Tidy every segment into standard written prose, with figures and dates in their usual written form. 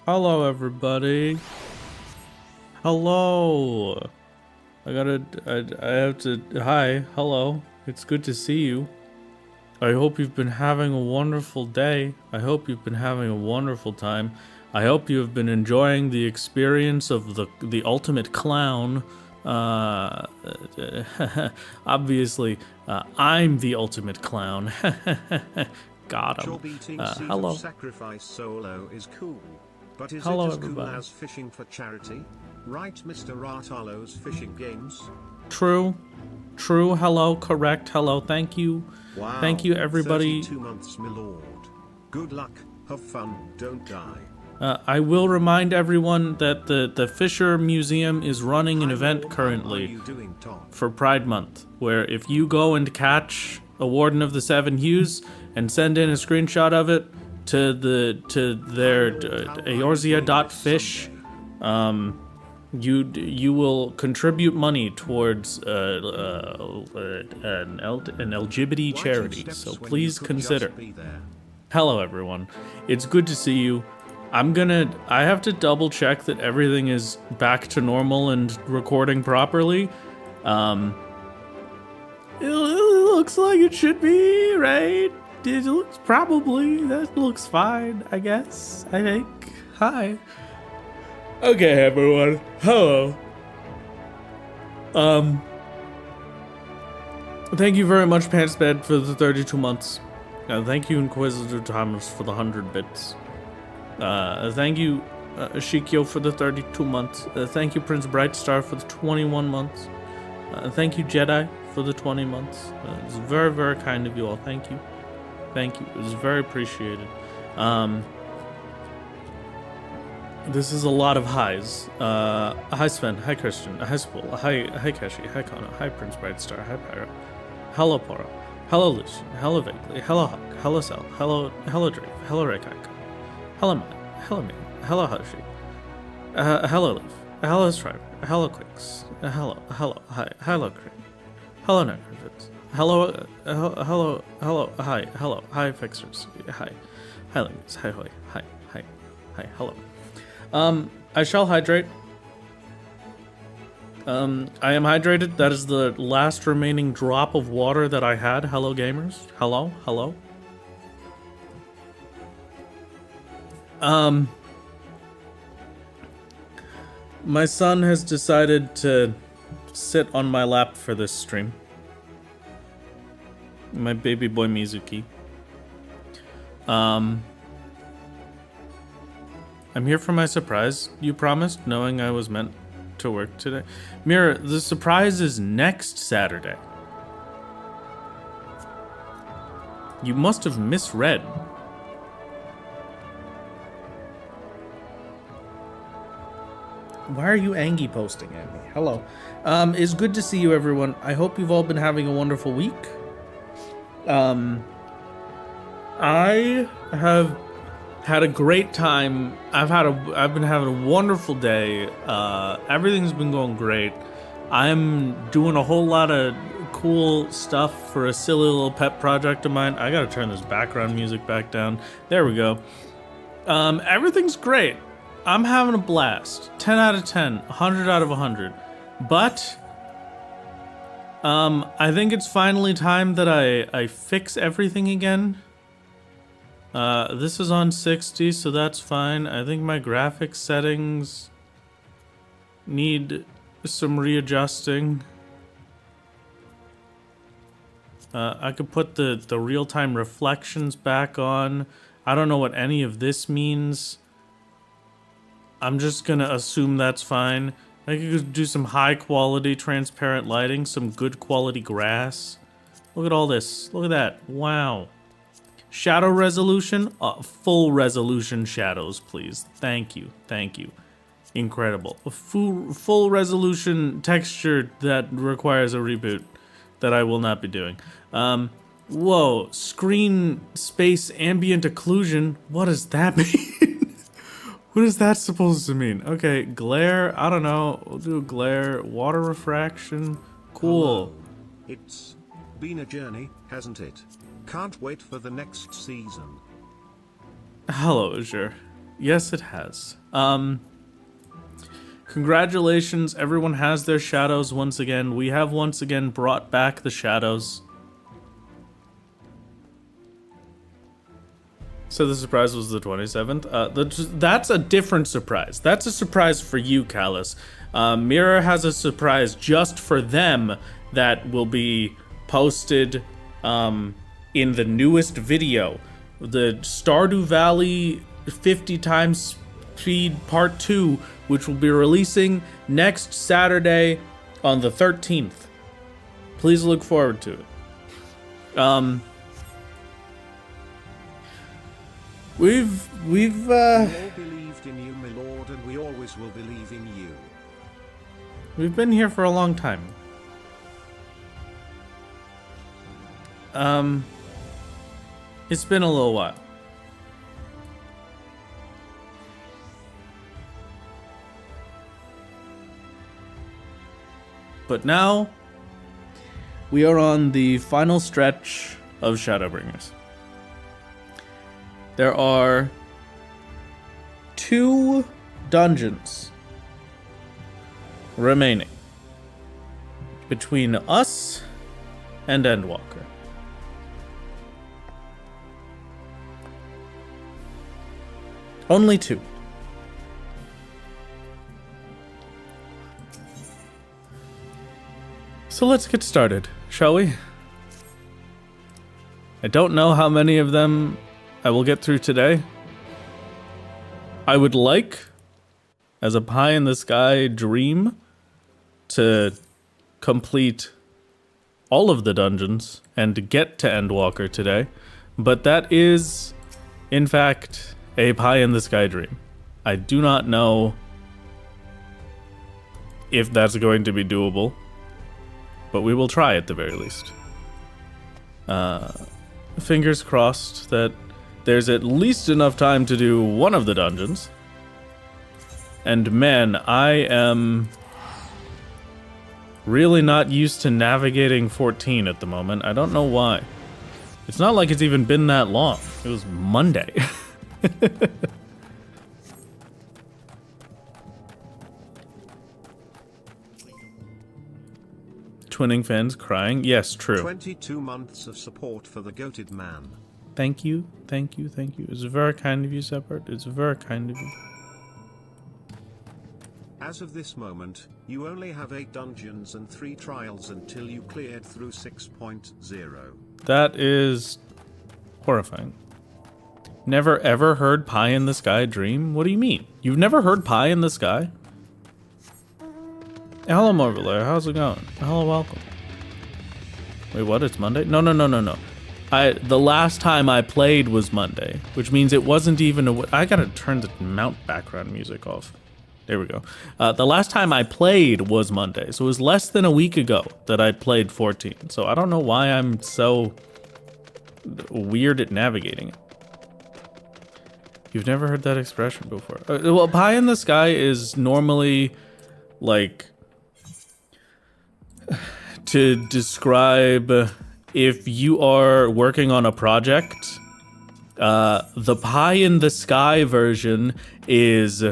Hello, everybody. Hello. I have to, hi, hello. It's good to see you. I hope you've been having a wonderful day. I hope you've been having a wonderful time. I hope you have been enjoying the experience of the ultimate clown. Obviously, I'm the ultimate clown. Got him. Sure, beating Hello. of sacrifice solo is cool. But is Hello, it as everybody. cool as fishing for charity? Right, Mr. Ratalo's fishing games? True. True. Hello. Correct. Hello. Thank you. Wow. Thank you, everybody. 32 months, my lord. Good luck, have fun, don't die. I will remind everyone that the Fisher Museum is running an event How are currently you doing, Tom? for Pride Month, where if you go and catch a Warden of the Seven Hues and send in a screenshot of it to their eorzea.fish, you will contribute money towards an LGBT charity. So please consider. Hello, everyone. It's good to see you. I have to double check that everything is back to normal and recording properly. It looks like it should be, right? It looks that looks fine, I guess. I think. Hi. Okay, everyone. Hello. Thank you very much, Pantsbed, for the 32 months. Thank you, Inquisitor Thomas, for the 100 bits. Thank you, Shikyo, for the 32 months. Thank you, Prince Brightstar, for the 21 months. Thank you, Jedi, for the 20 months. It's very, very kind of you all. Thank you. Thank you. It was very appreciated. This is a lot of highs. Hi, Sven. Hi, Christian. Hi, Spool. Hi, Keshi. Hi, Kano. Hi, Prince Brightstar. Hi, Pyro. Hello, Poro. Hello, Lucian. Hello, Vaguely. Hello, Hawk. Hello, Cell. Hello, Drake. Hello, Reikaika. Hello, Matt. Hello, me. Hello, Hoshi. Hello, Leaf. Hello, Striver. Hello, Quicks. Hello. Hi. Hello, Crane. Hello, Necrovitz. Hello, hi. Hello. Hi, Fixers. Hi. Hi, Lemons. Hi, Hoy. Hi. Hello. I shall hydrate. I am hydrated. That is the last remaining drop of water that I had. Hello, gamers. Hello. My son has decided to sit on my lap for this stream. My baby boy Mizuki. I'm here for my surprise, you promised, knowing I was meant to work today. Mira, the surprise is next Saturday. You must have misread. Why are you Angie posting at me? Hello. It's good to see you, everyone. I hope you've all been having a wonderful week. I have had a great time. I've been having a wonderful day. Everything's been going great. I'm doing a whole lot of cool stuff for a silly little pet project of mine. I gotta turn this background music back down. There we go. Everything's great. I'm having a blast. 10 out of 10, 100 out of 100. But I think it's finally time that I fix everything again. This is on 60, so that's fine. I think my graphics settings need some readjusting. I could put the real-time reflections back on. I don't know what any of this means. I'm just gonna assume that's fine. I could do some high-quality transparent lighting, some good quality grass. Look at all this. Look at that. Wow. Shadow resolution? Full resolution shadows, please. Thank you. Incredible. A full resolution texture that requires a reboot that I will not be doing. Whoa. Screen space ambient occlusion? What does that mean? What is that supposed to mean? Okay, glare, I don't know. We'll do glare, water refraction. Cool. Hello. It's been a journey, hasn't it? Can't wait for the next season. Hello, Azure. Yes, it has. Congratulations, everyone has their shadows once again. We have once again brought back the shadows. So the surprise was the 27th. That's a different surprise. That's a surprise for you, Callus. Mirror has a surprise just for them that will be posted in the newest video. The Stardew Valley 50 times speed part 2, which will be releasing next Saturday on the 13th. Please look forward to it. We've We all believed in you, my lord, and we always will believe in you. we've been here for a long time. It's been a little while. But now, we are on the final stretch of Shadowbringers. There are 2 dungeons remaining between us and Endwalker. Only 2. So let's get started, shall we? I don't know how many of them I will get through today. I would like, as a pie in the sky dream, to complete all of the dungeons and to get to Endwalker today, but that is, in fact, a pie in the sky dream. I do not know if that's going to be doable, but we will try at the very least. Fingers crossed that there's at least enough time to do one of the dungeons. And man, I am really not used to navigating 14 at the moment. I don't know why. It's not like it's even been that long. It was Monday. Twinning fans crying. Yes, true. 22 months of support for the goated man. Thank you, thank you, thank you. It's very kind of you, Shepard. It's very kind of you. As of this moment, you only have 8 dungeons and 3 trials until you cleared through 6.0. That is horrifying. Never ever heard Pie in the Sky dream? What do you mean? You've never heard Pie in the Sky? Hello, Morviller. How's it going? Hello, welcome. Wait, what? It's Monday? No. The last time I played was Monday, which means it wasn't even I gotta turn the mount background music off. There we go. The last time I played was Monday, so it was less than a week ago that I played 14. So I don't know why I'm so weird at navigating it. You've never heard that expression before. Well, pie in the sky is normally like to describe if you are working on a project. The pie in the sky version is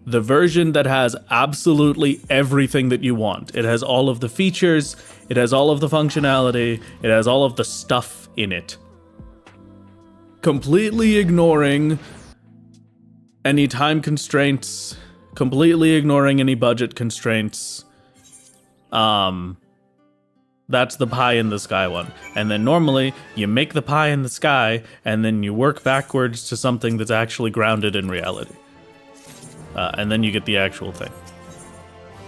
the version that has absolutely everything that you want. It has all of the features, it has all of the functionality, it has all of the stuff in it. Completely ignoring any time constraints, completely ignoring any budget constraints. That's the pie in the sky one. And then normally you make the pie in the sky and then you work backwards to something that's actually grounded in reality. And then you get the actual thing.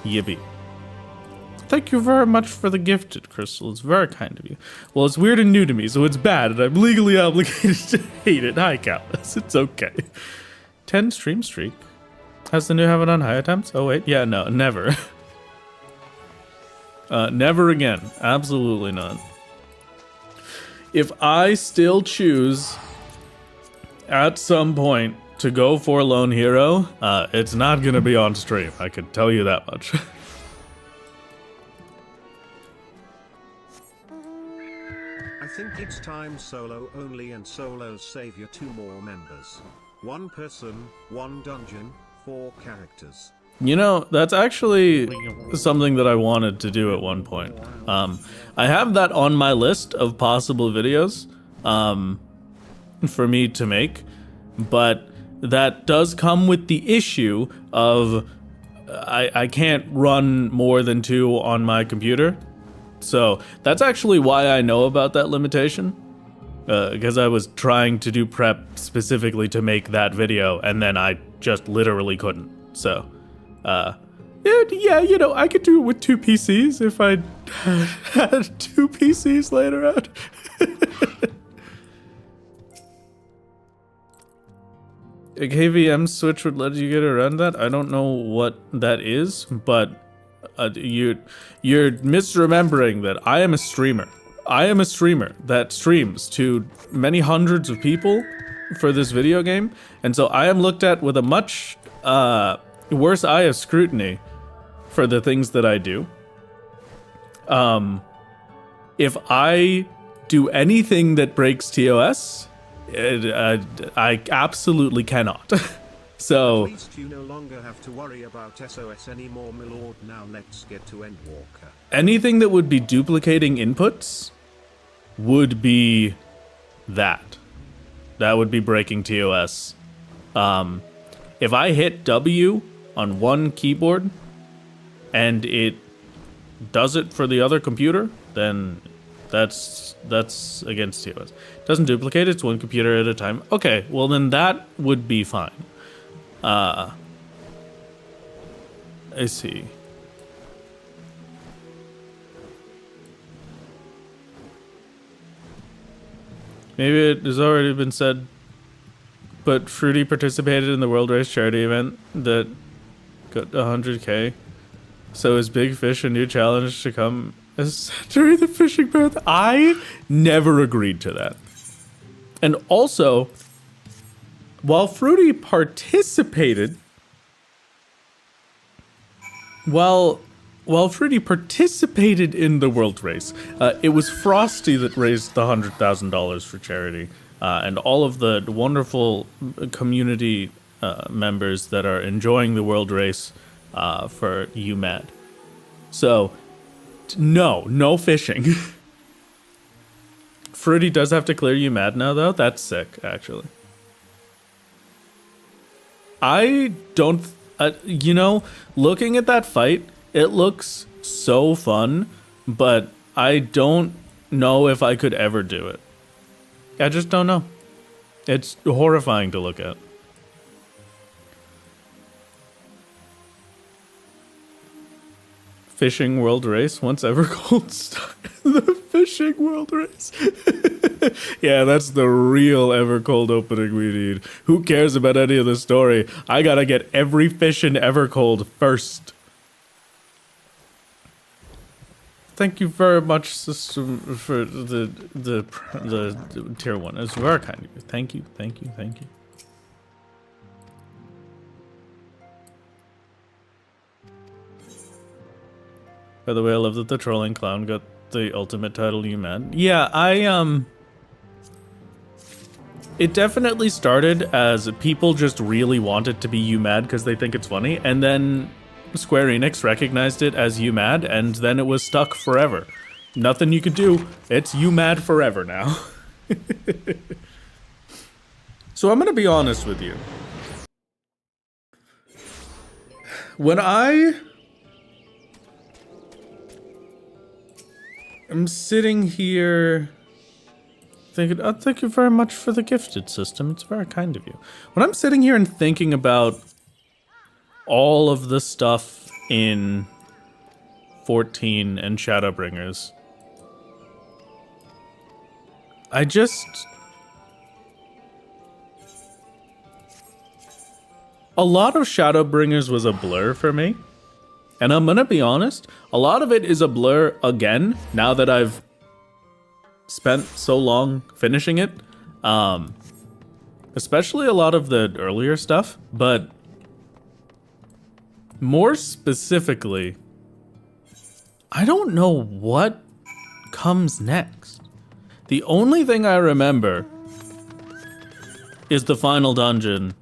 Yippee. Thank you very much for the gifted, Crystal. It's very kind of you. Well, it's weird and new to me, so it's bad, and I'm legally obligated to hate it. Hi, Callus. It's okay. 10 stream streak. Has the new Heaven on high attempts? Oh, wait. Yeah, no, never. Never again. Absolutely not. If I still choose at some point to go for Lone Hero, it's not going to be on stream. I can tell you that much. I think it's time solo only and solos save your 2 more members. 1 person, 1 dungeon, 4 characters. You know, that's actually something that I wanted to do at one point. I have that on my list of possible videos for me to make, but that does come with the issue of I can't run more than 2 on my computer. So that's actually why I know about that limitation. Because I was trying to do prep specifically to make that video, and then I just literally couldn't. So, yeah, you know, I could do it with 2 PCs if I had 2 PCs laid around. A KVM switch would let you get around that? I don't know what that is, but you're misremembering that I am a streamer. I am a streamer that streams to many hundreds of people for this video game, and so I am looked at with a much worse eye of scrutiny for the things that I do. If I do anything that breaks TOS, I absolutely cannot. So At least you no longer have to worry about SOS anymore, my lord. Now let's get to Endwalker. anything that would be duplicating inputs would be that. That would be breaking TOS. If I hit W on one keyboard and it does it for the other computer, then that's against TOS. It doesn't duplicate, it's one computer at a time. Okay, well then that would be fine. I see. Maybe it has already been said, but Fruity participated in the World Race charity event that got 100K. So is Big Fish a new challenge to come as during the fishing marathon? I never agreed to that. And also, while Fruity participated, while Fruity participated in the world race, it was Frosty that raised the $100,000 for charity, and all of the wonderful community members that are enjoying the world race for UMAD. So, no fishing. Fruity does have to clear UMAD now, though. That's sick, actually. I don't, you know, looking at that fight, it looks so fun, but I don't know if I could ever do it. I just don't know. It's horrifying to look at. Fishing World Race, once ever gold star. The Fishing World Race. Yeah, that's the real Evercold opening we need. Who cares about any of the story? I gotta get every fish in Evercold first. Thank you very much, system, for the tier 1. It's very kind of you. Thank you. By the way, I love that the trolling clown got the ultimate title you meant. Yeah, it definitely started as people just really wanted to be you mad because they think it's funny, and then Square Enix recognized it as you mad, and then it was stuck forever. Nothing you could do. It's you mad forever now. So I'm gonna be honest with you. When I am sitting here thinking, oh, thank you very much for the gifted system. It's very kind of you. When I'm sitting here and thinking about all of the stuff in 14 and Shadowbringers, I just... A lot of Shadowbringers was a blur for me. And I'm gonna be honest, a lot of it is a blur again, now that I've spent so long finishing it. Especially a lot of the earlier stuff, but more specifically, I don't know what comes next. The only thing I remember is the final dungeon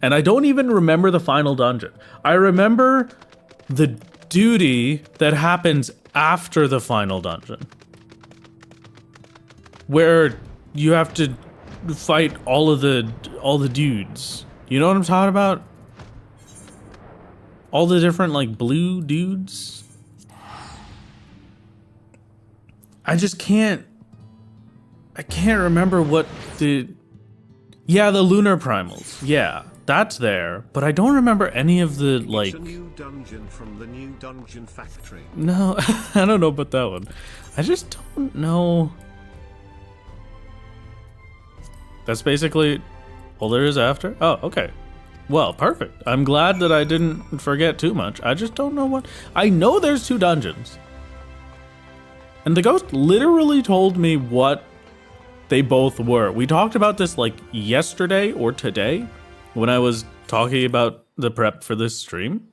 And I don't even remember the final dungeon. I remember the duty that happens after the final dungeon, where you have to fight all the dudes. You know what I'm talking about? All the different like blue dudes. I can't remember what the lunar primals. Yeah, that's there, but I don't remember any of the like. It's a new dungeon from the new dungeon factory. No, I don't know about that one. I just don't know. That's basically all there is after? Oh, okay. Well, perfect. I'm glad that I didn't forget too much. I just don't know what... I know there's 2 dungeons. And the ghost literally told me what they both were. We talked about this like yesterday or today when I was talking about the prep for this stream.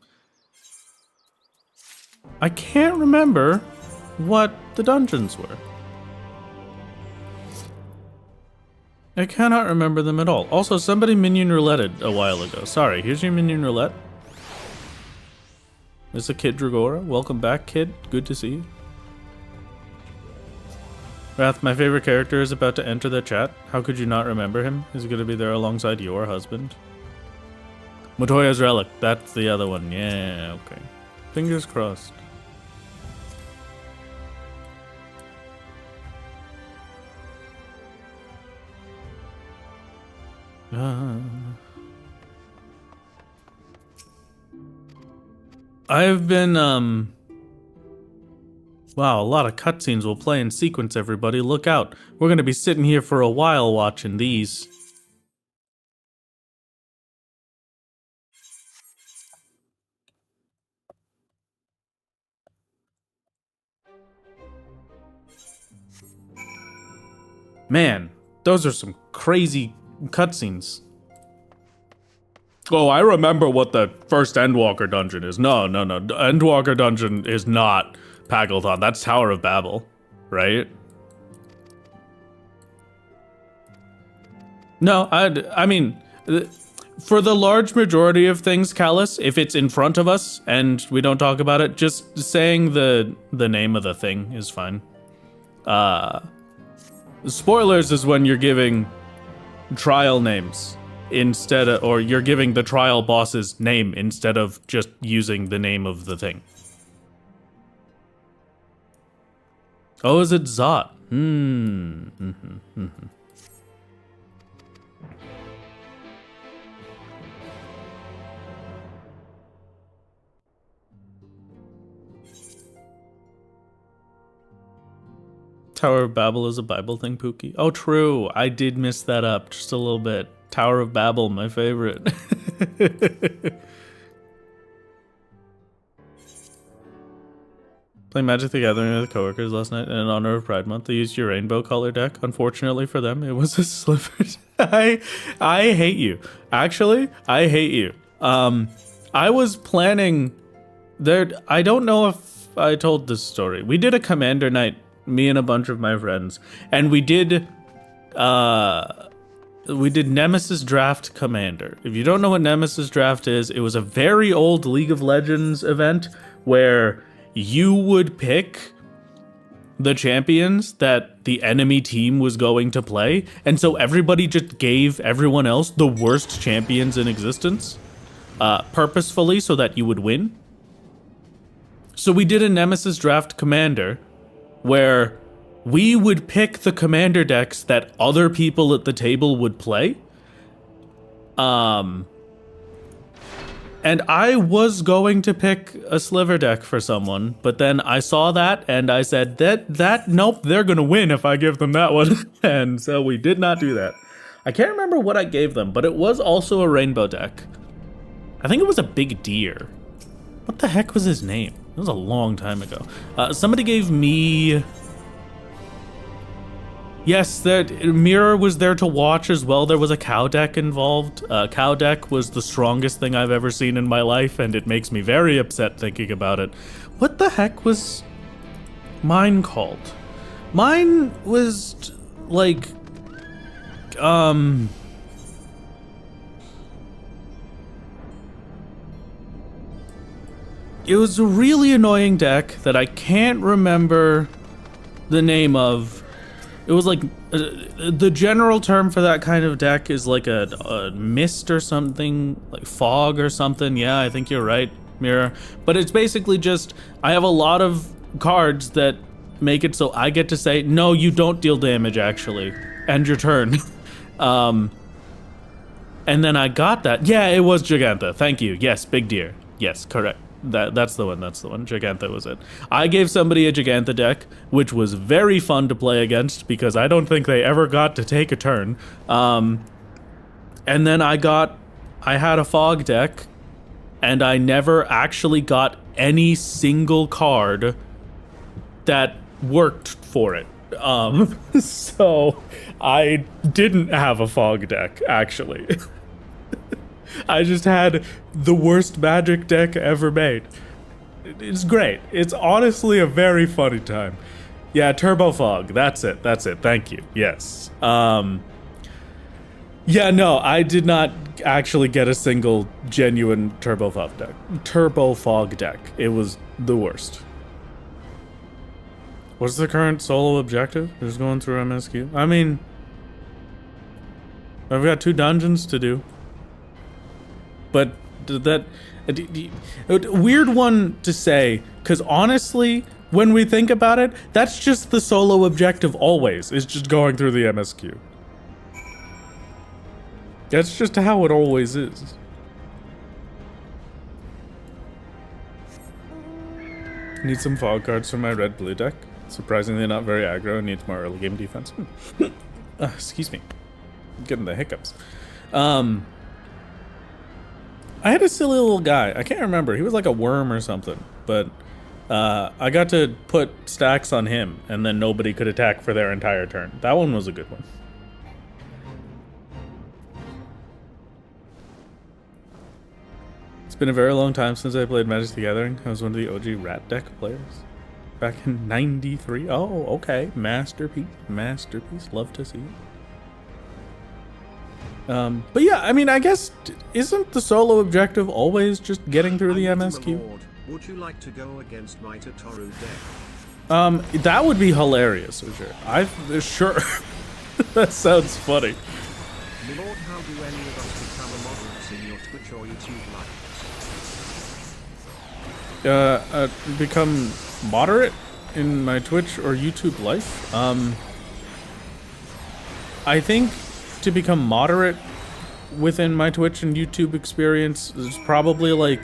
I can't remember what the dungeons were. I cannot remember them at all. Also, somebody minion rouletted a while ago. Sorry, here's your minion roulette. This is a Kid Dragora. Welcome back, kid. Good to see you. Wrath, my favorite character is about to enter the chat. How could you not remember him? He's going to be there alongside your husband. Motoya's Relic. That's the other one. Yeah, okay. Fingers crossed. I've been, wow, a lot of cutscenes will play in sequence, everybody. Look out. We're gonna be sitting here for a while watching these. Man, those are some crazy cutscenes. Oh, I remember what the first Endwalker dungeon is. No. Endwalker dungeon is not Paglethon. That's Tower of Babel, right? No, I mean, for the large majority of things, Callus, if it's in front of us and we don't talk about it, just saying the name of the thing is fine. Spoilers is when you're giving trial names instead of, or you're giving the trial boss's name instead of just using the name of the thing. Oh, is it Zot? Tower of Babel is a Bible thing, Pookie. Oh, true. I did miss that up just a little bit. Tower of Babel, my favorite. Playing Magic the Gathering with coworkers last night in honor of Pride Month. They used your rainbow color deck. Unfortunately for them, it was a sliver. I hate you. Actually, I hate you. I was planning there. I don't know if I told this story. We did a commander night, me and a bunch of my friends, and we did Nemesis Draft Commander. If you don't know what Nemesis Draft is, it was a very old League of Legends event where you would pick the champions that the enemy team was going to play, and so everybody just gave everyone else the worst champions in existence, purposefully so that you would win. So we did a Nemesis Draft Commander where we would pick the commander decks that other people at the table would play. And I was going to pick a sliver deck for someone, but then I saw that and I said nope, they're gonna win if I give them that one. And so we did not do that. I can't remember what I gave them, but it was also a rainbow deck. I think it was a big deer. What the heck was his name? It was a long time ago. Somebody gave me... Yes, that Mirror was there to watch as well. There was a cow deck involved. Cow deck was the strongest thing I've ever seen in my life, and it makes me very upset thinking about it. What the heck was mine called? Mine was it was a really annoying deck that I can't remember the name of. It was like, the general term for that kind of deck is like a mist or something, like fog or something. Yeah, I think you're right, Mirror. But it's basically just, I have a lot of cards that make it so I get to say, no, you don't deal damage, actually. End your turn. And then I got that. Yeah, it was Giganta. Thank you. Yes, Big Deer. Yes, correct. That's the one. Giganta was it. I gave somebody a Giganta deck, which was very fun to play against because I don't think they ever got to take a turn. And then I had a fog deck, and I never actually got any single card that worked for it. So I didn't have a fog deck, actually. I just had the worst Magic deck ever made. It's great. It's honestly a very funny time. Yeah, Turbo Fog. That's it. Thank you. Yes. Yeah, no, I did not actually get a single genuine Turbo Fog deck. It was the worst. What's the current solo objective? Just going through MSQ. I mean, I've got 2 dungeons to do. But that weird one to say, because honestly, when we think about it, that's just the solo objective always, is just going through the MSQ. That's just how it always is. Need some fog cards for my red-blue deck. Surprisingly not very aggro, needs more early game defense. Excuse me. I'm getting the hiccups. I had a silly little guy. I can't remember. He was like a worm or something. But I got to put stacks on him, and then nobody could attack for their entire turn. That one was a good one. It's been a very long time since I played Magic the Gathering. I was one of the OG rat deck players. Back in '93. Oh, okay. Masterpiece. Love to see it. But yeah, I mean, I guess, isn't the solo objective always just getting through the MSQ? Would you like to go against my Tataru deck? That would be hilarious, for sure. Sure. That sounds funny. Milord, how do any of us become a moderates in your Twitch or YouTube life? Become moderate in my Twitch or YouTube life? I think to become moderate within my Twitch and YouTube experience is probably like,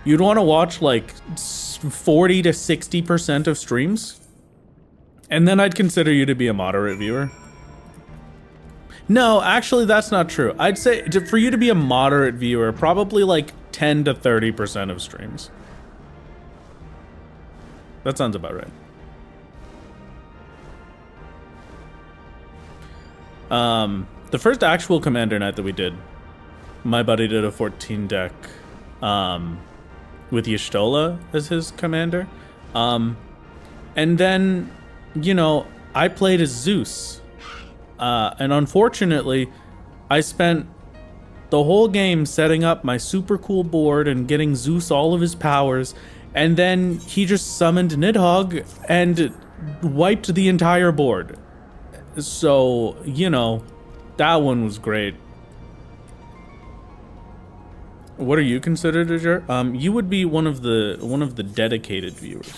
you'd want to watch like 40 to 60% of streams, and then I'd consider you to be a moderate viewer. No, actually that's not true. I'd say for you to be a moderate viewer, probably like 10 to 30% of streams. That sounds about right. The first actual Commander night that we did, my buddy did a 14 deck, with Y'shtola as his commander. And then, you know, I played as Zeus. And unfortunately, I spent the whole game setting up my super cool board and getting Zeus all of his powers, and then he just summoned Nidhogg and wiped the entire board. So, you know, that one was great. What are you considered as your? You would be one of the dedicated viewers.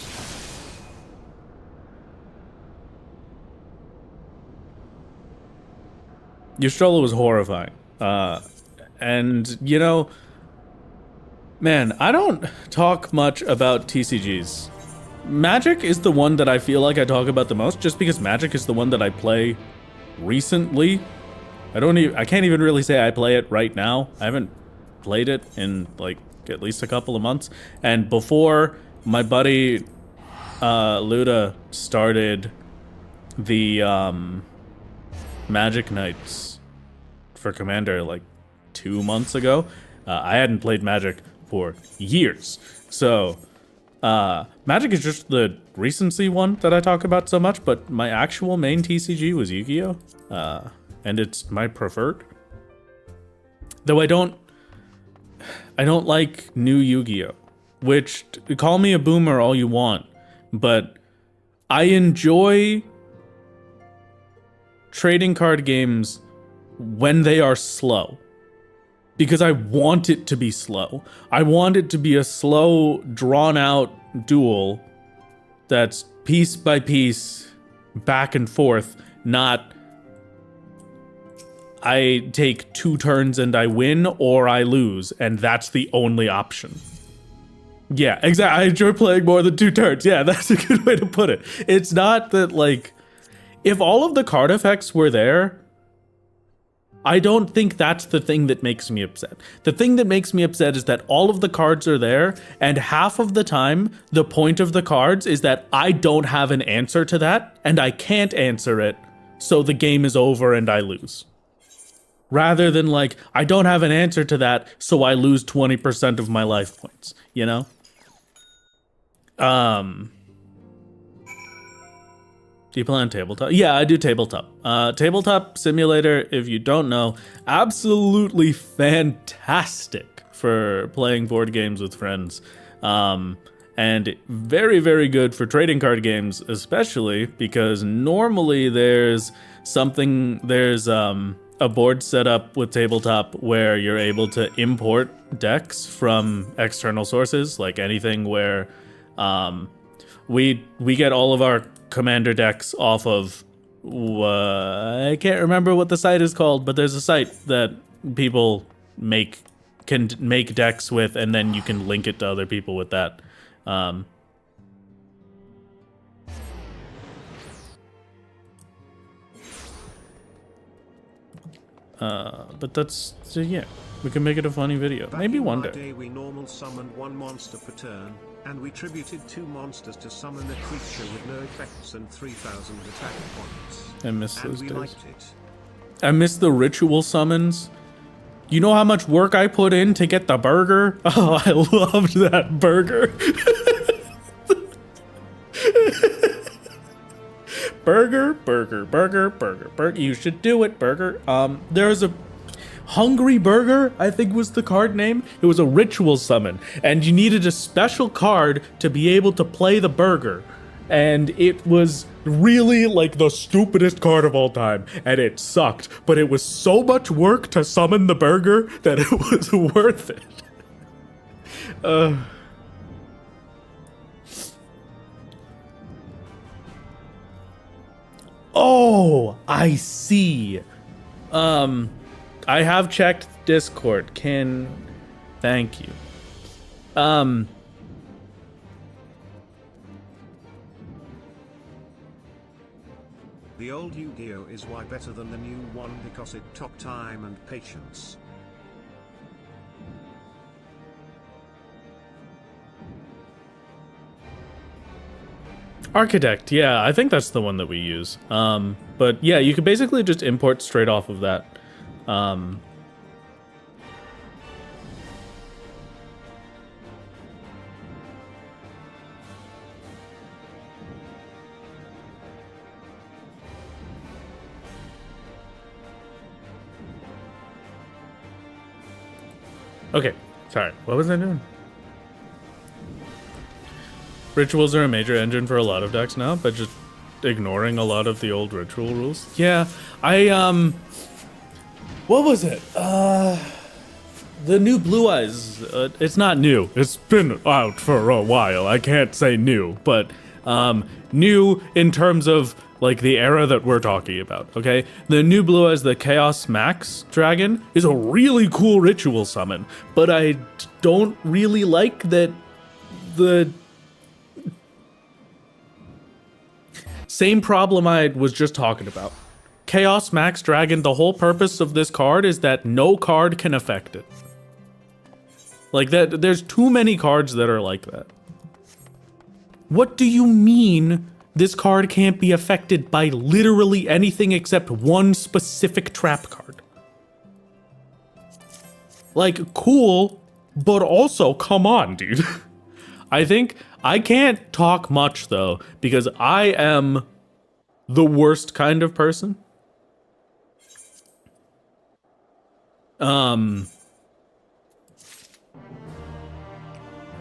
Y'shtola was horrifying. And you know, man, I don't talk much about TCGs. Magic is the one that I feel like I talk about the most, just because Magic is the one that I play recently. I can't even really say I play it right now. I haven't played it in like at least a couple of months. And before my buddy Luda started the Magic Nights for Commander like 2 months ago, I hadn't played Magic for years. So Magic is just the recency one that I talk about so much, but my actual main TCG was Yu-Gi-Oh! And it's my preferred. Though I don't like new Yu-Gi-Oh! which, call me a boomer all you want, but I enjoy trading card games when they are slow. Because I want it to be slow. I want it to be a slow, drawn-out duel that's piece by piece, back and forth, not I take 2 turns and I win or I lose, and that's the only option. Yeah, exactly. I enjoy playing more than 2 turns. Yeah, that's a good way to put it. It's not that, like, if all of the card effects were there, I don't think that's the thing that makes me upset. The thing that makes me upset is that all of the cards are there, and half of the time, the point of the cards is that I don't have an answer to that, and I can't answer it, so the game is over and I lose. Rather than, like, I don't have an answer to that, so I lose 20% of my life points, you know? Do you play on tabletop? Yeah, I do tabletop. Tabletop simulator, if you don't know, absolutely fantastic for playing board games with friends. And very, very good for trading card games, especially because normally there's a board set up with tabletop where you're able to import decks from external sources, like anything where we get all of our commander decks off of I can't remember what the site is called, but there's a site that people can make decks with, and then you can link it to other people with that. But that's so yeah, we can make it a funny video. Back maybe in one my day. We normal summoned 1 monster per turn, and we tributed 2 monsters to summon a creature with no effects and 3,000 attack points. I miss And those we days. liked it. I miss the ritual summons. You know how much work I put in to get the burger? Oh, I loved that burger. Burger. You should do it, burger. There's a Hungry Burger, I think was the card name. It was a ritual summon, and you needed a special card to be able to play the burger. And it was really like the stupidest card of all time, and it sucked. But it was so much work to summon the burger that it was worth it. Oh, I see. I have checked Discord. Thank you. The old Yu-Gi-Oh is why better than the new one because it took time and patience. Architect, yeah, I think that's the one that we use. But yeah, you could basically just import straight off of that. Okay, sorry, what was I doing? Rituals are a major engine for a lot of decks now, but just ignoring a lot of the old ritual rules. Yeah, what was it? The new Blue Eyes. It's not new. It's been out for a while. I can't say new, but new in terms of like the era that we're talking about, okay? The new Blue Eyes, the Chaos Max Dragon, is a really cool ritual summon, but I don't really like that the same problem I was just talking about. Chaos Max Dragon, the whole purpose of this card is that no card can affect it. Like that, there's too many cards that are like that. What do you mean this card can't be affected by literally anything except one specific trap card? Like, cool, but also, come on, dude. I think I can't talk much though, because I am the worst kind of person.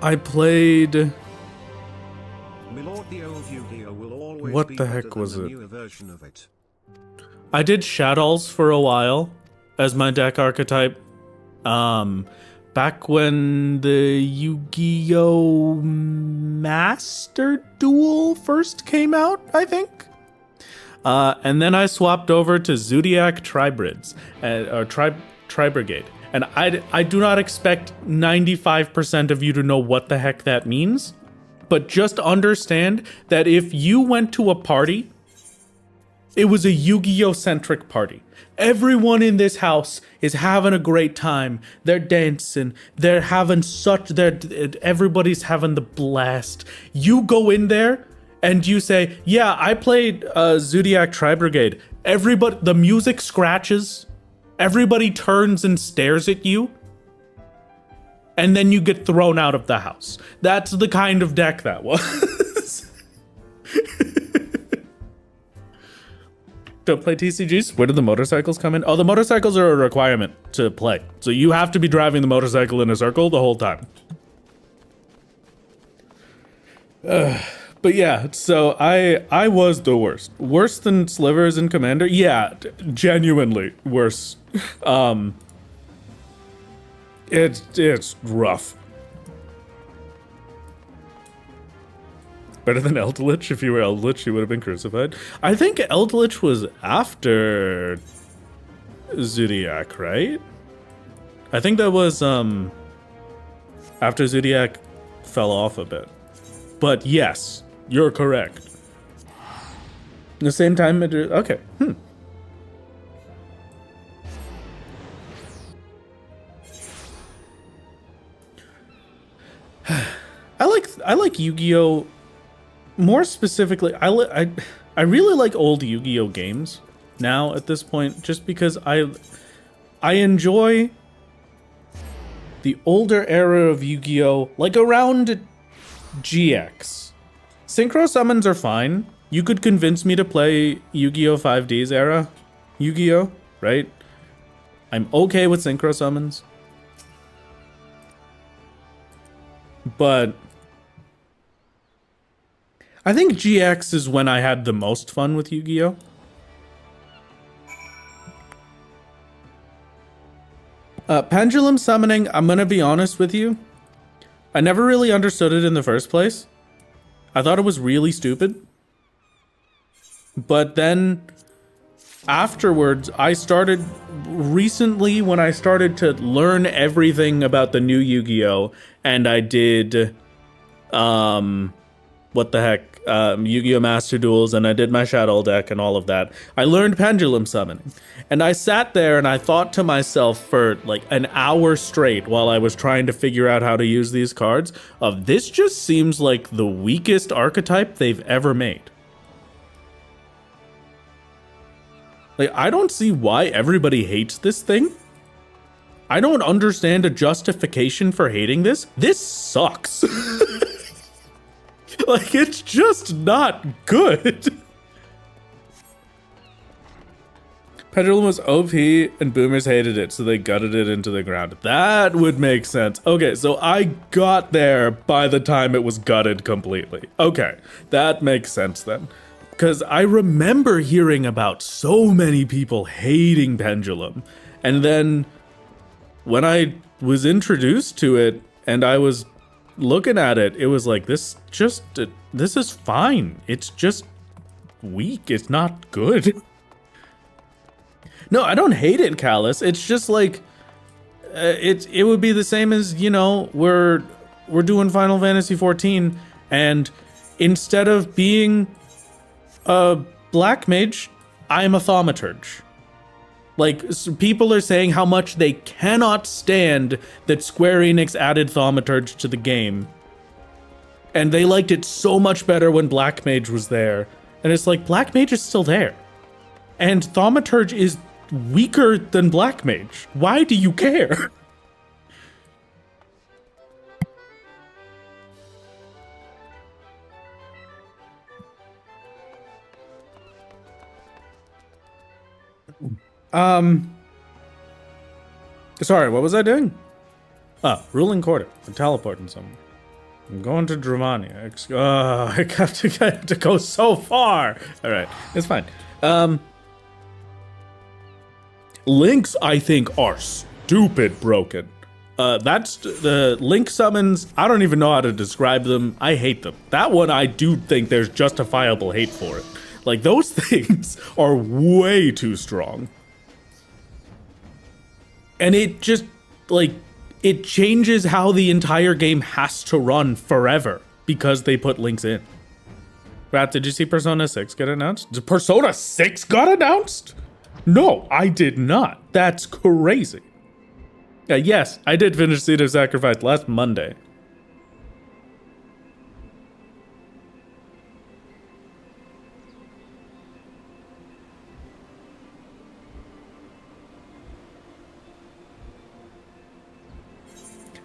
My lord, the old Yu-Gi-Oh will always What be the better heck than was the it? newer version of it. I did Shadows for a while as my deck archetype. Back when the Yu-Gi-Oh! Master Duel first came out, I think. And then I swapped over to Zodiac Tribrids, or Tri-Brigade. And I do not expect 95% of you to know what the heck that means. But just understand that if you went to a party, it was a Yu-Gi-Oh! Centric party. Everyone in this house is having a great time. They're dancing. They're having everybody's having the blast. You go in there and you say, yeah, I played Zodiac Tri-Brigade. Everybody, the music scratches. Everybody turns and stares at you. And then you get thrown out of the house. That's the kind of deck that was. Don't play TCGs? Where do the motorcycles come in? Oh, the motorcycles are a requirement to play. So you have to be driving the motorcycle in a circle the whole time. But yeah, so I was the worst. Worse than Slivers and Commander? Yeah, genuinely worse. It's rough. Better than Eldritch. If you were Eldritch, you would have been crucified. I think Eldritch was after Zodiac, right? I think that was after Zodiac fell off a bit. But yes, you're correct. The same time, okay. I like Yu-Gi-Oh! More specifically, I really like old Yu-Gi-Oh! Games now at this point, just because I enjoy the older era of Yu-Gi-Oh! Like around GX. Synchro summons are fine. You could convince me to play Yu-Gi-Oh! 5D's era Yu-Gi-Oh!, right? I'm okay with synchro summons. But I think GX is when I had the most fun with Yu-Gi-Oh! Pendulum summoning, I'm gonna be honest with you. I never really understood it in the first place. I thought it was really stupid. But then afterwards, I started recently when I started to learn everything about the new Yu-Gi-Oh! And I did, what the heck, Yu-Gi-Oh! Master Duels, and I did my Shadow deck and all of that. I learned pendulum summoning. And I sat there and I thought to myself for like an hour straight while I was trying to figure out how to use these cards of this just seems like the weakest archetype they've ever made. Like, I don't see why everybody hates this thing. I don't understand a justification for hating this. This sucks. Like, it's just not good. Pendulum was OP and boomers hated it, so they gutted it into the ground. That would make sense. Okay, so I got there by the time it was gutted completely. Okay, that makes sense then. Because I remember hearing about so many people hating Pendulum. And then when I was introduced to it and I was looking at it, it was like, this is fine. It's just weak. It's not good. No, I don't hate it, Callus. It's just like, it would be the same as, you know, we're doing Final Fantasy 14 and instead of being a black mage, I'm a thaumaturge. Like, people are saying how much they cannot stand that Square Enix added thaumaturge to the game. And they liked it so much better when black mage was there. And it's like, black mage is still there. And thaumaturge is weaker than black mage. Why do you care? Sorry, what was I doing? Oh, ruling quarter. I'm teleporting somewhere. I'm going to Dramania. I have to go so far. All right, it's fine. Links, I think, are stupid broken. That's the link summons. I don't even know how to describe them. I hate them. That one, I do think there's justifiable hate for it. Like, those things are way too strong. And it just, like, it changes how the entire game has to run forever because they put links in. Rat, did you see Persona 6 get announced? Did Persona 6 got announced? No, I did not. That's crazy. Yes, I did finish Seed of Sacrifice last Monday.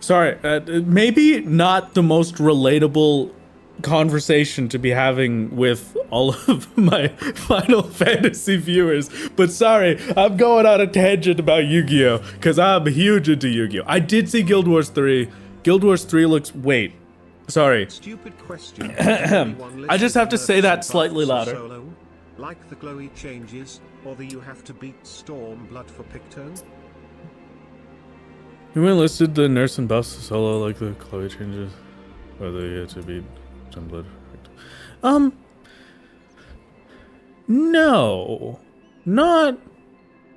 Sorry, maybe not the most relatable conversation to be having with all of my Final Fantasy viewers, but sorry, I'm going on a tangent about Yu-Gi-Oh! Because I'm huge into Yu-Gi-Oh! I did see Guild Wars 3. Guild Wars 3 looks... Wait. Sorry. Stupid question. I just have to say that slightly louder. Solo, like the glowy changes, or the you have to beat Stormblood for Picto? You enlisted the nurse and buffs solo like the Chloe changes, or the have to beat Stormblood. No, not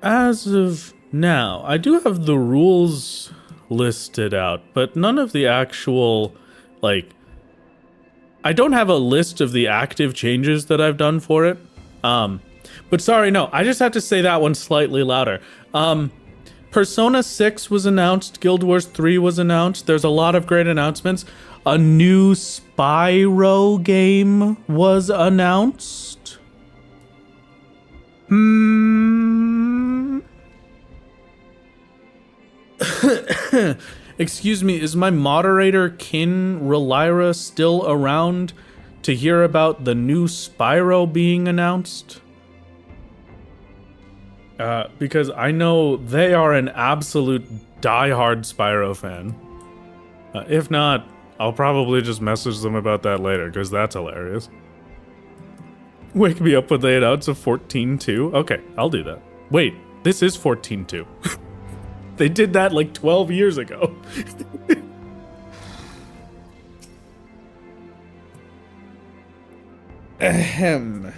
as of now. I do have the rules listed out, but none of the actual, like, I don't have a list of the active changes that I've done for it. But sorry, no, I just have to say that one slightly louder. Persona 6 was announced, Guild Wars 3 was announced. There's a lot of great announcements. A new Spyro game was announced. Excuse me, is my moderator Kin Relira still around to hear about the new Spyro being announced? Because I know they are an absolute diehard Spyro fan. If not, I'll probably just message them about that later, because that's hilarious. Wake me up when they announce a 14.2? Okay, I'll do that. Wait, this is 14.2. They did that like 12 years ago. Ahem.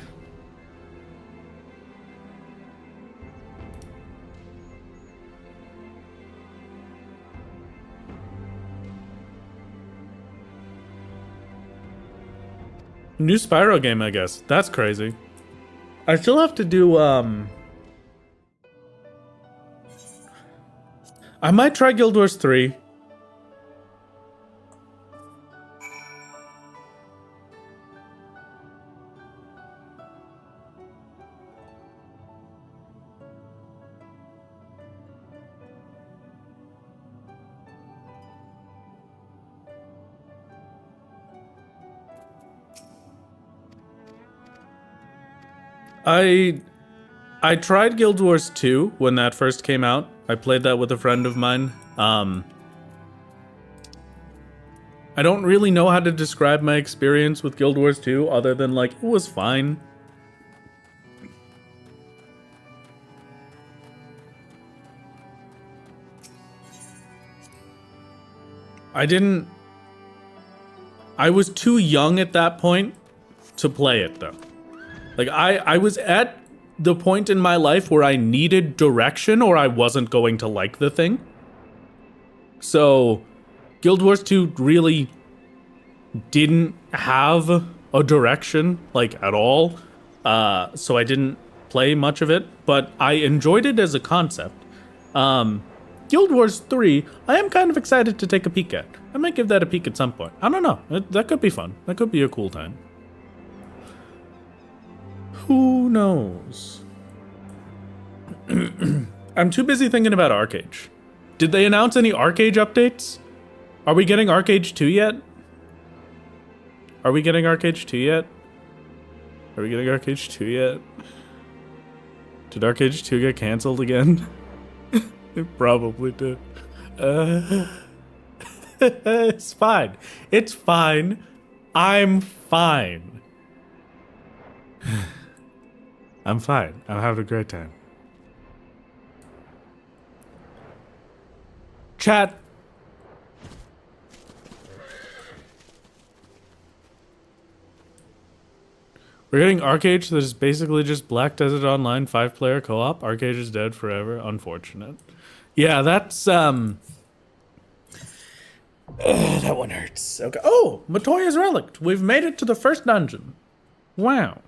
New Spyro game, I guess. That's crazy. I still have to do, I might try Guild Wars 3. I tried Guild Wars 2 when that first came out. I played that with a friend of mine. I don't really know how to describe my experience with Guild Wars 2 other than, like, it was fine. I was too young at that point to play it, though. Like, I was at the point in my life where I needed direction or I wasn't going to like the thing. So, Guild Wars 2 really didn't have a direction, like, at all. So I didn't play much of it, but I enjoyed it as a concept. Guild Wars 3, I am kind of excited to take a peek at. I might give that a peek at some point. I don't know. That could be fun. That could be a cool time. Who knows? I'm too busy thinking about Arcade. Did they announce any Arcade updates? Are we getting Arcade 2 yet? Are we getting Arcade 2 yet? Are we getting Arcade 2 yet? Did Arcade 2 get canceled again? It probably did. It's fine. It's fine. I'm fine. I'm fine. I'm having a great time. Chat. We're getting Arcade that is basically just Black Desert Online 5-player co-op. Arcade is dead forever. Unfortunate. Yeah, that's that one hurts. Okay. Oh, Matoya's Relic. We've made it to the first dungeon. Wow.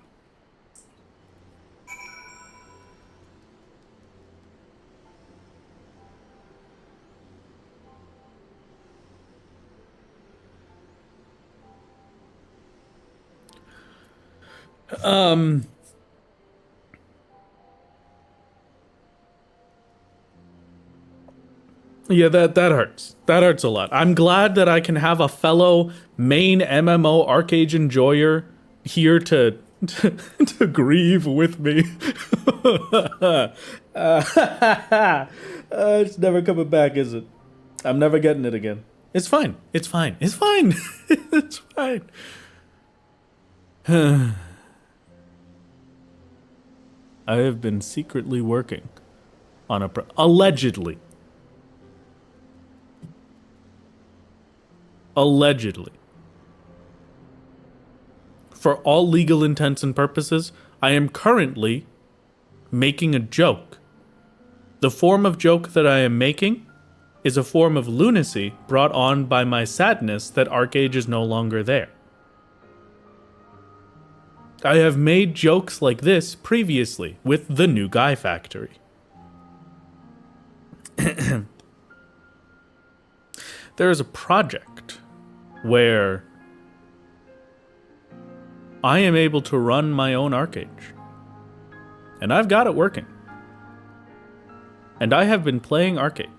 Yeah, that hurts. That hurts a lot. I'm glad that I can have a fellow main MMO arcade enjoyer here to to grieve with me. It's never coming back, is it? I'm never getting it again. It's fine. It's fine. It's fine. It's fine. I have been secretly working on a allegedly for all legal intents and purposes, I am currently making a joke. The form of joke that I am making is a form of lunacy brought on by my sadness that Arcade is no longer there. I have made jokes like this previously with the New Guy Factory. There is a project where I am able to run my own arcade. And I've got it working. And I have been playing arcade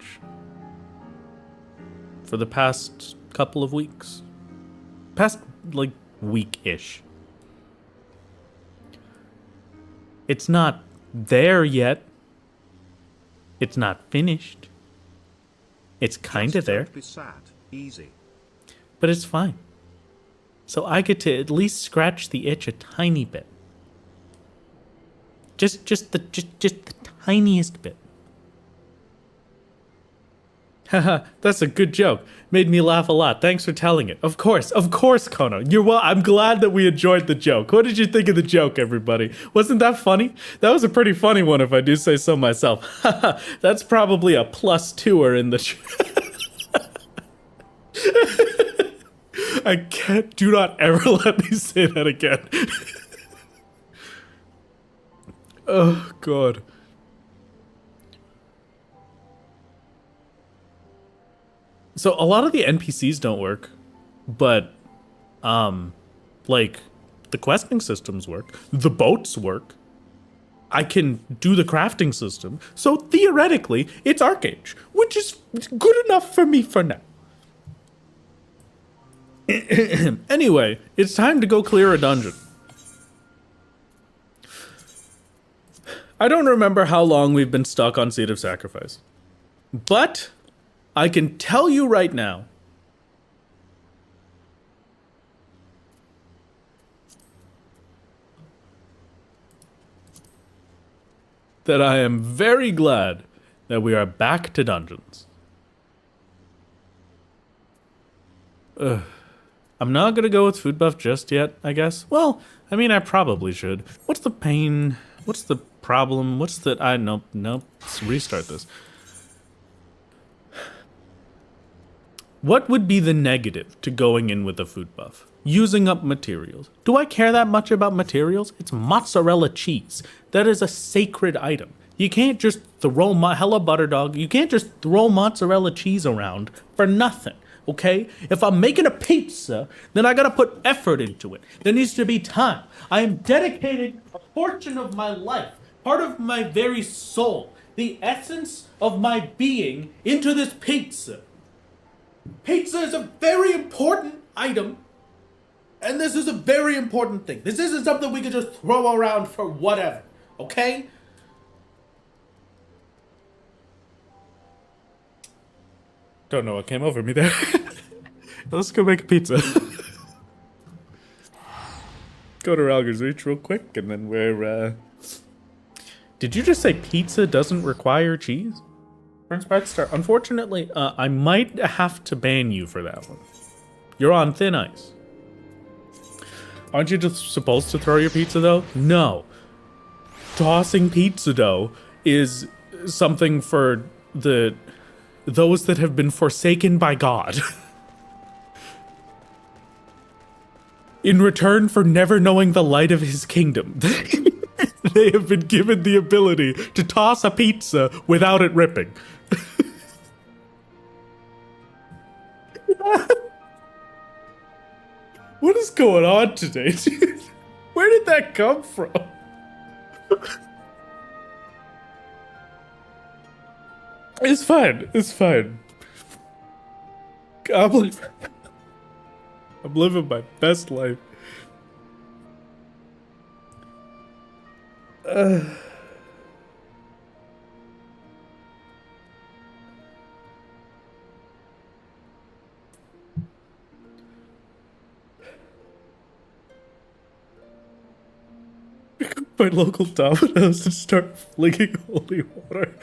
for the past couple of weeks. Past, like, week-ish. It's not there yet. It's not finished. It's kind of there. Don't be sad. Easy. But it's fine. So I get to at least scratch the itch a tiny bit. Just the tiniest bit. Haha, that's a good joke. Made me laugh a lot. Thanks for telling it. Of course, Kono. You're well. I'm glad that we enjoyed the joke. What did you think of the joke, everybody? Wasn't that funny? That was a pretty funny one, if I do say so myself. Haha, that's probably a +2er in the. I can't. Do not ever let me say that again. Oh God. So a lot of the NPCs don't work, but like the questing systems work, the boats work. I can do the crafting system. So theoretically, it's arcade, which is good enough for me for now. Anyway, it's time to go clear a dungeon. I don't remember how long we've been stuck on Seed of Sacrifice, but I can tell you right now that I am very glad that we are back to dungeons. I'm not gonna go with food buff just yet, I guess. Well, I mean, I probably should. What's the pain? What's the problem? What's the... Nope. Let's restart this. What would be the negative to going in with a food buff? Using up materials. Do I care that much about materials? It's mozzarella cheese. That is a sacred item. You can't just throw hella butter dog. You can't just throw mozzarella cheese around for nothing. Okay? If I'm making a pizza, then I gotta put effort into it. There needs to be time. I am dedicating a portion of my life, part of my very soul, the essence of my being into this pizza. Pizza is a very important item, and this is a very important thing. This isn't something we can just throw around for whatever, okay? Don't know what came over me there. Let's go make a pizza. Go to Ralger's Reach real quick, and then we're, Did you just say pizza doesn't require cheese? Prince Breadstar, unfortunately, I might have to ban you for that one. You're on thin ice. Aren't you just supposed to throw your pizza, though? No. Tossing pizza dough is something for those that have been forsaken by God. In return for never knowing the light of his kingdom. They have been given the ability to toss a pizza without it ripping. What is going on today, dude? Where did that come from? It's fine. It's fine. I'm living my best life. My local Domino's and start flinging holy water.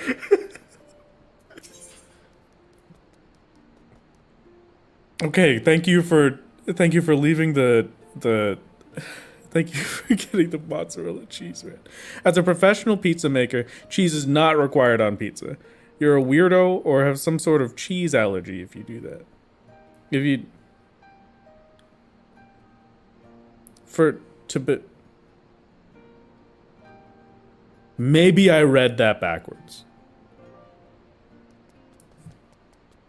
Okay, thank you for leaving the thank you for getting the mozzarella cheese, man. As a professional pizza maker, cheese is not required on pizza. You're a weirdo or have some sort of cheese allergy if you do that. If you maybe I read that backwards.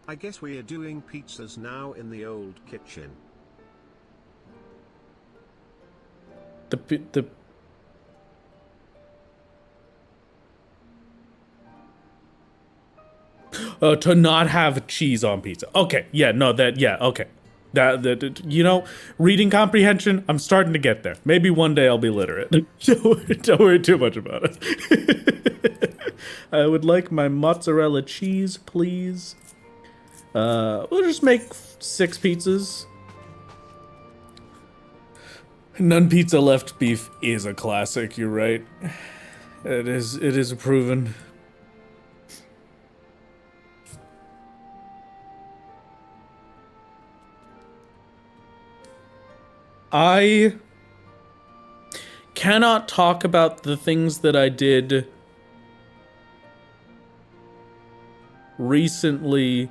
I guess we are doing pizzas now in the old kitchen. To not have cheese on pizza. Okay, yeah, no, okay. That you know, reading comprehension, I'm starting to get there. Maybe one day I'll be literate. Don't worry too much about it. I would like my mozzarella cheese, please. We'll just make 6 pizzas. None pizza left beef is a classic, you're right. It is proven. I cannot talk about the things that I did recently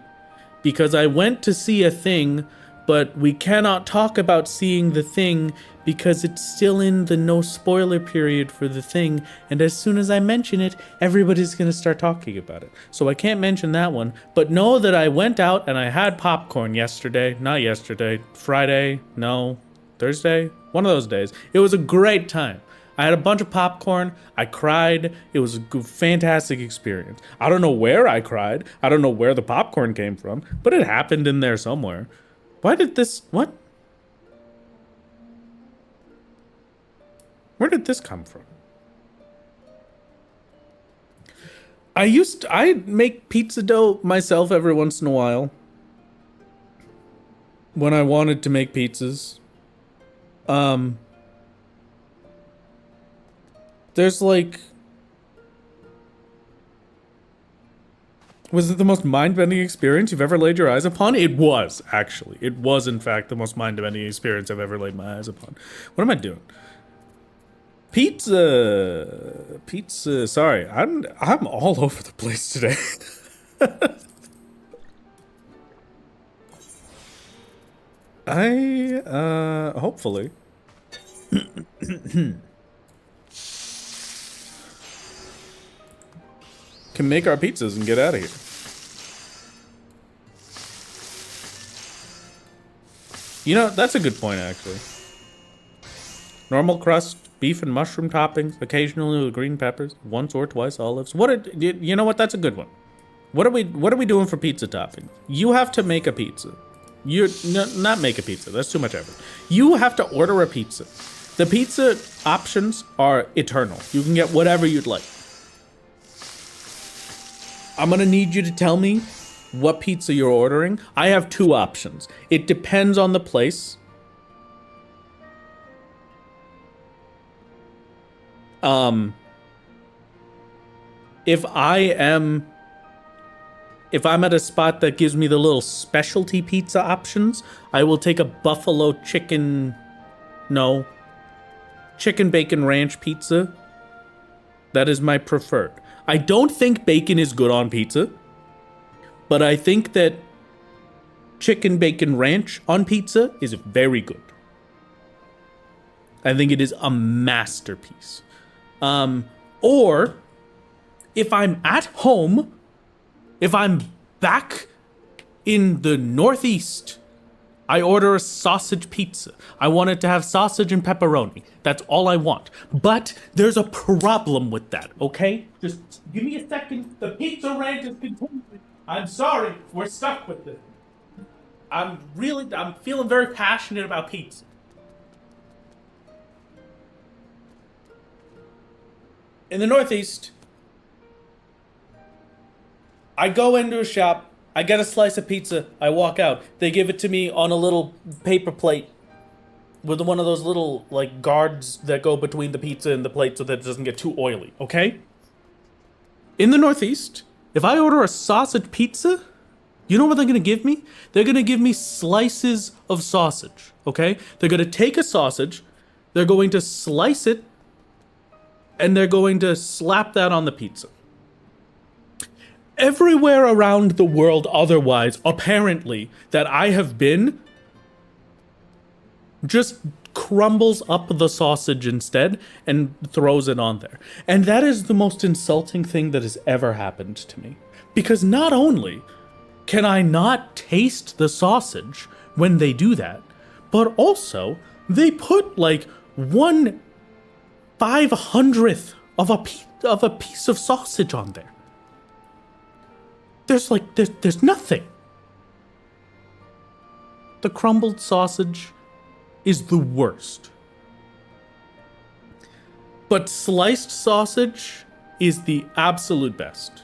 because I went to see a thing, but we cannot talk about seeing the thing because it's still in the no spoiler period for the thing, and as soon as I mention it, everybody's gonna start talking about it. So I can't mention that one, but know that I went out and I had popcorn yesterday. Not yesterday, Friday, no, Thursday, one of those days. It was a great time. I had a bunch of popcorn. I cried. It was a fantastic experience. I don't know where I cried. I don't know where the popcorn came from, but it happened in there somewhere. Why did this, what? Where did this come from? I make pizza dough myself every once in a while. When I wanted to make pizzas. There's like... Was it the most mind-bending experience you've ever laid your eyes upon? It was, actually. It was, in fact, the most mind-bending experience I've ever laid my eyes upon. What am I doing? Pizza. Sorry, I'm all over the place today. Hopefully. Can make our pizzas and get out of here. You know, that's a good point, actually. Normal crust, beef and mushroom toppings, occasionally with green peppers, once or twice olives. You know what? That's a good one. What are we doing for pizza toppings? You have to make a pizza. Not make a pizza. That's too much effort. You have to order a pizza. The pizza options are eternal. You can get whatever you'd like. I'm gonna need you to tell me what pizza you're ordering, I have two options. It depends on the place. If I'm at a spot that gives me the little specialty pizza options, I will take a buffalo chicken bacon ranch pizza. That is my preferred. I don't think bacon is good on pizza, but I think that chicken bacon ranch on pizza is very good. I think it is a masterpiece. Or if I'm at home, if I'm back in the Northeast, I order a sausage pizza. I want it to have sausage and pepperoni. That's all I want. But there's a problem with that, okay? Just give me a second. The pizza rant is continuing. I'm sorry. We're stuck with this. I'm feeling very passionate about pizza. In the Northeast, I go into a shop, I get a slice of pizza, I walk out. They give it to me on a little paper plate with one of those little, like, guards that go between the pizza and the plate so that it doesn't get too oily, okay? In the Northeast, if I order a sausage pizza, you know what they're gonna give me? They're gonna give me slices of sausage, okay? They're gonna take a sausage, they're going to slice it, and they're going to slap that on the pizza. Everywhere around the world otherwise, apparently, that I have been, just crumbles up the sausage instead and throws it on there. And that is the most insulting thing that has ever happened to me. Because not only can I not taste the sausage when they do that, but also they put like 1/500th of a piece of sausage on there. There's nothing. The crumbled sausage is the worst. But sliced sausage is the absolute best.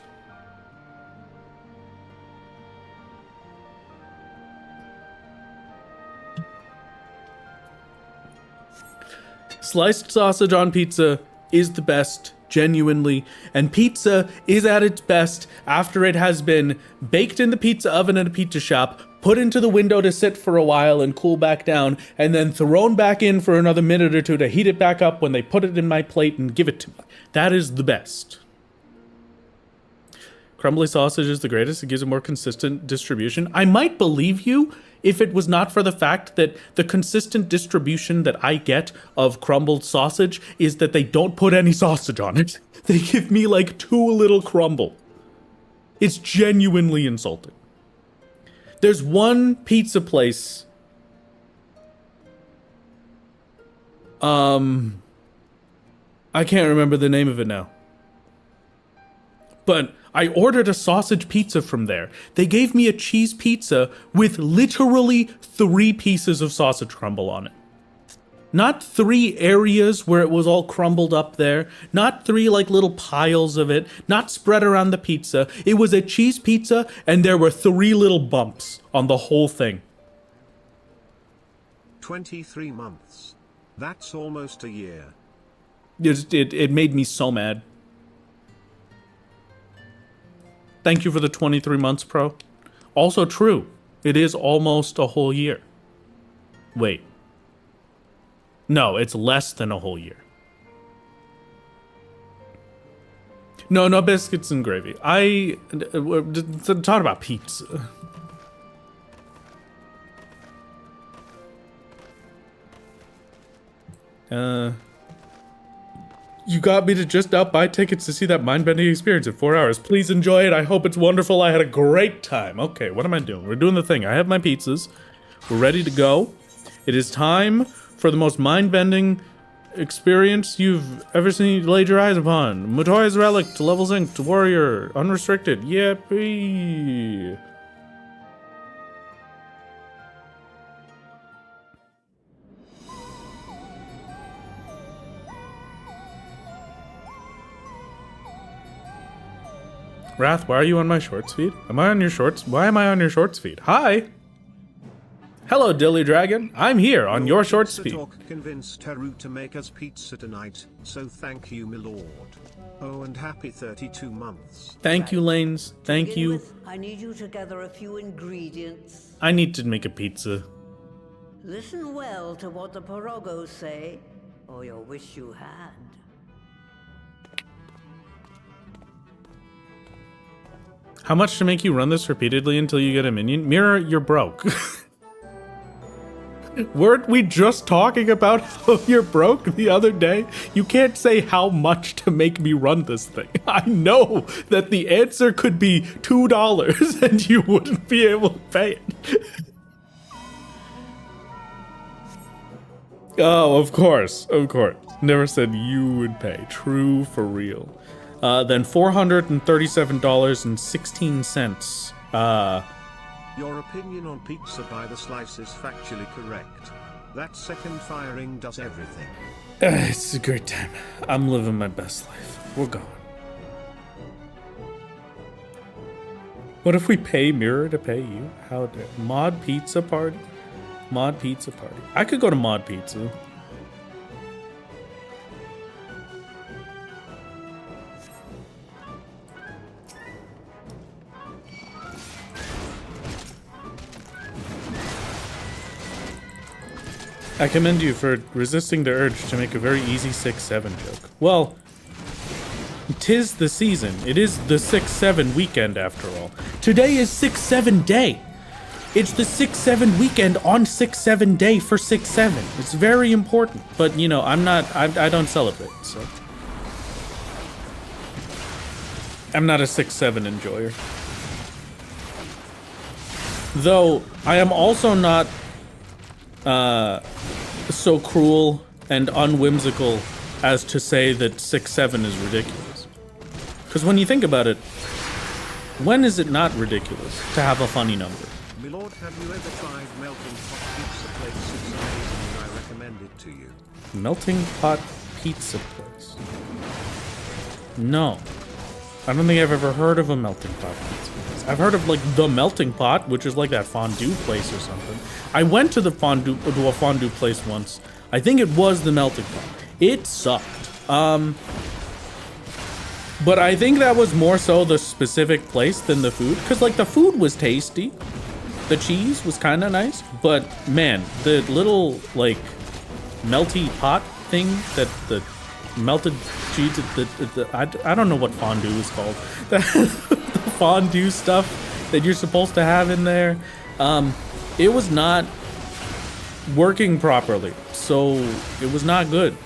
Sliced sausage on pizza is the best, genuinely, and pizza is at its best after it has been baked in the pizza oven at a pizza shop, put into the window to sit for a while and cool back down, and then thrown back in for another minute or two to heat it back up when they put it in my plate and give it to me. That is the best. Crumbly sausage is the greatest. It gives a more consistent distribution. I might believe you if it was not for the fact that the consistent distribution that I get of crumbled sausage is that they don't put any sausage on it. They give me like too little crumble. It's genuinely insulting. There's one pizza place. I can't remember the name of it now. But I ordered a sausage pizza from there. They gave me a cheese pizza with literally 3 pieces of sausage crumble on it. Not 3 areas where it was all crumbled up there. Not 3 like little piles of it. Not spread around the pizza. It was a cheese pizza and there were 3 little bumps on the whole thing. 23 months. That's almost a year. It made me so mad. Thank you for the 23 months, Pro. Also true. It is almost a whole year. Wait. No, it's less than a whole year. No biscuits and gravy. Talk about pizza. You got me to just out buy tickets to see that mind-bending experience in 4 hours. Please enjoy it. I hope it's wonderful. I had a great time. Okay, what am I doing? We're doing the thing. I have my pizzas. We're ready to go. It is time for the most mind-bending experience you've ever seen laid your eyes upon. Mutoi's Relic, level synced, warrior, unrestricted. Yippee. Wrath, why are you on my shorts feed? Am I on your shorts? Why am I on your shorts feed? Hi! Hello, Dilly Dragon. I'm here on your shorts feed. Talk convinced Teru to make us pizza tonight, so thank you, my lord. Oh, and happy 32 months. Thank you, Lanes. Thank begin you. with, I need you to gather a few ingredients. I need to make a pizza. Listen well to what the Porogos say, or you'll wish you had. How much to make you run this repeatedly until you get a minion? Mirror, you're broke. Weren't we just talking about how you're broke the other day? You can't say how much to make me run this thing. I know that the answer could be $2 and you wouldn't be able to pay it. Oh, of course. Never said you would pay. True for real. Then $437.16. Your opinion on pizza by the slice is factually correct. That second firing does everything. It's a great time. I'm living my best life. We're going. What if we pay Mirror to pay you? How dare Mod Pizza Party? Mod Pizza Party. I could go to Mod Pizza. I commend you for resisting the urge to make a very easy 6-7 joke. Well, 'tis the season. It is the 6-7 weekend after all. Today is 6-7 day. It's the 6-7 weekend on 6-7 day for 6-7. It's very important. But, you know, I don't celebrate, so. I'm not a 6-7 enjoyer. Though, I am also not so cruel and unwhimsical as to say that 6-7 is ridiculous. Because when you think about it, when is it not ridiculous to have a funny number? Milord, have you ever tried melting pot pizza place? It's amazing and I recommend it to you. Melting pot pizza place? No. I don't think I've ever heard of a melting pot pizza place. I've heard of like the melting pot, which is like that fondue place or something. I went to a fondue place once. I think it was the melting pot. It sucked. But I think that was more so the specific place than the food, because like the food was tasty. The cheese was kind of nice, but man, the little like melty pot thing that the melted cheese, I don't know what fondue is called. The fondue stuff that you're supposed to have in there. It was not working properly, so it was not good.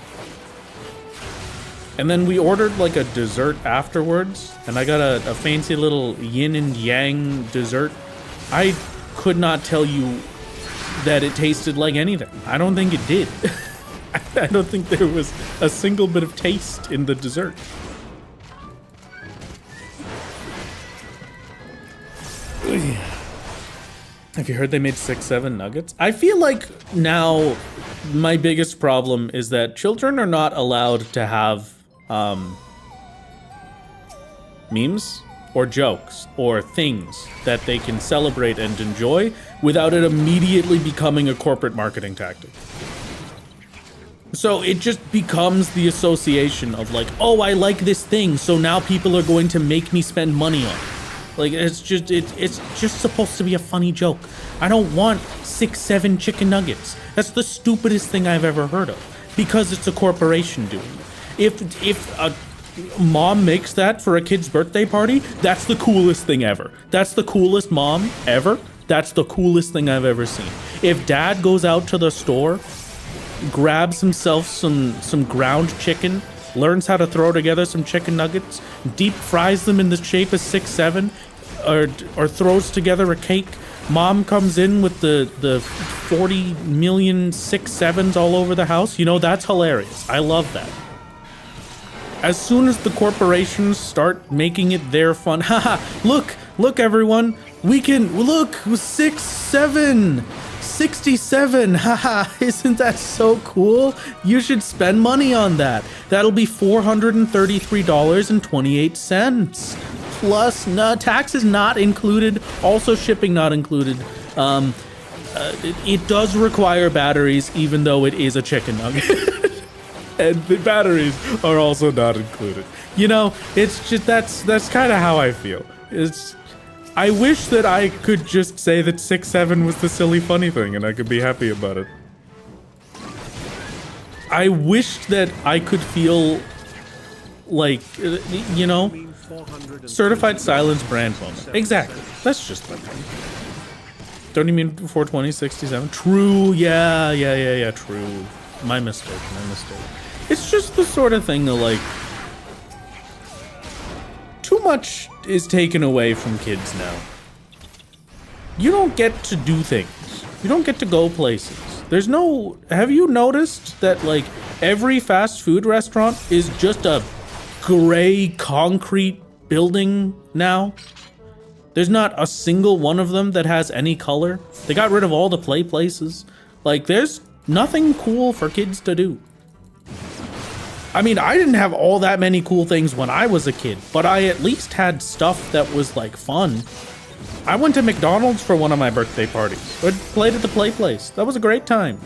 And then we ordered like a dessert afterwards, and I got a fancy little yin and yang dessert. I could not tell you that it tasted like anything. I don't think it did. I don't think there was a single bit of taste in the dessert. Have you heard they made 6-7 nuggets? I feel like now my biggest problem is that children are not allowed to have memes or jokes or things that they can celebrate and enjoy without it immediately becoming a corporate marketing tactic. So it just becomes the association of like, oh, I like this thing, so now people are going to make me spend money on it. Like, it's just supposed to be a funny joke. I don't want 6-7 chicken nuggets. That's the stupidest thing I've ever heard of. Because it's a corporation doing it. If a mom makes that for a kid's birthday party, that's the coolest thing ever. That's the coolest mom ever. That's the coolest thing I've ever seen. If dad goes out to the store, grabs himself some ground chicken, learns how to throw together some chicken nuggets, deep fries them in the shape of 6-7, or throws together a cake. Mom comes in with the 40 million 6-7s all over the house. You know, that's hilarious. I love that. As soon as the corporations start making it their fun, haha, look everyone, we can, look, 6-7. 67, haha, isn't that so cool? You should spend money on that. That'll be $433.28. plus taxes not included, also shipping not included. It does require batteries, even though it is a chicken nugget. And the batteries are also not included. You know, it's just that's kind of how I feel. I wish that I could just say that 6-7 was the silly funny thing and I could be happy about it. I wish that I could feel like, you know, certified silence brand moment. Exactly. That's just my thing. Don't you mean 42067? True. Yeah. True. My mistake. It's just the sort of thing that, like, too much is taken away from kids now. You don't get to do things. You don't get to go places. There's no... Have you noticed that, like, every fast food restaurant is just a gray concrete building now? There's not a single one of them that has any color. They got rid of all the play places. Like, there's nothing cool for kids to do. I mean, I didn't have all that many cool things when I was a kid, but I at least had stuff that was, like, fun. I went to McDonald's for one of my birthday parties. I played at the play place. That was a great time.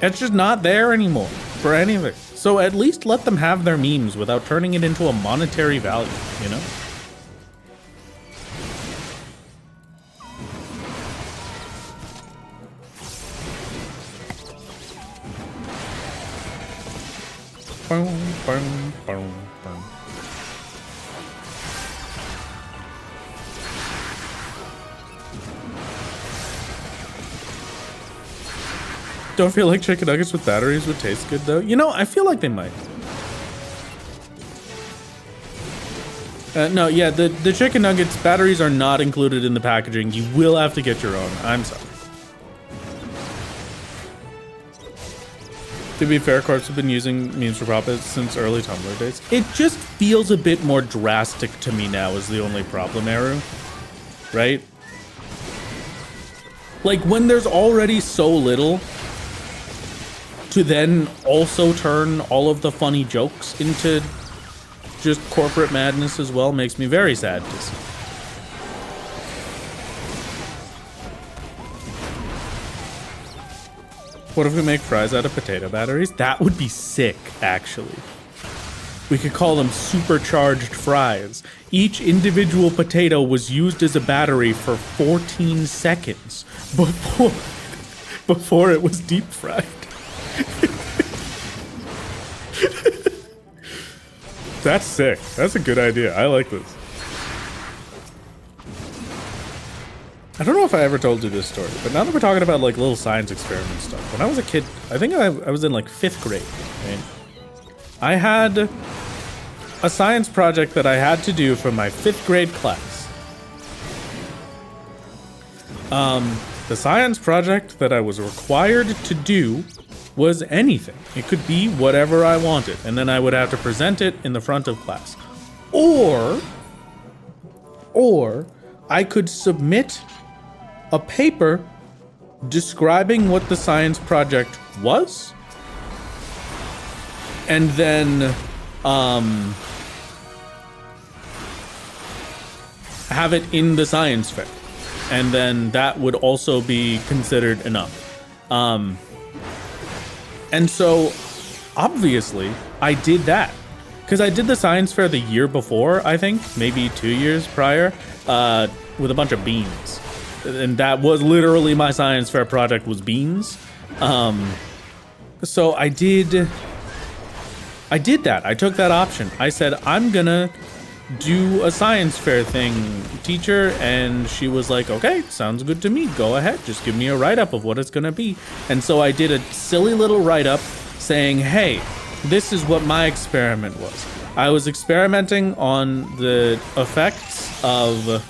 It's just not there anymore for anything. So at least let them have their memes without turning it into a monetary value, you know? Don't feel like chicken nuggets with batteries would taste good though. You know, I feel like they might. No, yeah, the chicken nuggets batteries are not included in the packaging. You will have to get your own. I'm sorry. To be fair, Corpse have been using memes for profit since early Tumblr days. It just feels a bit more drastic to me now is the only problem, Eru. Right? Like, when there's already so little, to then also turn all of the funny jokes into just corporate madness as well makes me very sad to see. What if we make fries out of potato batteries? That would be sick, actually. We could call them supercharged fries. Each individual potato was used as a battery for 14 seconds before it was deep fried. That's sick. That's a good idea. I like this. I don't know if I ever told you this story, but now that we're talking about like little science experiment stuff, when I was a kid, I think I was in like 5th grade, right? I had a science project that I had to do for my 5th grade class. The science project that I was required to do was anything. It could be whatever I wanted, and then I would have to present it in the front of class. Or I could submit a paper describing what the science project was, and then have it in the science fair, and then that would also be considered enough. And so obviously I did that because I did the science fair the year before, I think maybe 2 years prior, with a bunch of beans. And that was literally my science fair project, was beans. So I did that. I took that option. I said, I'm gonna do a science fair thing, teacher. And she was like, okay, sounds good to me. Go ahead. Just give me a write-up of what it's gonna be. And so I did a silly little write-up saying, hey, this is what my experiment was. I was experimenting on the effects of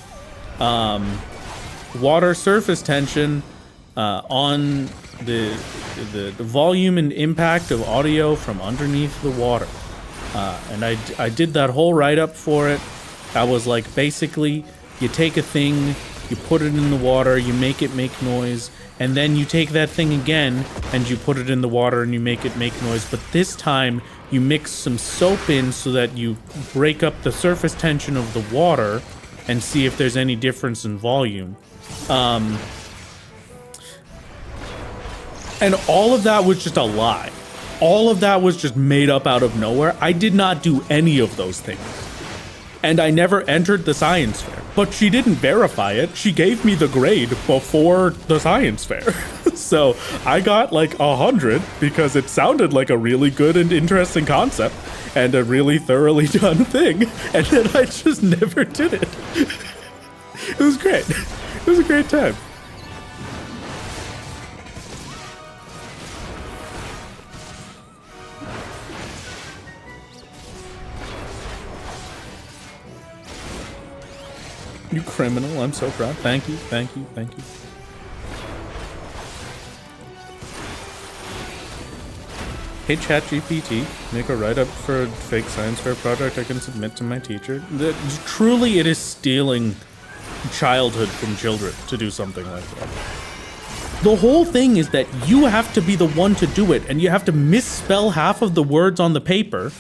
water surface tension on the volume and impact of audio from underneath the water. And I did that whole write-up for it. I was like, basically, you take a thing, you put it in the water, you make it make noise, and then you take that thing again and you put it in the water and you make it make noise. But this time you mix some soap in so that you break up the surface tension of the water and see if there's any difference in volume. And all of that was just a lie. All of that was just made up out of nowhere. I did not do any of those things. And I never entered the science fair. But she didn't verify it. She gave me the grade before the science fair. So I got like 100 because it sounded like a really good and interesting concept and a really thoroughly done thing. And then I just never did it. It was great. It was a great time. You criminal, I'm so proud. Thank you, thank you, thank you. Hey ChatGPT, make a write-up for a fake science fair project I can submit to my teacher. Truly, it is stealing childhood from children to do something like that. The whole thing is that you have to be the one to do it, and you have to misspell half of the words on the paper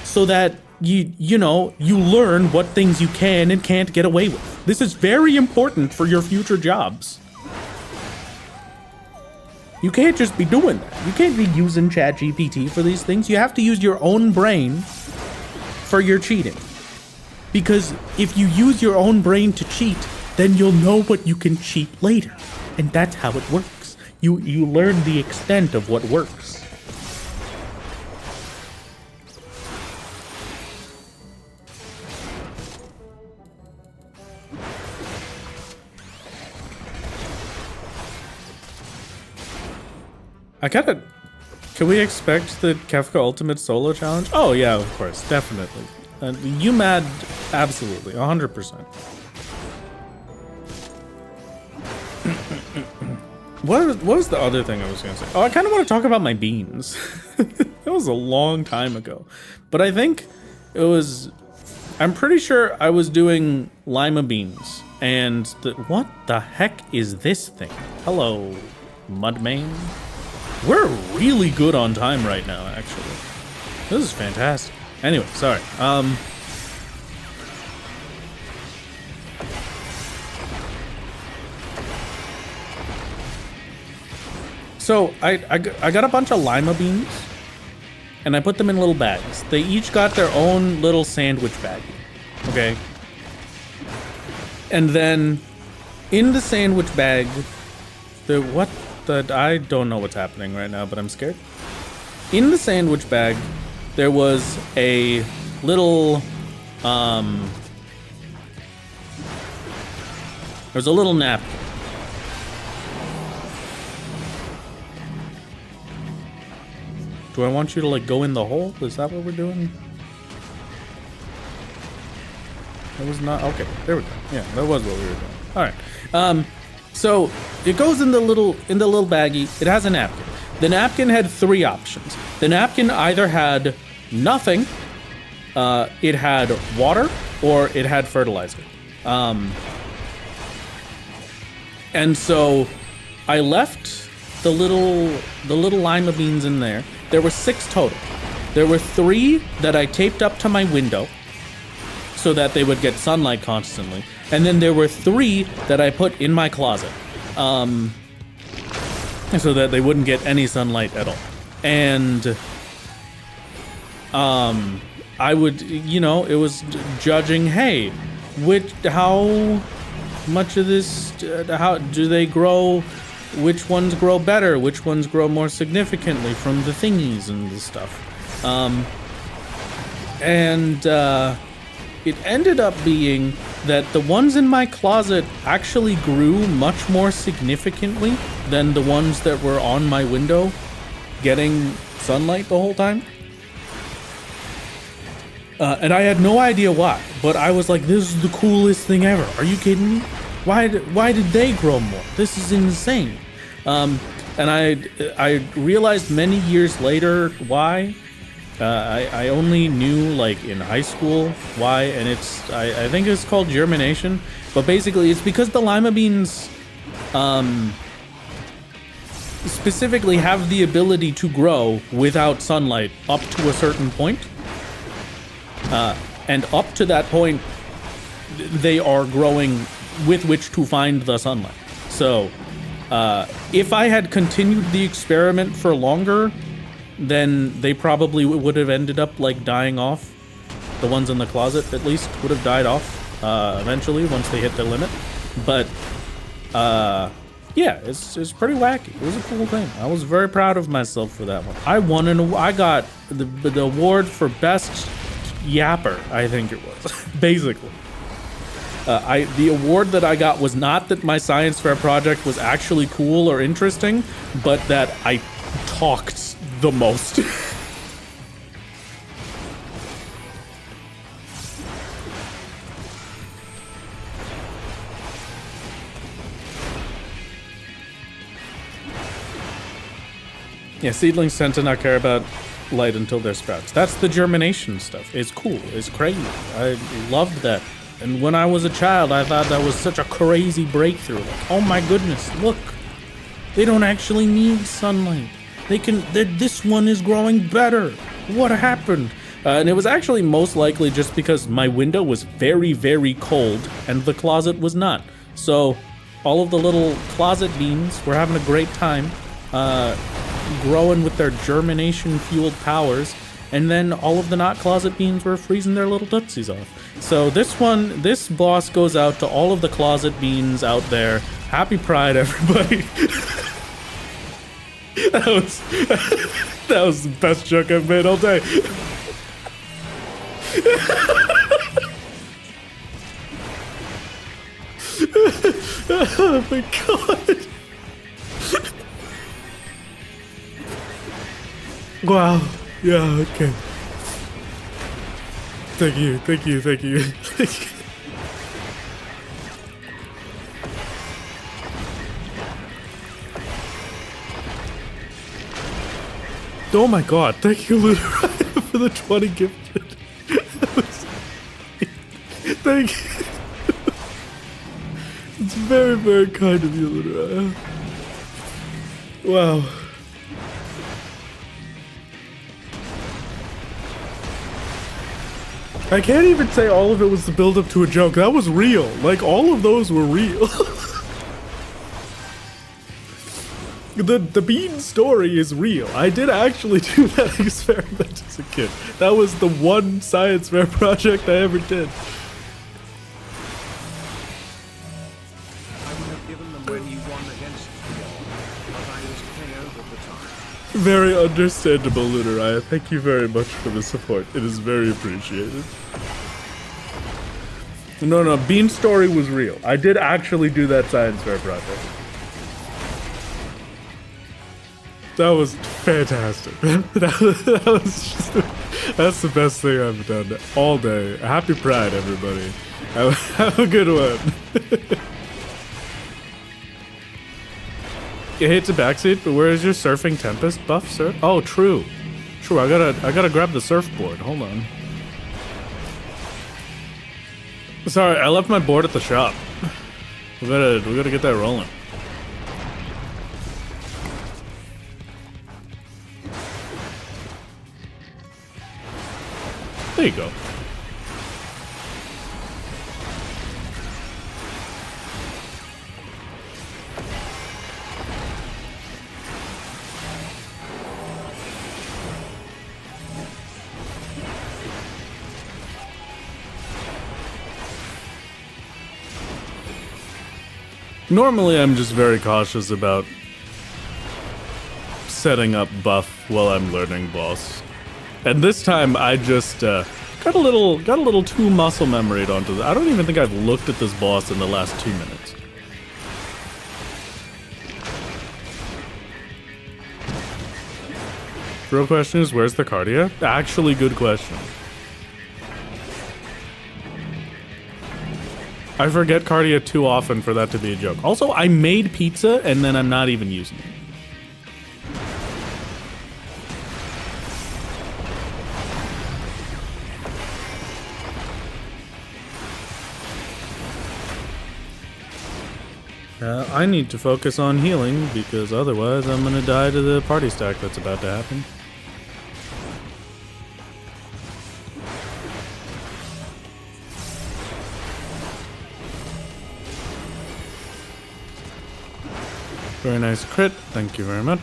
so that you know, you learn what things you can and can't get away with. This is very important for your future jobs. You can't just be doing that. You can't be using ChatGPT for these things. You have to use your own brain for your cheating. Because if you use your own brain to cheat, then you'll know what you can cheat later. And that's how it works. You learn the extent of what works. Can we expect the Kefka Ultimate Solo Challenge? Oh yeah, of course, definitely. You mad? Absolutely, 100%. What was the other thing I was gonna say? Oh, I kind of want to talk about my beans. That was a long time ago. But I think it was... I'm pretty sure I was doing lima beans. And what the heck is this thing? Hello, Mudmane. We're really good on time right now, actually. This is fantastic. Anyway, sorry. So I got a bunch of lima beans, and I put them in little bags. They each got their own little sandwich bag. Okay. And then in the sandwich bag, I don't know what's happening right now, but I'm scared. In the sandwich bag, there was a little, there's a little napkin. Do I want you to like go in the hole? Is that what we're doing? That was not, okay, there we go. Yeah, that was what we were doing. All right. So it goes in the little baggie. It has a napkin. The napkin had 3 options. The napkin either had nothing, it had water, or it had fertilizer. And so I left the little lima beans in there. There were 6 total. There were 3 that I taped up to my window so that they would get sunlight constantly. And then there were 3 that I put in my closet, so that they wouldn't get any sunlight at all. And I would, you know, it was judging, hey, how much of this, how do they grow, which ones grow better, which ones grow more significantly from the thingies and the stuff. It ended up being that the ones in my closet actually grew much more significantly than the ones that were on my window getting sunlight the whole time. And I had no idea why, but I was like, this is the coolest thing ever. Are you kidding me? Why did they grow more? This is insane. And I realized many years later why. I only knew like in high school why, and I think it's called germination, but basically it's because the lima beans specifically have the ability to grow without sunlight up to a certain point. And up to that point, they are growing with which to find the sunlight. So, if I had continued the experiment for longer, then they probably would have ended up like dying off. The ones in the closet, at least, would have died off eventually once they hit the limit. But yeah, it's pretty wacky. It was a cool thing. I was very proud of myself for that one. I got the award for best yapper, I think it was. Basically. The award that I got was not that my science fair project was actually cool or interesting, but that I talked the most. Yeah, seedlings tend to not care about light until they're sprouts. That's the germination stuff. It's cool. It's crazy. I loved that. And when I was a child, I thought that was such a crazy breakthrough. Like, oh my goodness, look. They don't actually need sunlight. This one is growing better. What happened? And it was actually most likely just because my window was very, very cold and the closet was not. So all of the little closet beans were having a great time growing with their germination-fueled powers. And then all of the not closet beans were freezing their little tootsies off. So this boss goes out to all of the closet beans out there. Happy Pride, everybody. that was the best joke I've made all day. Oh my god. Wow. Yeah, okay. Thank you. Oh my god, thank you, Lunar, for the 20 gifted. Thank you. It's very, very kind of you, Lunar. Wow. I can't even say all of it was the build up to a joke. That was real. Like, all of those were real. The bean story is real. I did actually do that experiment as a kid. That was the one science fair project I ever did. I would have given them when you won against Beyond, but I was KO'd at the time. Very understandable, Lunaraya. Thank you very much for the support. It is very appreciated. No, bean story was real. I did actually do that science fair project. That was fantastic. that was just that's the best thing I've done all day. Happy Pride, everybody. Have a good one. You hate to backseat, but where is your surfing Tempest buff, sir? Oh, true. I gotta grab the surfboard. Hold on. Sorry, I left my board at the shop. We gotta get that rolling. There you go. Normally, I'm just very cautious about setting up buff while I'm learning boss. And this time, I just got a little too muscle memoried onto this. I don't even think I've looked at this boss in the last 2 minutes. Real question is, where's the Cardia? Actually, good question. I forget Cardia too often for that to be a joke. Also, I made pizza and then I'm not even using it. I need to focus on healing, because otherwise I'm gonna die to the party stack that's about to happen. Very nice crit, thank you very much.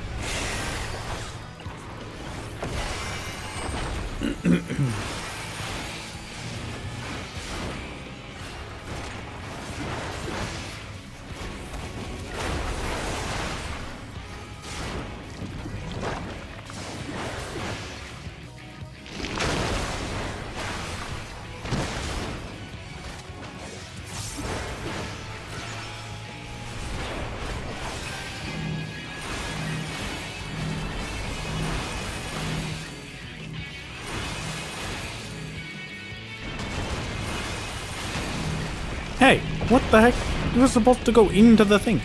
Hey, what the heck? You were supposed to go into the thing.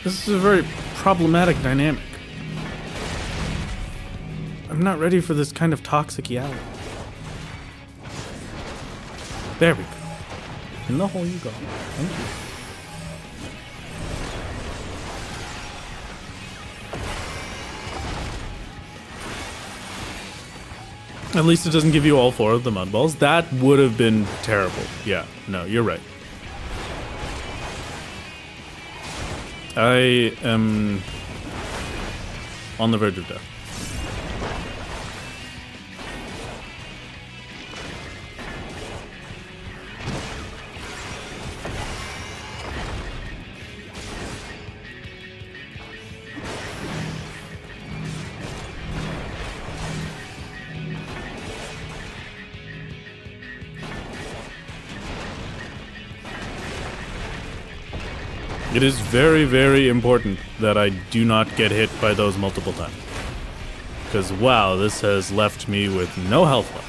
This is a very problematic dynamic. I'm not ready for this kind of toxic yellow. There we go. In the hole you go. Thank you. At least it doesn't give you all 4 of the mud balls. That would have been terrible. Yeah, no, you're right. I am on the verge of death. It is very, very important that I do not get hit by those multiple times. Because, wow, this has left me with no health left.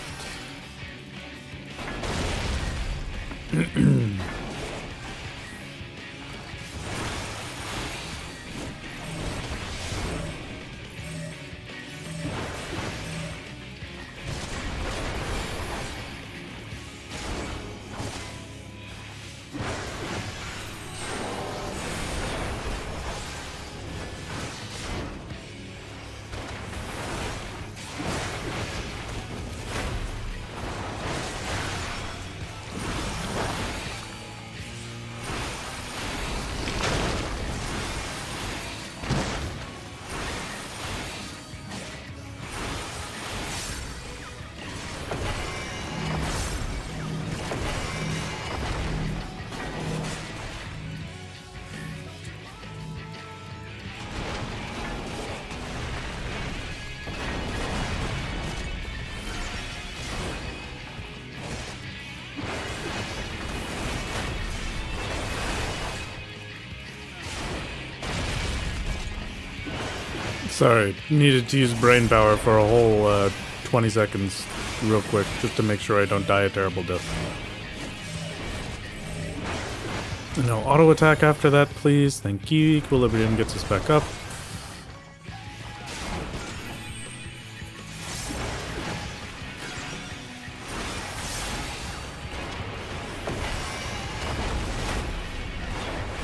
Sorry, needed to use brain power for a whole 20 seconds real quick, just to make sure I don't die a terrible death. No auto attack after that, please. Thank you. Equilibrium gets us back up.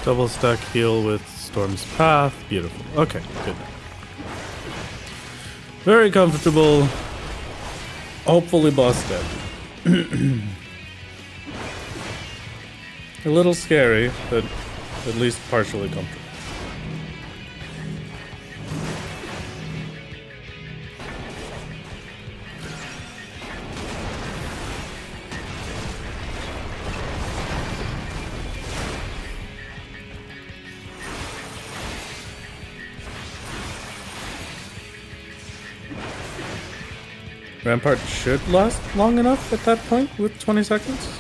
Double stack heal with Storm's Path. Beautiful. Okay, good. Very comfortable. Hopefully boss dead. A little scary, but at least partially comfortable. Rampart should last long enough at that point with 20 seconds.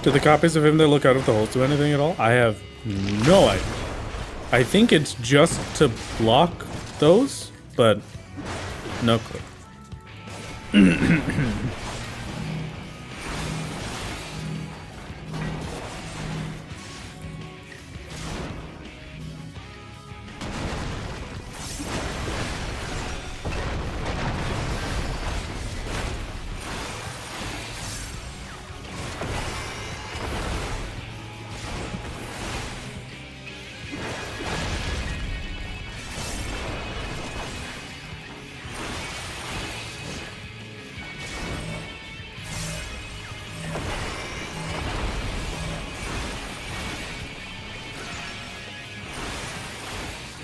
Do the copies of him that look out of the holes do anything at all? I have no idea. I think it's just to block those, but no clue.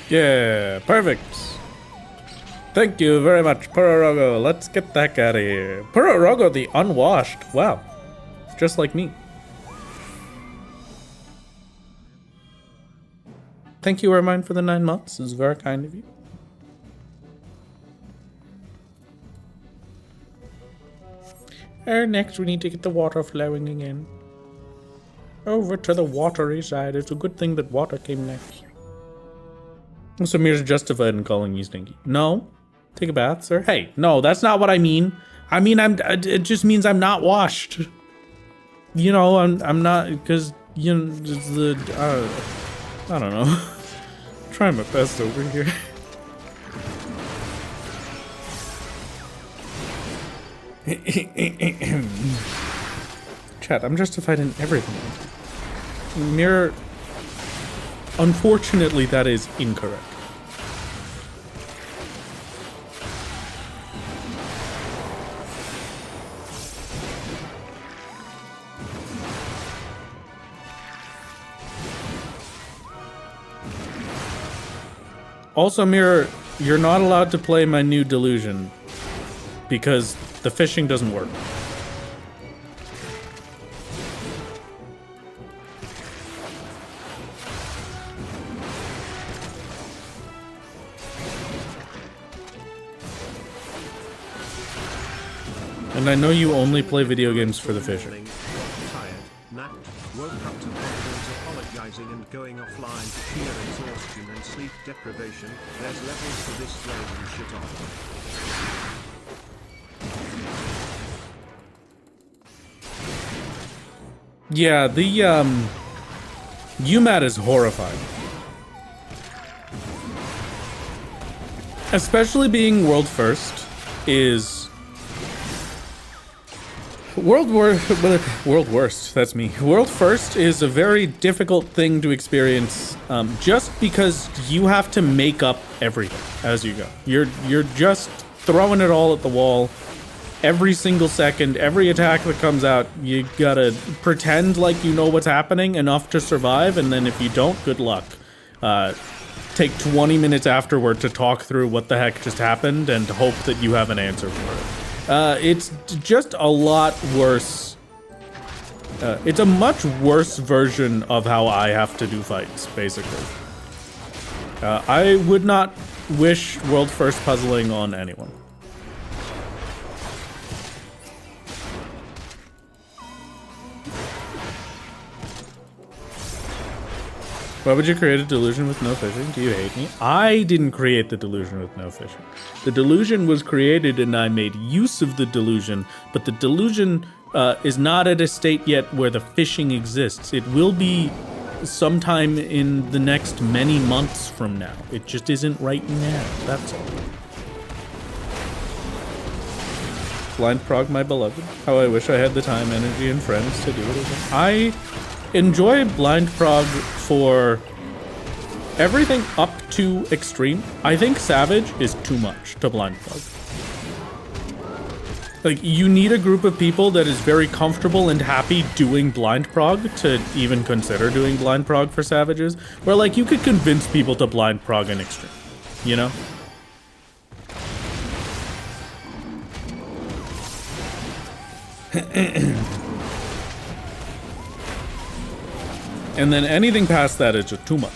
Yeah, perfect. Thank you very much, Purorogo. Let's get the heck out of here. Purorogo the Unwashed. Wow. Just like me. Thank you, Ermine, for the 9 months. It's very kind of you. Next, we need to get the water flowing again. Over to the watery side. It's a good thing that water came next. Samir's justified in calling you stinky. No. Take a bath, sir. Hey, no, that's not what I mean. I mean, it just means I'm not washed. You know, I'm not, because, you know, I don't know. I'm trying my best over here. Chat, I'm justified in everything. Mirror. Unfortunately, that is incorrect. Also, Mirror, you're not allowed to play my new delusion because the fishing doesn't work. And I know you only play video games for the fishing. Tired, napped, woke up to problems, apologizing and going offline for sheer exhaustion and sleep deprivation. There's levels to this flavor shit on. Yeah, the UMAT is horrifying. Especially being world first is world worst, that's me. World first is a very difficult thing to experience, just because you have to make up everything as you go. You're just throwing it all at the wall. Every single second, every attack that comes out, you gotta pretend like you know what's happening enough to survive, and then if you don't, good luck. Take 20 minutes afterward to talk through what the heck just happened and hope that you have an answer for it. It's just a lot worse. It's a much worse version of how I have to do fights, basically. I would not wish world first puzzling on anyone. Why would you create a delusion with no fishing? Do you hate me? I didn't create the delusion with no fishing. The delusion was created and I made use of the delusion, but the delusion is not at a state yet where the fishing exists. It will be sometime in the next many months from now. It just isn't right now, that's all. Blind Prog, my beloved. How I wish I had the time, energy, and friends to do it again. I enjoy Blind Prog for everything up to extreme. I think Savage is too much to Blind Prog. Like, you need a group of people that is very comfortable and happy doing Blind Prog to even consider doing Blind Prog for Savages. Where, like, you could convince people to Blind Prog in extreme, you know? And then anything past that is just too much.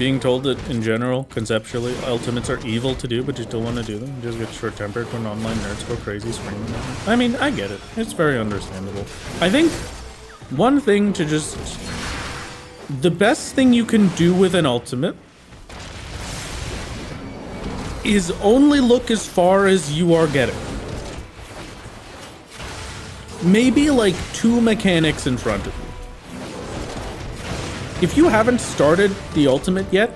being told that in general, conceptually, ultimates are evil to do, but you still want to do them. You just get short-tempered when online nerds go crazy screaming at them. I mean, I get it. It's very understandable. I think one thing to just... The best thing you can do with an ultimate is only look as far as you are getting. Maybe like 2 mechanics in front of you. If you haven't started the ultimate yet,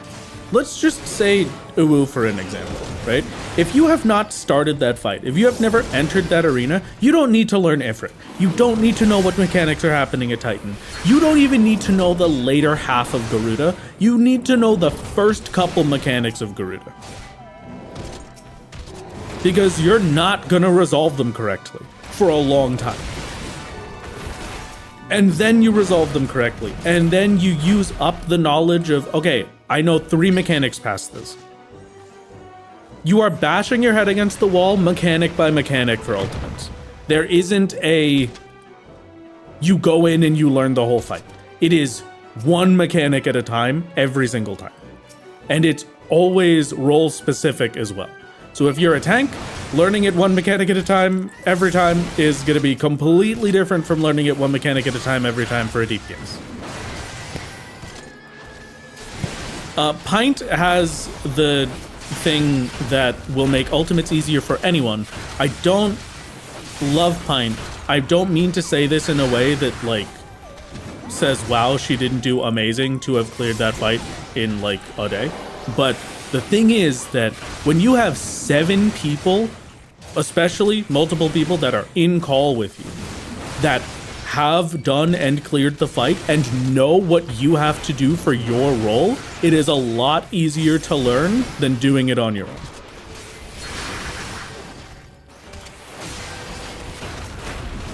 let's just say Uwu for an example, right? If you have not started that fight, if you have never entered that arena, you don't need to learn Ifrit. You don't need to know what mechanics are happening at Titan. You don't even need to know the later half of Garuda. You need to know the first couple mechanics of Garuda. Because you're not gonna resolve them correctly for a long time. And then you resolve them correctly. And then you use up the knowledge of, okay, I know 3 mechanics past this. You are bashing your head against the wall mechanic by mechanic for ultimates. There isn't a, you go in and you learn the whole fight. It is 1 mechanic at a time, every single time. And it's always role specific as well. So if you're a tank, learning it 1 mechanic at a time every time is going to be completely different from learning it 1 mechanic at a time every time for a DPS. Pint has the thing that will make ultimates easier for anyone. I don't love Pint. I don't mean to say this in a way that like says, wow, she didn't do amazing to have cleared that fight in like a day. But the thing is that when you have 7 people, especially multiple people that are in call with you, that have done and cleared the fight and know what you have to do for your role, it is a lot easier to learn than doing it on your own.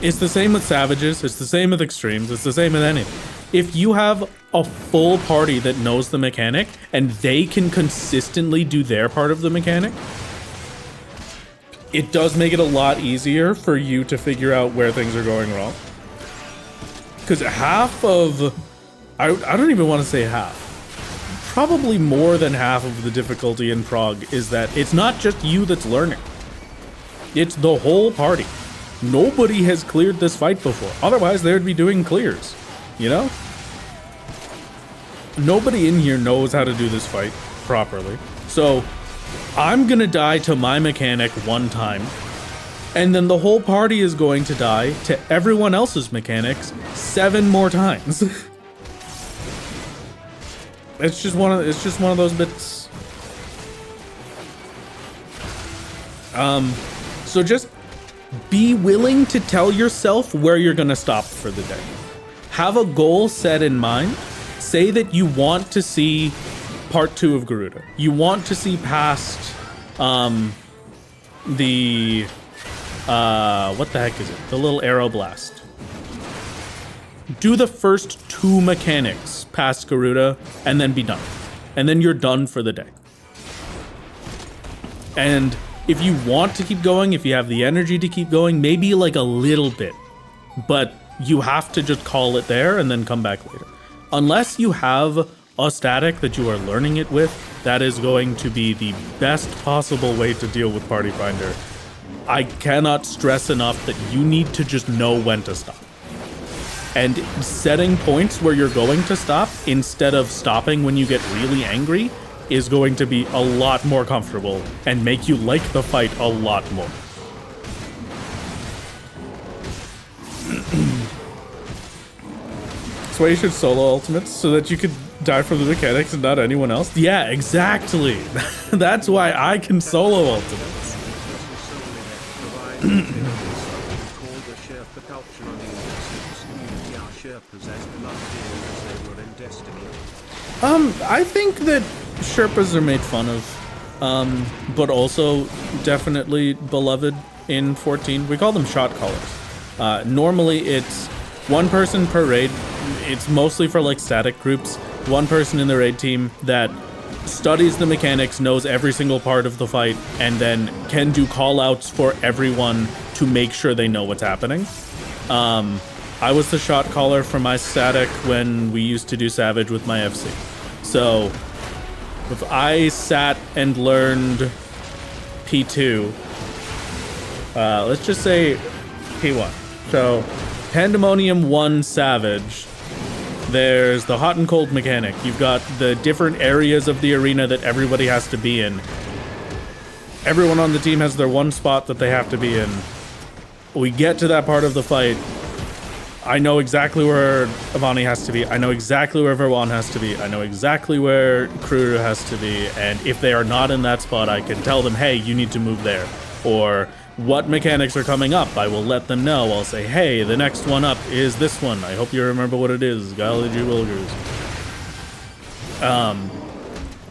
It's the same with Savages, it's the same with Extremes, it's the same with anything. If you have a full party that knows the mechanic and they can consistently do their part of the mechanic, it does make it a lot easier for you to figure out where things are going wrong. Because half of, I don't even want to say half, probably more than half of the difficulty in Prague is that it's not just you that's learning. It's the whole party. Nobody has cleared this fight before. Otherwise, they would be doing clears, you know? Nobody in here knows how to do this fight properly. So I'm gonna die to my mechanic 1 time, and then the whole party is going to die to everyone else's mechanics 7 more times. It's just one of those bits. So just be willing to tell yourself where you're gonna stop for the day. Have a goal set in mind. Say that you want to see part 2 of Garuda. You want to see past the what the heck is it? The little arrow blast. Do the first 2 mechanics past Garuda and then be done. And then you're done for the day. And if you want to keep going, if you have the energy to keep going, maybe like a little bit, but you have to just call it there and then come back later. Unless you have a static that you are learning it with, that is going to be the best possible way to deal with Party Finder. I cannot stress enough that you need to just know when to stop. And setting points where you're going to stop instead of stopping when you get really angry is going to be a lot more comfortable and make you like the fight a lot more. That's why you should solo ultimates, so that you could die from the mechanics and not anyone else. Yeah, exactly. That's why I can solo ultimates. I think that Sherpas are made fun of, but also definitely beloved in 14. We call them shot callers. Normally it's 1 person per raid. It's mostly for like static groups. 1 person in the raid team that studies the mechanics, knows every single part of the fight, and then can do call-outs for everyone to make sure they know what's happening. I was the shot caller for my static when we used to do Savage with my FC. So If I sat and learned P2, let's just say P1. So, Pandemonium 1 Savage. There's the hot and cold mechanic. You've got the different areas of the arena that everybody has to be in. Everyone on the team has their one spot that they have to be in. We get to that part of the fight. I know exactly where Avani has to be. I know exactly where Verwan has to be. I know exactly where Kruru has to be. And if they are not in that spot, I can tell them, hey, you need to move there. Or what mechanics are coming up. I will let them know. I'll say, hey, the next one up is this one. I hope you remember what it is. Galaji Wilgers.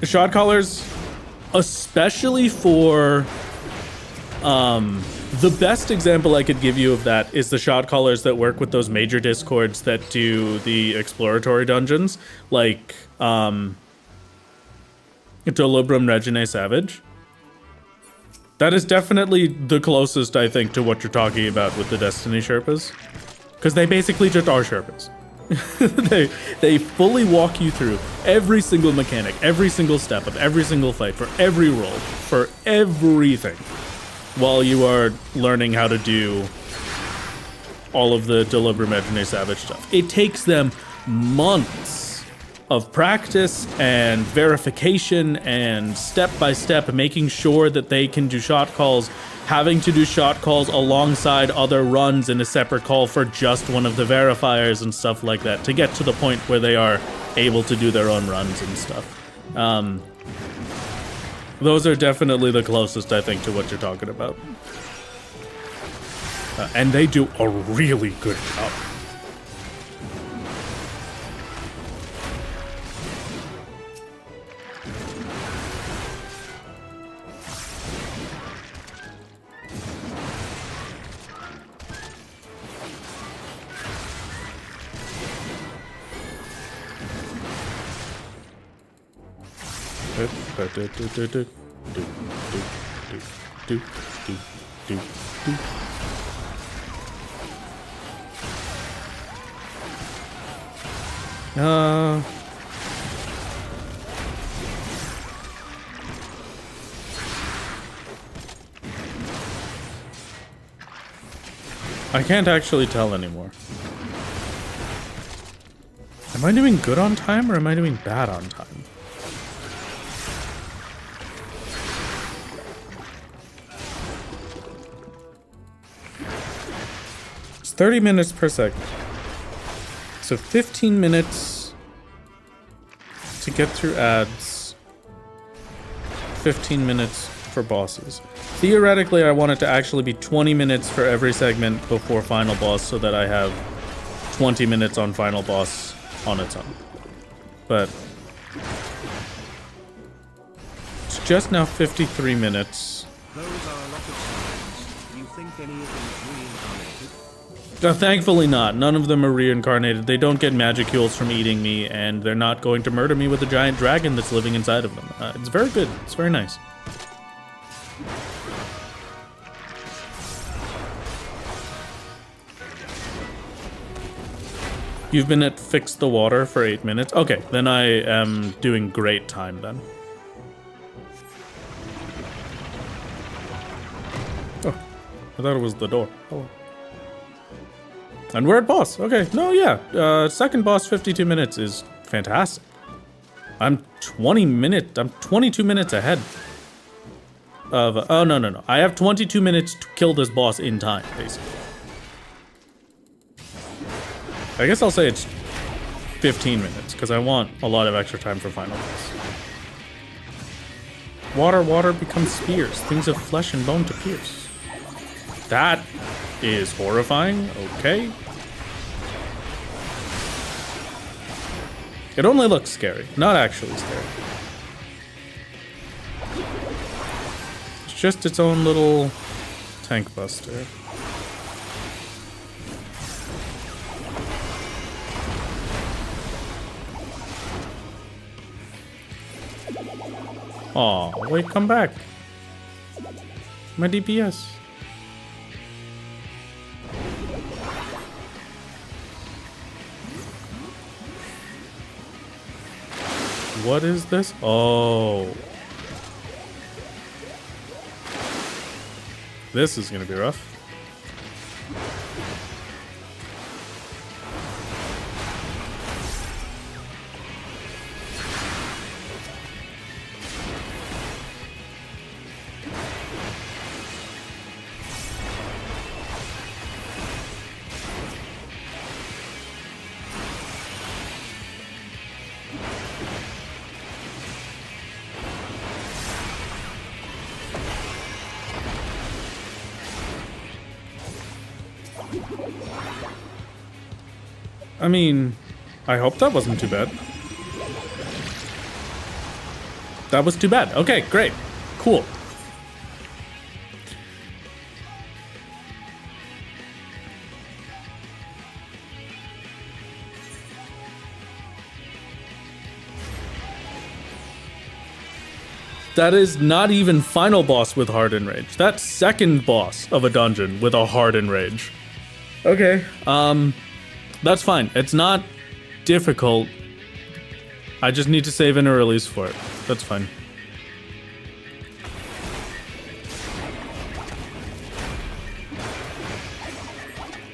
Shot callers, especially for the best example I could give you of that is the shot callers that work with those major discords that do the exploratory dungeons, like Dolobrum Regine Savage. That is definitely the closest, I think, to what you're talking about with the Destiny Sherpas. Because they basically just are Sherpas. they fully walk you through every single mechanic, every single step of every single fight, for every roll, for everything, while you are learning how to do all of the Dolobrum Regine Savage stuff. It takes them months of practice and verification and step-by-step making sure that they can do shot calls, having to do shot calls alongside other runs in a separate call for just one of the verifiers and stuff like that to get to the point where they are able to do their own runs and stuff. Those are definitely the closest, I think, to what you're talking about. And they do a really good job. I can't actually tell anymore. Am I doing good on time or am I doing bad on time? It's 30 minutes per segment. So 15 minutes to get through ads, 15 minutes for bosses. Theoretically, I want it to actually be 20 minutes for every segment before final boss so that I have 20 minutes on final boss on its own. But it's just now 53 minutes. Those are a lot of signs. You think any of them reincarnated? Thankfully not. None of them are reincarnated. They don't get magicules from eating me, and they're not going to murder me with a giant dragon that's living inside of them. It's very good. It's very nice. You've been at Fix the Water for 8 minutes? Okay, then I am doing great time then. Oh, I thought it was the door. Oh. And we're at boss. Okay, no, yeah. Second boss, 52 minutes is fantastic. I'm 22 minutes ahead of, oh, no. I have 22 minutes to kill this boss in time, basically. I guess I'll say it's 15 minutes, because I want a lot of extra time for final boss. Water becomes spears, things of flesh and bone to pierce. That is horrifying, okay. It only looks scary, not actually scary. It's just its own little tank buster. Aw, wait, come back. My DPS. What is this? Oh. This is gonna be rough. I mean, I hope that wasn't too bad. That was too bad. Okay, great. Cool. That is not even final boss with hard enrage. That's second boss of a dungeon with a hard enrage. Okay, that's fine. It's not difficult. I just need to save in a release for it. That's fine.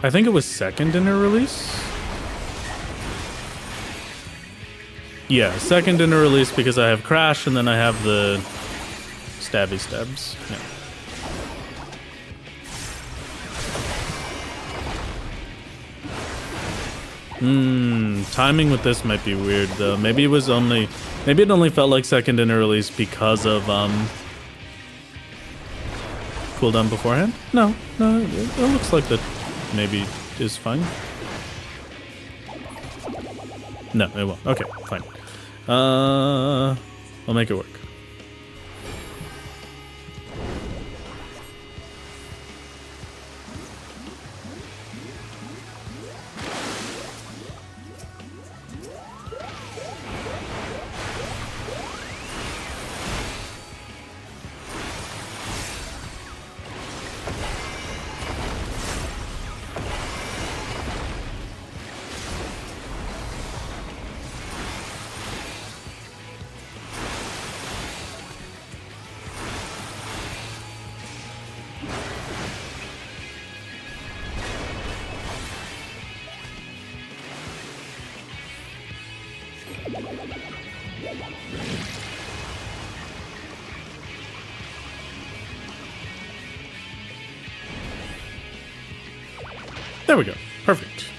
I think it was second in a release. Yeah, second in a release because I have Crash and then I have the stabby stabs. Yeah. Timing with this might be weird though. Maybe it only felt like second in a release because of cooldown beforehand? No, it looks like that maybe is fine. No, it won't. Okay, fine. I'll make it work. There we go. Perfect.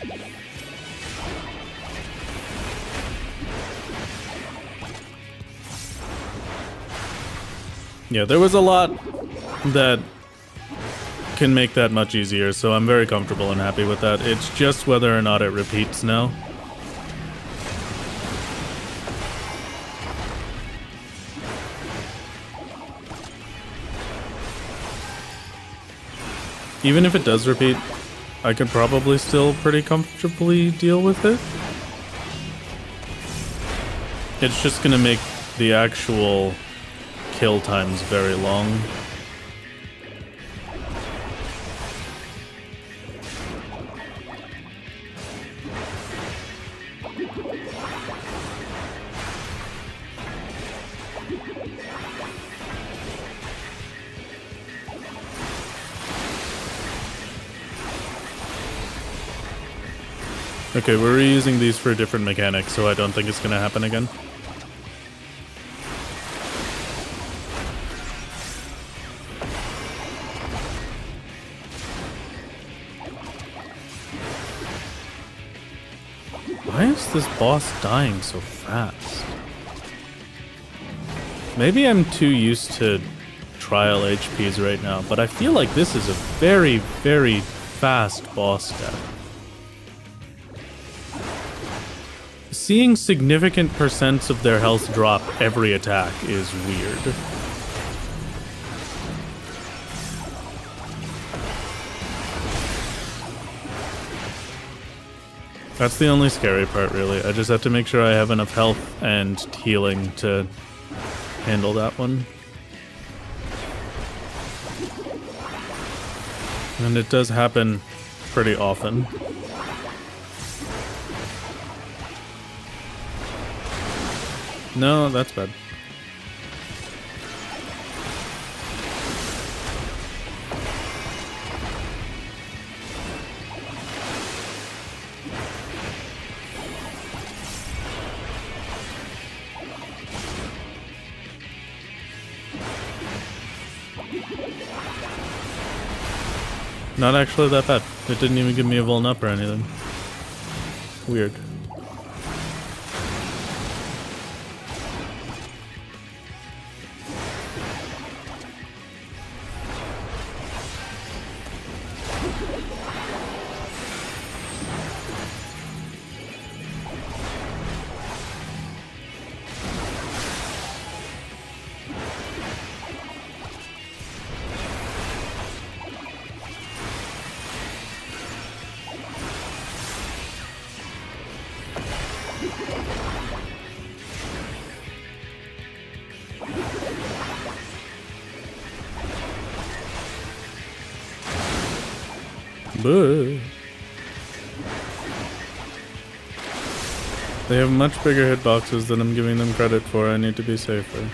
Yeah, there was a lot that can make that much easier, so I'm very comfortable and happy with that. It's just whether or not it repeats now. Even if it does repeat, I could probably still pretty comfortably deal with it. It's just gonna make the actual kill times very long. Okay, we're reusing these for a different mechanic, so I don't think it's gonna happen again. Why is this boss dying so fast? Maybe I'm too used to trial HPs right now, but I feel like this is a very, very fast boss death. Seeing significant percents of their health drop every attack is weird. That's the only scary part, really. I just have to make sure I have enough health and healing to handle that one. And it does happen pretty often. No, that's bad. Not actually that bad. It didn't even give me a vuln up or anything. Weird. Boo. They have much bigger hitboxes than I'm giving them credit for. I need to be safer.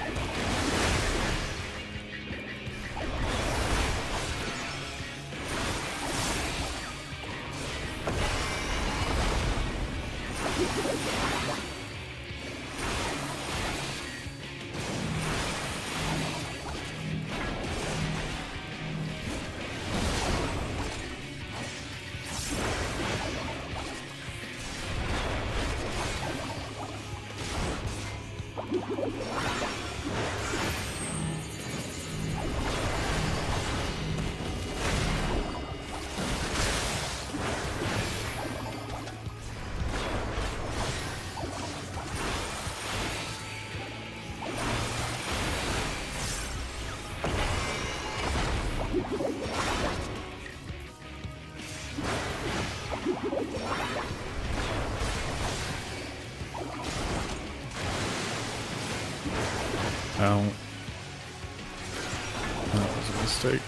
Ow. That was a mistake.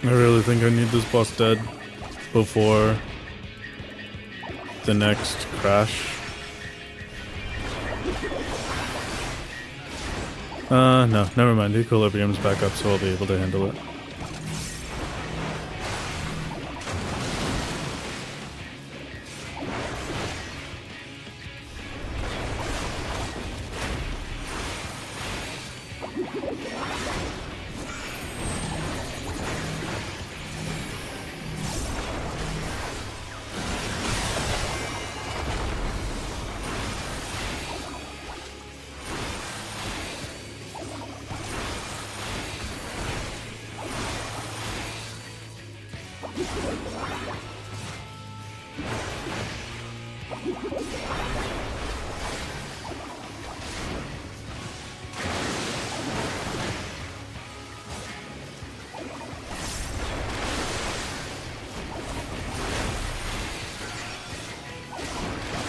I really think I need this boss dead before the next crash. No, never mind. The equilibrium's back up, so I'll be able to handle it.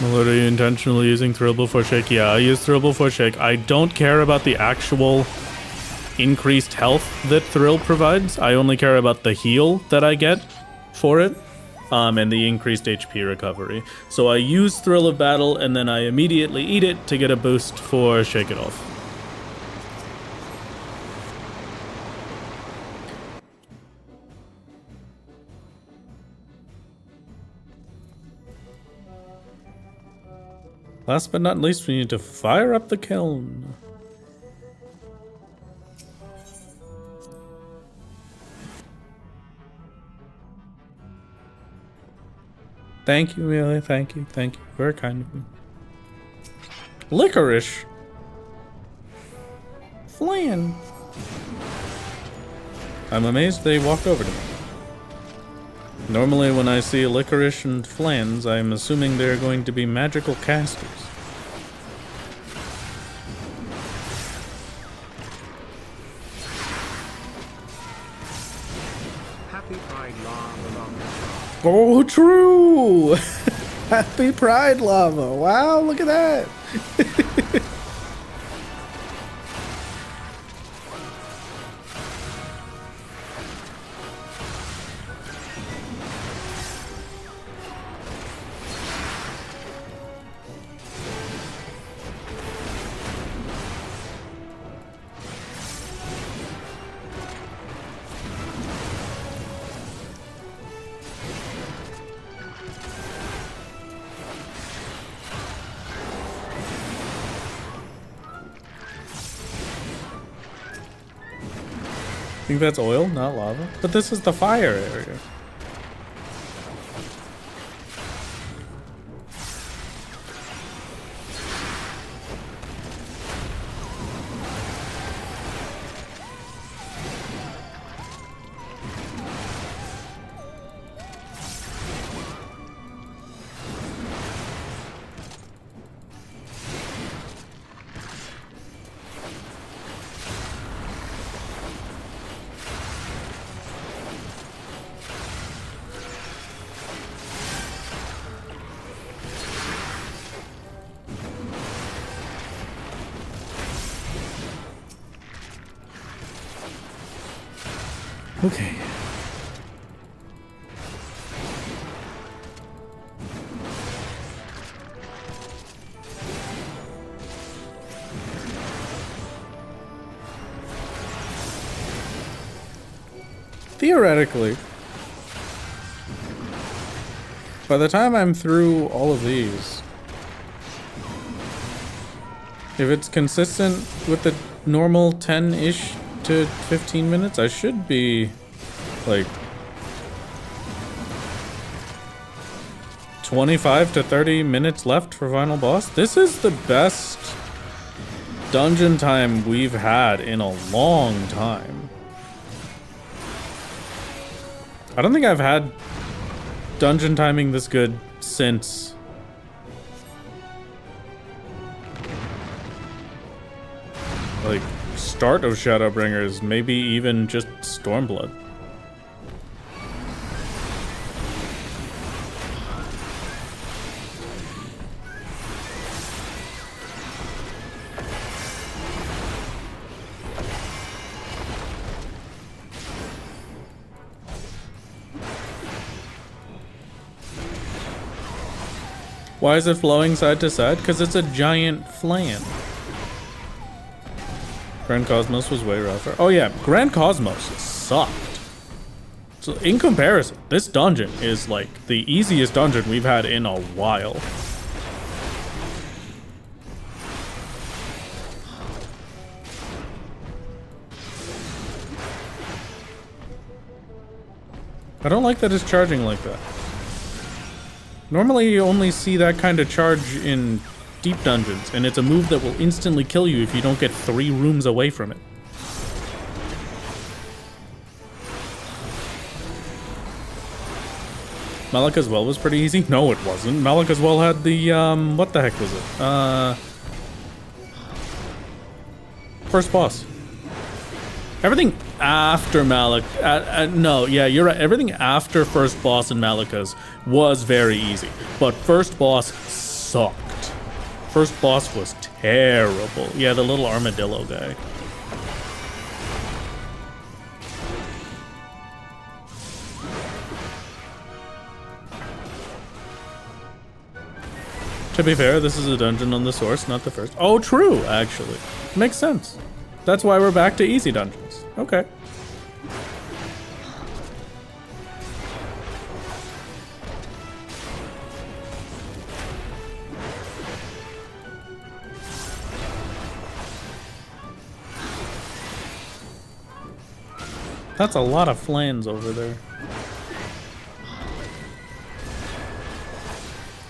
What, are you intentionally using Thrill Before Shake? Yeah, I use Thrill Before Shake. I don't care about the actual increased health that Thrill provides. I only care about the heal that I get for it, and the increased HP recovery. So I use Thrill of Battle, and then I immediately eat it to get a boost for Shake It Off. Last but not least, we need to fire up the kiln. Thank you, Amelia. Thank you. Thank you. Very kind of me. Licorice. Flan. I'm amazed they walked over to me. Normally when I see licorice and flans, I'm assuming they're going to be magical casters. Happy Pride lava lava. Oh, true! Happy Pride lava. Wow, look at that. I think that's oil, not lava. But this is the fire area. Okay. Theoretically, by the time I'm through all of these, if it's consistent with the normal 10-ish to 15 minutes, I should be like 25 to 30 minutes left for final boss. This is the best dungeon time we've had in a long time. I don't think I've had dungeon timing this good since like start of Shadowbringers, maybe even just Stormblood. Why is it flowing side to side? Because it's a giant flan. Grand Cosmos was way rougher. Oh yeah, Grand Cosmos sucked. So in comparison, this dungeon is like the easiest dungeon we've had in a while. I don't like that it's charging like that. Normally you only see that kind of charge in deep dungeons, and it's a move that will instantly kill you if you don't get 3 rooms away from it. Malaka's Well was pretty easy? No, it wasn't. Malaka's Well had the, what the heck was it? First boss. Everything after no, yeah, you're right. Everything after first boss in Malaka's was very easy, but first boss sucked. First boss was terrible. Yeah, the little armadillo guy. To be fair, this is a dungeon on the source, not the first. Oh, true, actually. Makes sense. That's why we're back to easy dungeons. Okay. That's a lot of flans over there.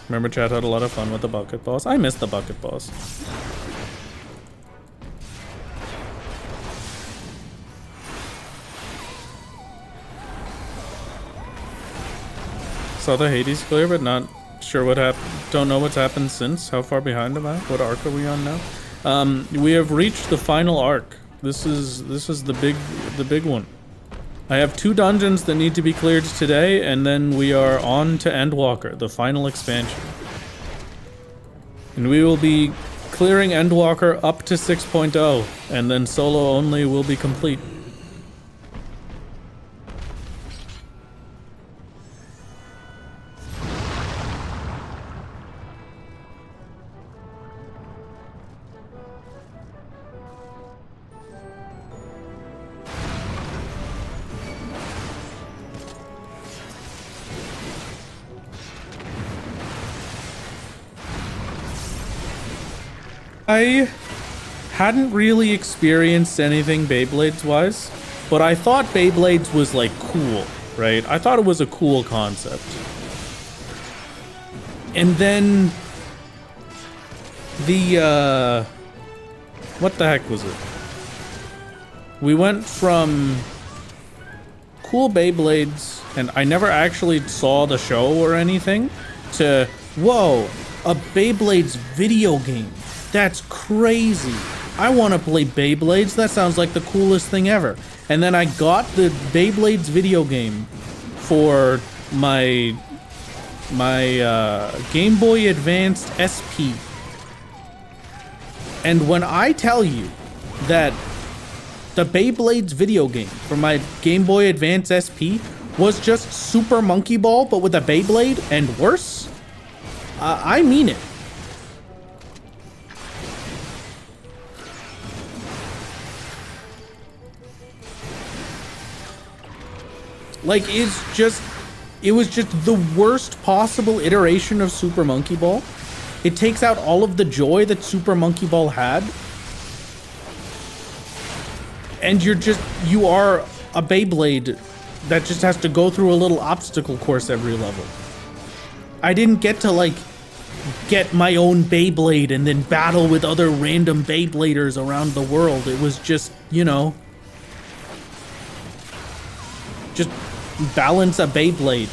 Remember, chat had a lot of fun with the bucket boss. I miss the bucket boss. Saw the Hades clear, but not sure what happened. Don't know what's happened since. How far behind am I? What arc are we on now? We have reached the final arc. This is the big one. I have 2 dungeons that need to be cleared today, and then we are on to Endwalker, the final expansion. And we will be clearing Endwalker up to 6.0, and then solo only will be complete. I hadn't really experienced anything Beyblades wise, but I thought Beyblades was like cool, right? I thought it was a cool concept. And then the what the heck was it? We went from cool Beyblades, and I never actually saw the show or anything, to whoa, a Beyblades video game. That's crazy. I want to play Beyblades. That sounds like the coolest thing ever. And then I got the Beyblades video game for my Game Boy Advanced SP. And when I tell you that the Beyblades video game for my Game Boy Advance SP was just Super Monkey Ball, but with a Beyblade and worse, I mean it. Like, it was just the worst possible iteration of Super Monkey Ball. It takes out all of the joy that Super Monkey Ball had. And you are a Beyblade that just has to go through a little obstacle course every level. I didn't get to, like, get my own Beyblade and then battle with other random Beybladers around the world. It was just, you know, just balance a Beyblade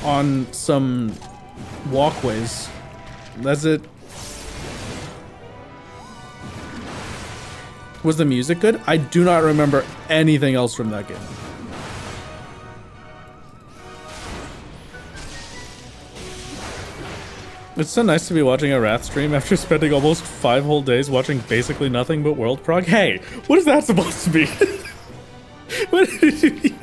on some walkways. That's it. Was the music good? I do not remember anything else from that game. It's so nice to be watching a Wrath stream after spending almost 5 whole days watching basically nothing but World Prog. Hey, what is that supposed to be? What did you mean?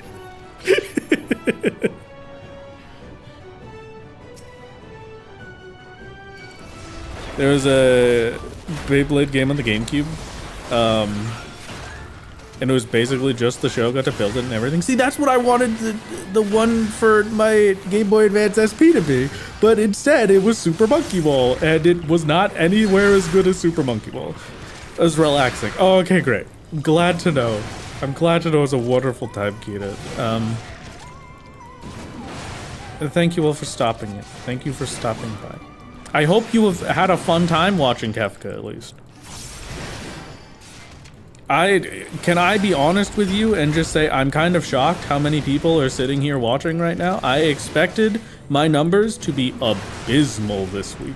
There was a Beyblade game on the GameCube, and it was basically just the show, got to build it and everything. See, that's what I wanted the one for my Game Boy Advance SP to be, but instead it was Super Monkey Ball, and it was not anywhere as good as Super Monkey Ball. It was relaxing. Oh, okay, great. I'm glad to know. I'm glad to know it was a wonderful time, Kita. Thank you all for stopping it. Thank you for stopping by. I hope you have had a fun time watching Kefka, at least. Can I be honest with you and just say I'm kind of shocked how many people are sitting here watching right now? I expected my numbers to be abysmal this week.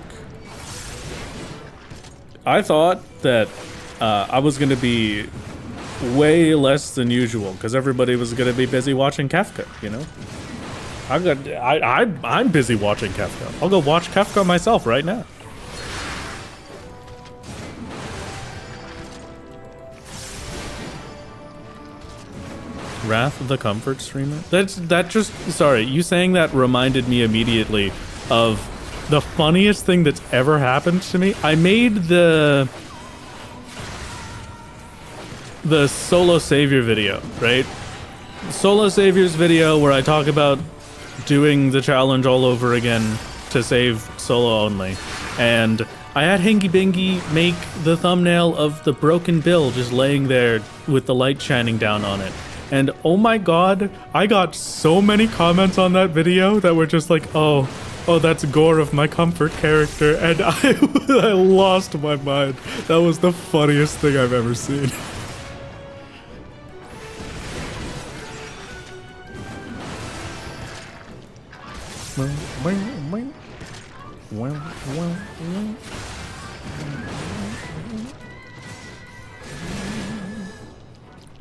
I thought that I was going to be way less than usual because everybody was going to be busy watching Kefka, you know? I'm busy watching Kefka. I'll go watch Kefka myself right now. Wrath of the Comfort streamer? Sorry, you saying that reminded me immediately of the funniest thing that's ever happened to me. I made the Solo Savior video, right? Solo Savior's video where I talk about doing the challenge all over again to save solo only. And I had Hingy Bingy make the thumbnail of the broken bill just laying there with the light shining down on it. And oh my god, I got so many comments on that video that were just like, oh, that's gore of my comfort character, and I lost my mind. That was the funniest thing I've ever seen.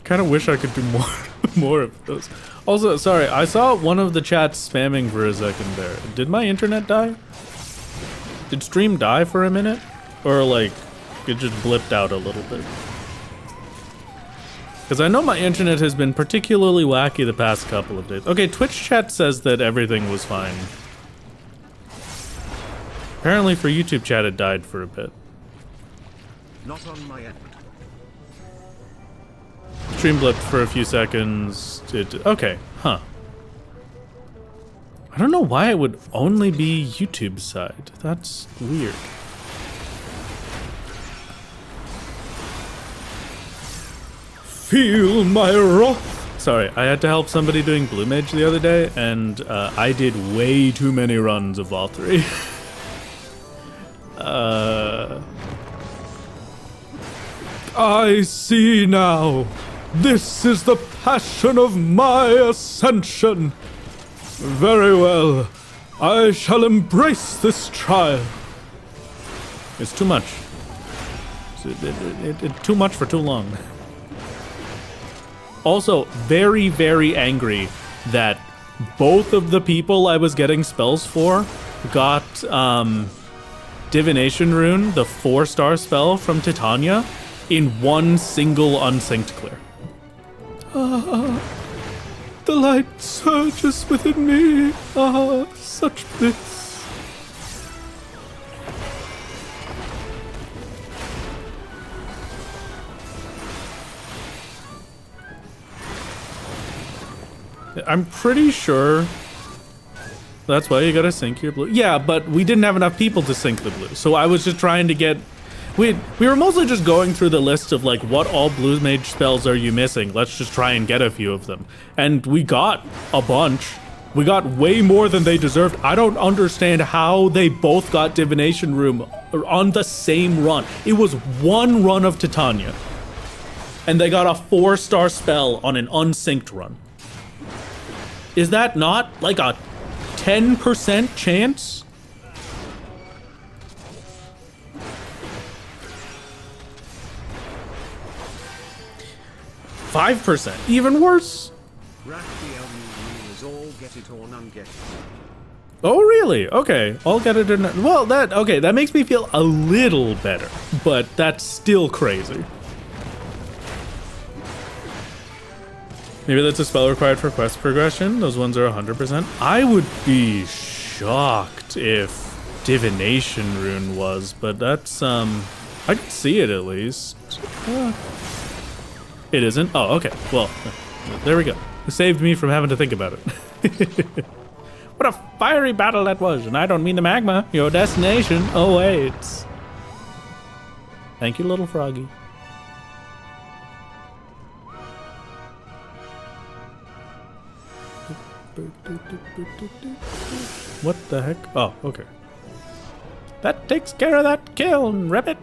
Kind of wish I could do more of those. Also, sorry, I saw one of the chats spamming for a second there. Did my internet die? Did stream die for a minute? Or like, it just blipped out a little bit? Because I know my internet has been particularly wacky the past couple of days. Okay, Twitch chat says that everything was fine. Apparently for YouTube chat it died for a bit. Not on my end. Stream blipped for a few seconds. Okay, huh. I don't know why it would only be YouTube side. That's weird. Feel my wrath. Sorry, I had to help somebody doing Blue Mage the other day, and I did way too many runs of Vol 3. I see now. This is the passion of my ascension. Very well. I shall embrace this trial. It's too much. It's too much for too long. Also, very, very angry that both of the people I was getting spells for got Divination Rune, the 4-star spell from Titania, in one single unsynced clear. The light surges within me. Such bliss. I'm pretty sure that's why you gotta sync your blue. Yeah, but we didn't have enough people to sync the blue, so I was just trying to get... We were mostly just going through the list of like, what all Blue Mage spells are you missing? Let's just try and get a few of them. And we got a bunch. We got way more than they deserved. I don't understand how they both got Divination Rune on the same run. It was one run of Titania. And they got a 4-star spell on an unsynced run. Is that not like a 10% chance? %, even worse. Is all get it or none get it. Oh really? Okay, I'll get it in. Well, that makes me feel a little better, but that's still crazy. Maybe that's a spell required for quest progression. Those ones are 100%. I would be shocked if Divination Rune was, but that's I can see it at least. It isn't? Oh, okay. Well, there we go. It saved me from having to think about it. What a fiery battle that was, and I don't mean the magma. Your destination awaits. Thank you, little froggy. What the heck? Oh, okay. That takes care of that kill, Ribbit.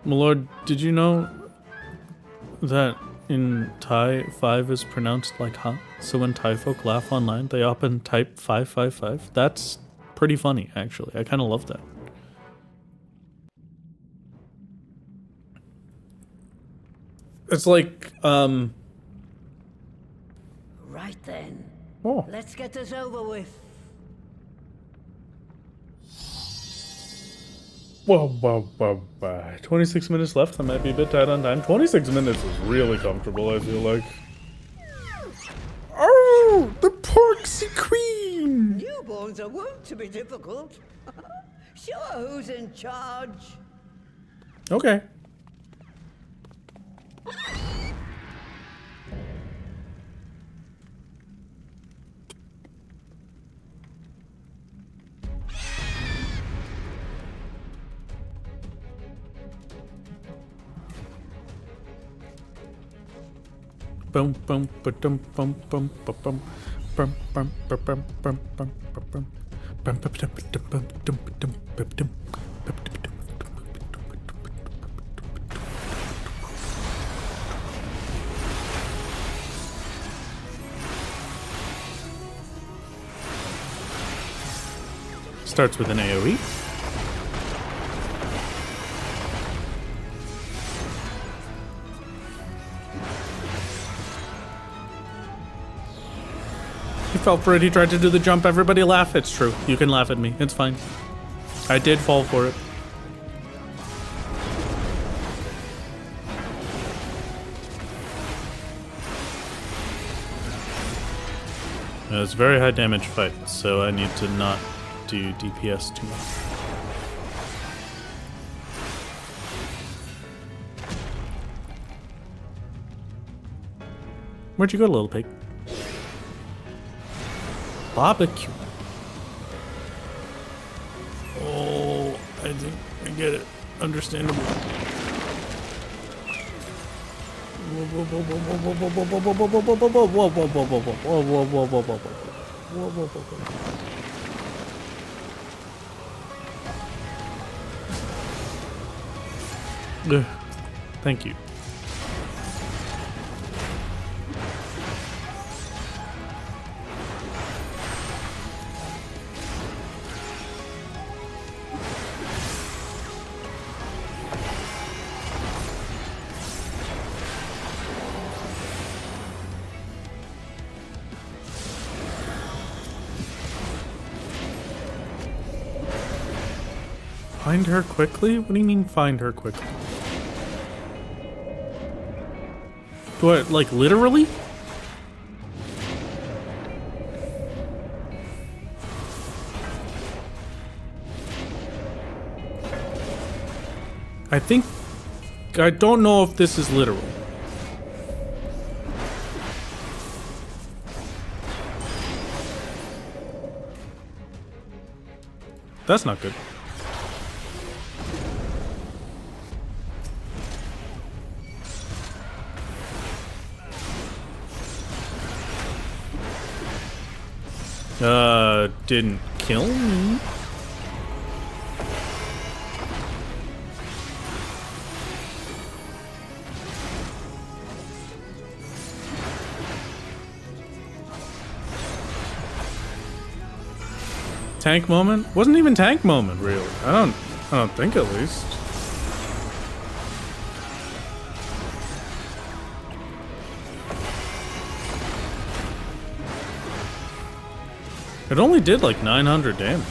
My lord, did you know that in Thai 5 is pronounced like ha? So when Thai folk laugh online, they often type 555. That's pretty funny, actually. I kind of love that. It's like, Right then. Oh. Let's get this over with. Whoa. 26 minutes left. I might be a bit tight on time. 26 minutes is really comfortable, I feel like. Oh, the Porksy Queen! Newborns are wont to be difficult. Sure, who's in charge? Boom, boom, ba-dum, bum, bum, ba-bum. Bum, bum, ba-bum, bum, bum, ba-bum. Bum, ba-dum, ba-dum, bum, dum, ba-dum, ba-dum. Starts with an AoE. He fell for it. He tried to do the jump. Everybody laugh. It's true. You can laugh at me. It's fine. I did fall for it. It's a very high damage fight, so I need to not do DPS too much. Where'd you go, little pig? Barbecue. Oh, I think I get it. Understandable. Thank you. Find her quickly? What do you mean find her quickly? Do I, like, literally? I don't know if this is literal. That's not good. Didn't kill me. Tank moment? Wasn't even tank moment, really. I don't think, at least. It only did like 900 damage.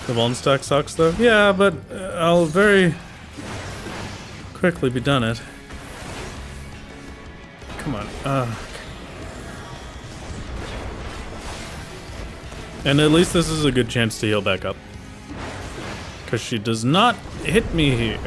The one stack sucks though. Yeah, but I'll very quickly be done it. Come on. And at least this is a good chance to heal back up. Because she does not hit me here.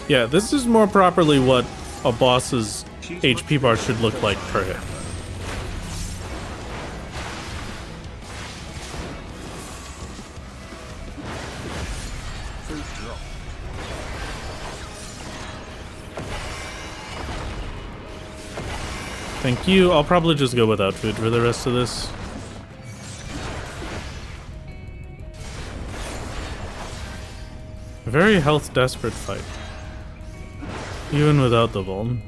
Yeah, this is more properly what a boss's HP bar should look like per hit. Thank you. I'll probably just go without food for the rest of this. A very health desperate fight. Even without the vuln.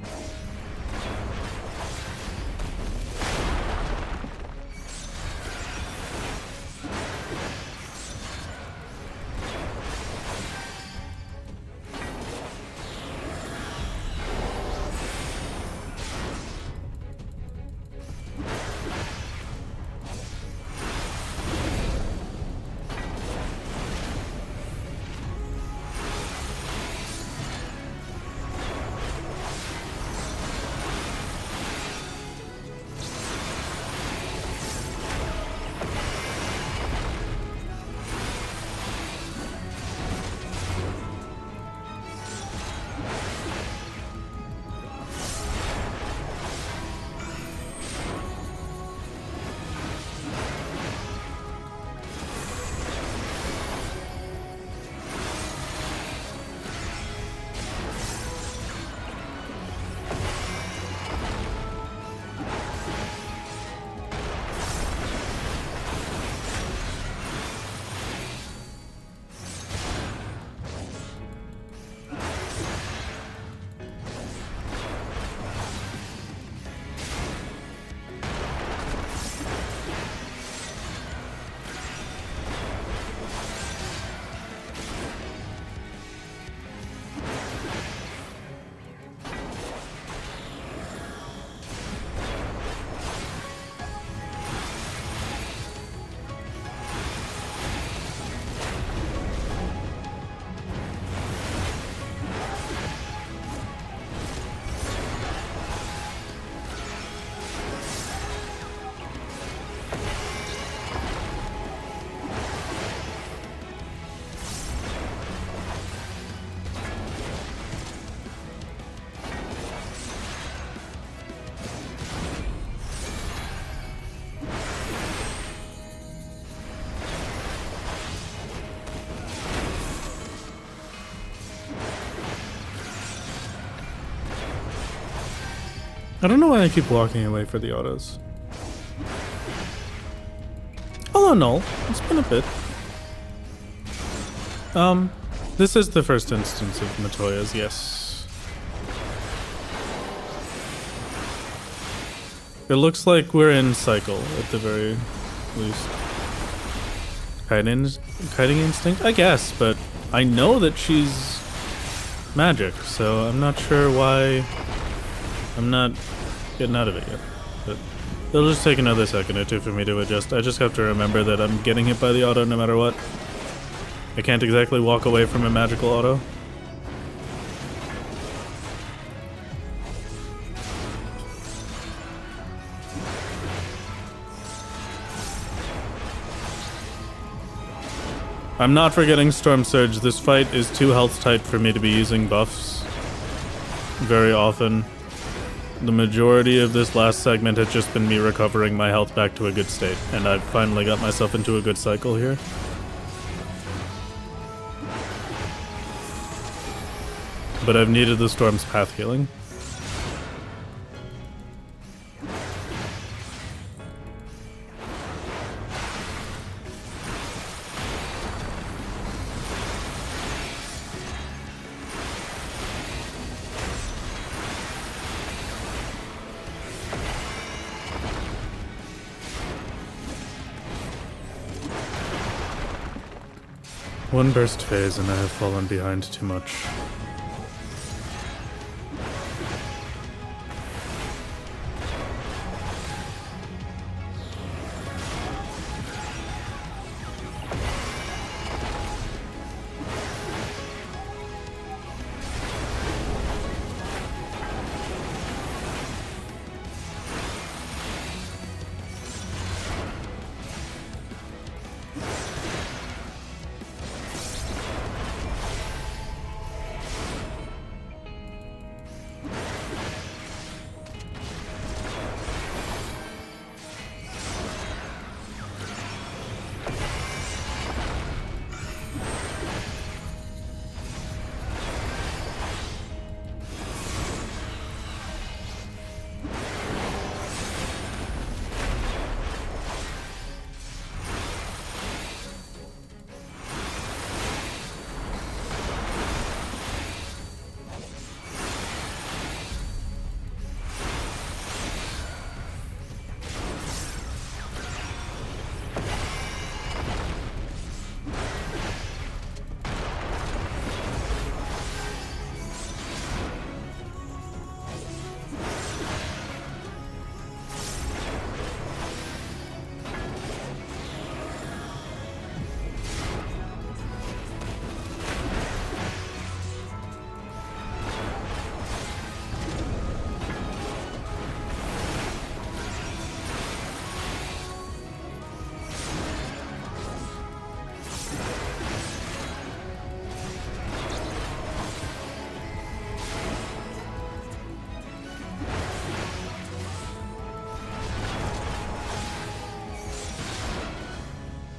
I don't know why I keep walking away for the autos. Although no, it's been a bit. This is the first instance of Matoya's, yes. It looks like we're in cycle at the very least. Kiting instinct? I guess, but I know that she's magic, so I'm not sure why I'm not getting out of it yet. But it'll just take another second or two for me to adjust. I just have to remember that I'm getting hit by the auto no matter what. I can't exactly walk away from a magical auto. I'm not forgetting Storm Surge. This fight is too health tight for me to be using buffs very often. The majority of this last segment has just been me recovering my health back to a good state, and I've finally got myself into a good cycle here. But I've needed the Storm's path healing. One burst phase and I have fallen behind too much.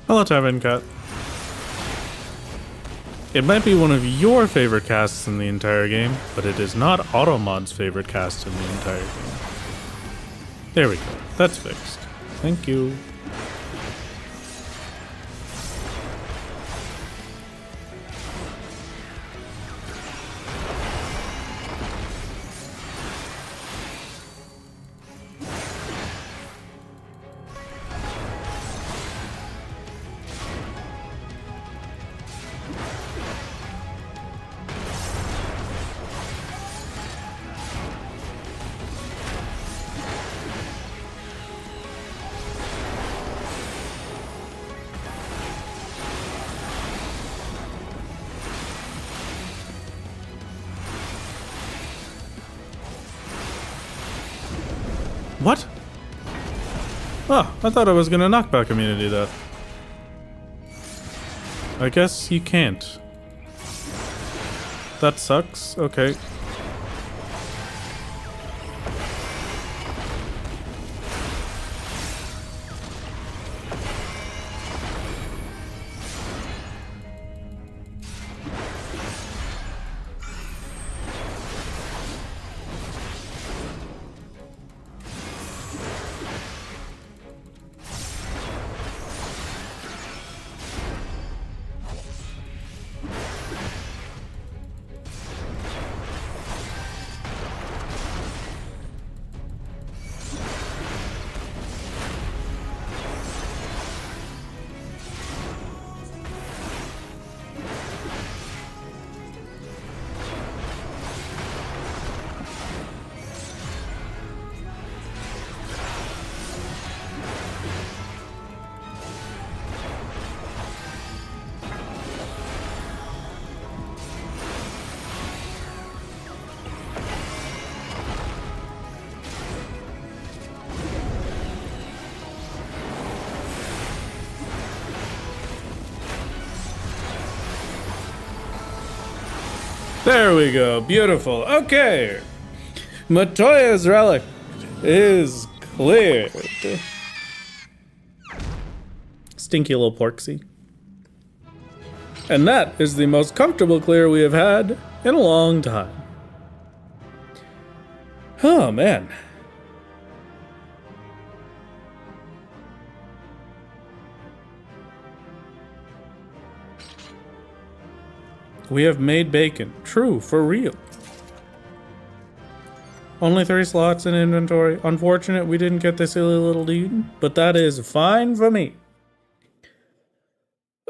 Hello, Tavern Cat. It might be one of your favorite casts in the entire game, but it is not Automod's favorite cast in the entire game. There we go. That's fixed. Thank you. What? Oh, I thought I was gonna knockback immunity that. I guess you can't. That sucks. Okay. There we go. Beautiful. Okay. Matoya's relic is cleared. Stinky little porksy. And that is the most comfortable clear we have had in a long time. Oh, man. We have made bacon. True, for real. Only 3 slots in inventory. Unfortunate we didn't get this silly little dude, but that is fine for me.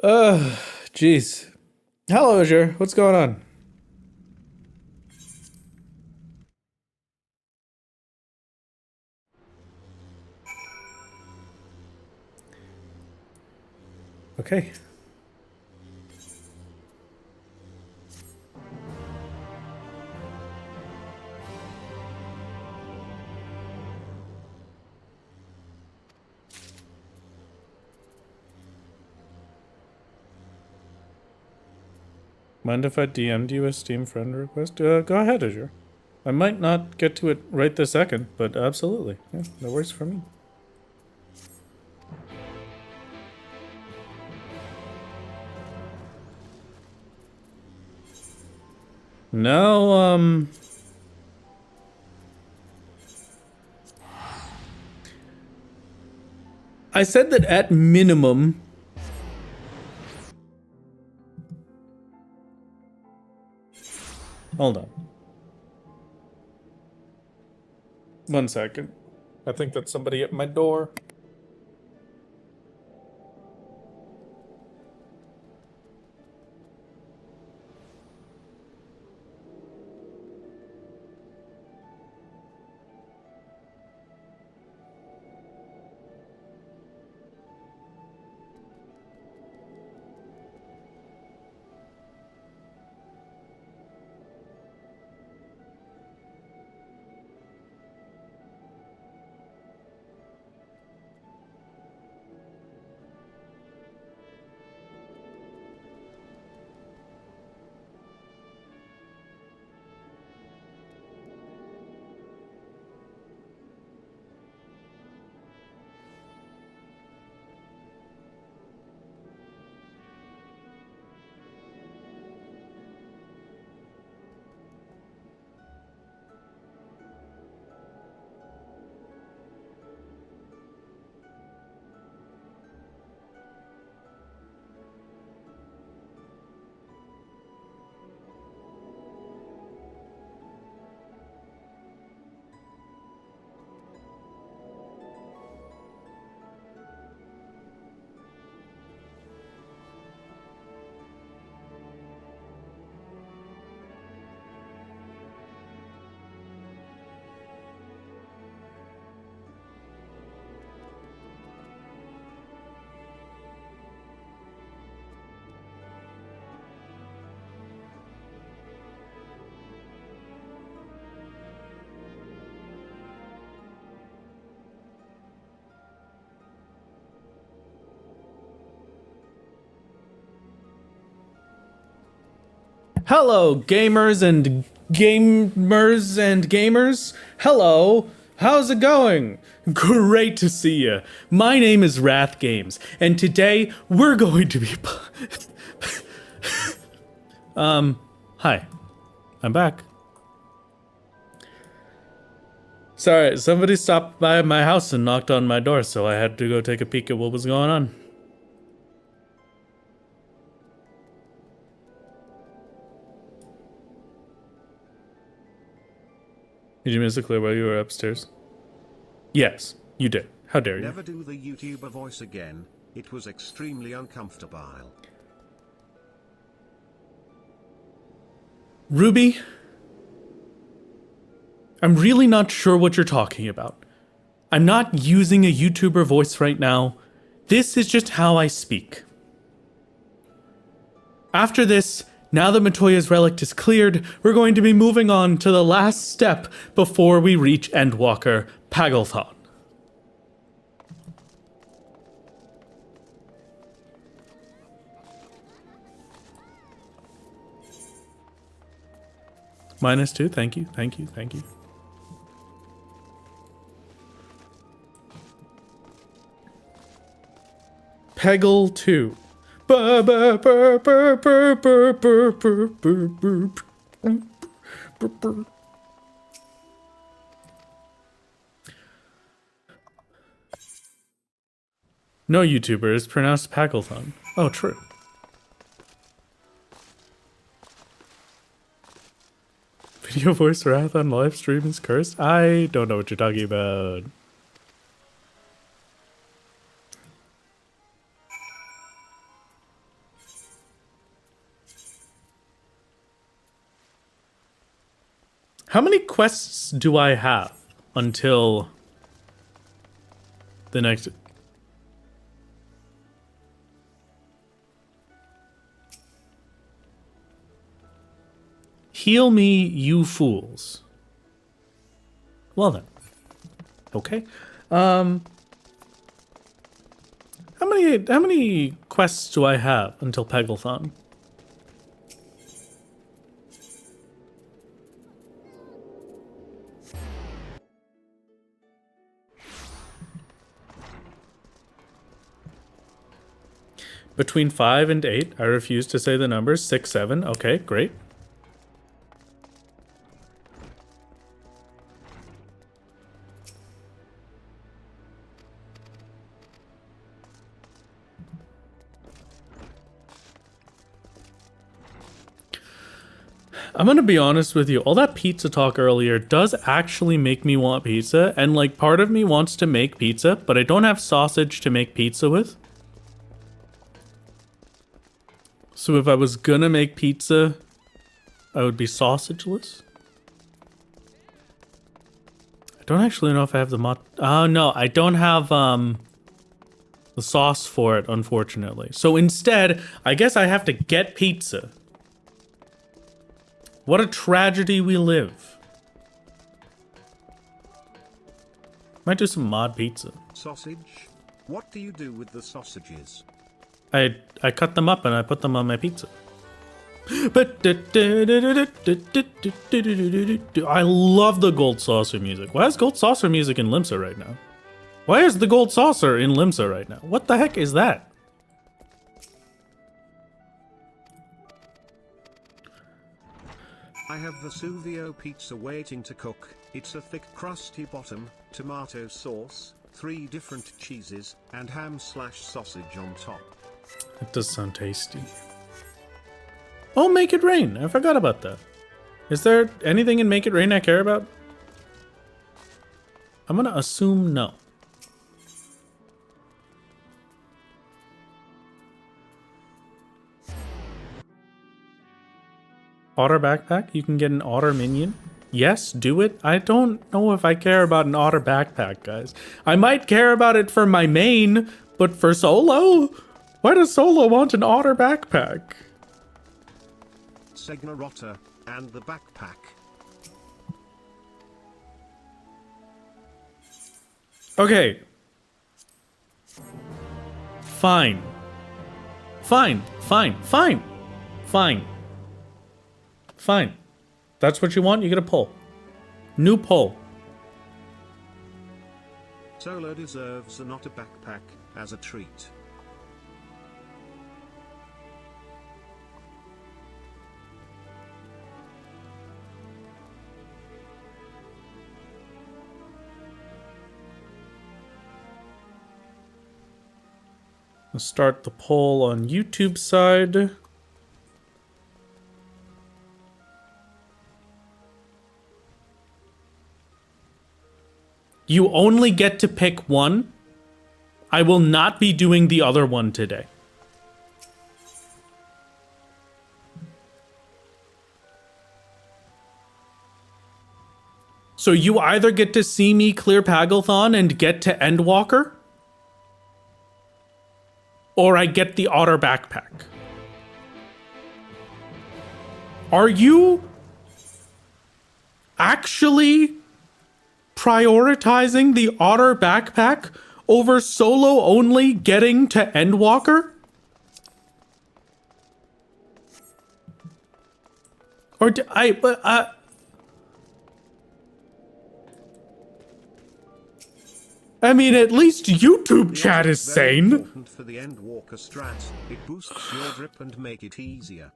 Jeez. Hello, Azure. What's going on? Okay. Mind if I DM'd you a Steam friend request? Go ahead, Azure. I might not get to it right this second, but absolutely. Yeah, that works for me. Now, I said that at minimum, hold on. 1 second. I think that's somebody at my door. Hello, gamers and gamers. Hello, how's it going? Great to see you. My name is Wrath Games, and today we're going to be. Hi, I'm back. Sorry, somebody stopped by my house and knocked on my door, so I had to go take a peek at what was going on. Did you miss a clear while you were upstairs? Yes, you did. How dare you? Never do the YouTuber voice again. It was extremely uncomfortable. Ruby, I'm really not sure what you're talking about. I'm not using a YouTuber voice right now. This is just how I speak. After this, now that Matoya's relic is cleared, we're going to be moving on to the last step before we reach Endwalker Pagelthon. -2. Thank you. Thank you. Thank you. Peggle 2. No YouTuber is pronounced Pagglethon. Oh, true. Video voice wrath on live stream is cursed? I don't know what you're talking about. How many quests do I have until the next... Heal me, you fools. Well then. Okay. How many quests do I have until Pegglethon? Between 5 and 8. I refuse to say the numbers. 6, 7. Okay, great. I'm gonna be honest with you, all that pizza talk earlier does actually make me want pizza, and like part of me wants to make pizza, but I don't have sausage to make pizza with. So if I was gonna make pizza, I would be sausageless. I don't actually know if I have the oh no, I don't have the sauce for it, unfortunately. So instead, I guess I have to get pizza. What a tragedy we live. Might do some mod pizza. Sausage? What do you do with the sausages? I cut them up and I put them on my pizza. I love the Gold Saucer music. Why is Gold Saucer music in Limsa right now? Why is the Gold Saucer in Limsa right now? What the heck is that? I have Vesuvio pizza waiting to cook. It's a thick crusty bottom, tomato sauce, 3 different cheeses, and ham/sausage on top. It does sound tasty. Oh, Make It Rain. I forgot about that. Is there anything in Make It Rain I care about? I'm gonna assume no. Otter backpack? You can get an otter minion? Yes, do it. I don't know if I care about an otter backpack, guys. I might care about it for my main, but for solo? Why does solo want an otter backpack? Segnarotta, and the backpack. Okay. Fine. Fine. Fine. Fine. Fine. Fine. That's what you want? You get a poll. New poll. Solo deserves an otter backpack as a treat. Let's start the poll on YouTube side. You only get to pick one. I will not be doing the other one today. So you either get to see me clear Pagglethon and get to Endwalker, or I get the otter backpack. Are you actually prioritizing the otter backpack over solo only getting to Endwalker? Or I mean, at least YouTube The chat other is very sane. important for the Endwalker strat. It boosts your grip and make it easier.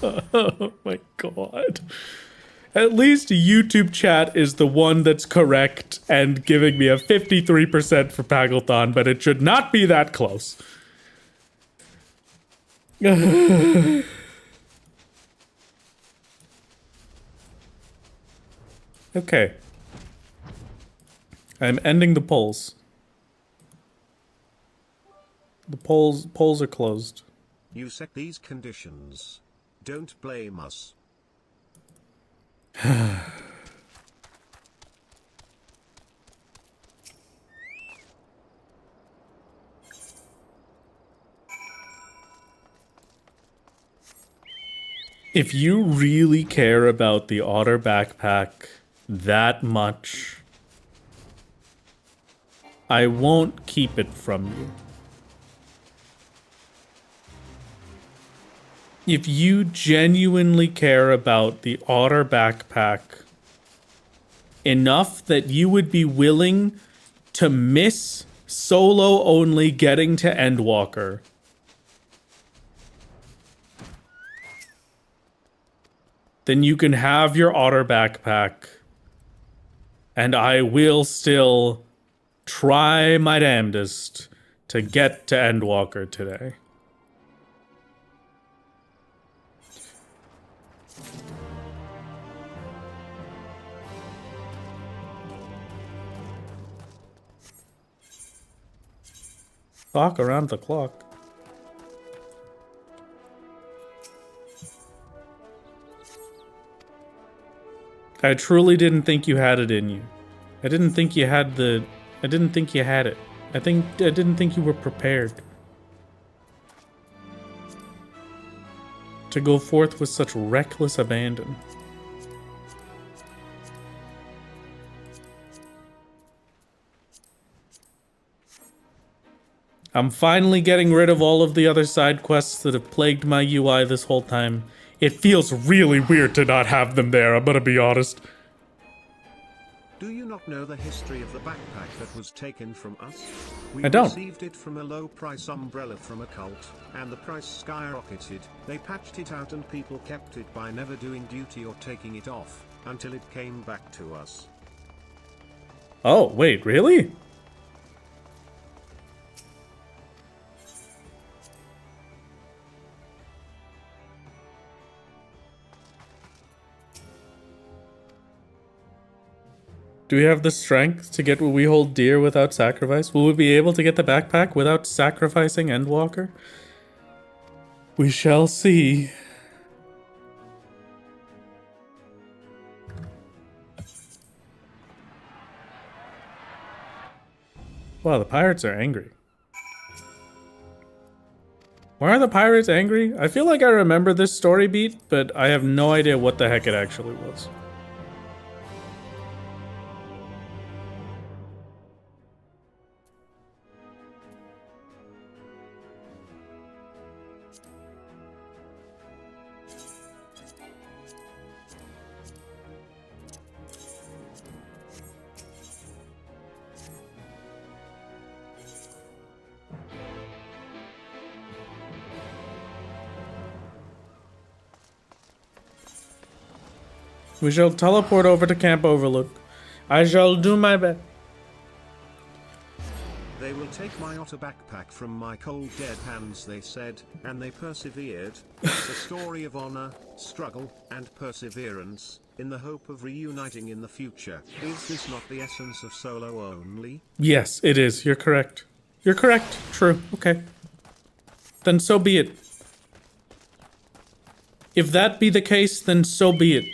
Oh my god. At least YouTube chat is the one that's correct and giving me a 53% for Paglethon, but it should not be that close. Okay. I'm ending the polls. The polls are closed. You set these conditions. Don't blame us. If you really care about the otter backpack that much, I won't keep it from you. If you genuinely care about the otter backpack enough that you would be willing to miss solo only getting to Endwalker, then you can have your otter backpack, and I will still try my damnedest to get to Endwalker today. Clock around the clock. I truly didn't think you had it in you. I didn't think you had the... I didn't think you had it. I didn't think you were prepared to go forth with such reckless abandon. I'm finally getting rid of all of the other side quests that have plagued my UI this whole time. It feels really weird to not have them there, I'm gonna be honest. Do you not know the history of the backpack that was taken from us? We I don't. received it from a low-price umbrella from a cult, and the price skyrocketed. They patched it out and people kept it by never doing duty or taking it off, until it came back to us. Oh, wait, really? Do we have the strength to get what we hold dear without sacrifice? Will we be able to get the backpack without sacrificing Endwalker? We shall see. Wow, the pirates are angry. Why are the pirates angry? I feel like I remember this story beat, but I have no idea what the heck it actually was. We shall teleport over to Camp Overlook. I shall do my best. They will take my otter backpack from my cold dead hands, they said, and they persevered. It's a story of honor, struggle, and perseverance, in the hope of reuniting in the future. Is this not the essence of solo only? Yes, it is. You're correct. You're correct. True. Okay. Then so be it. If that be the case, then so be it.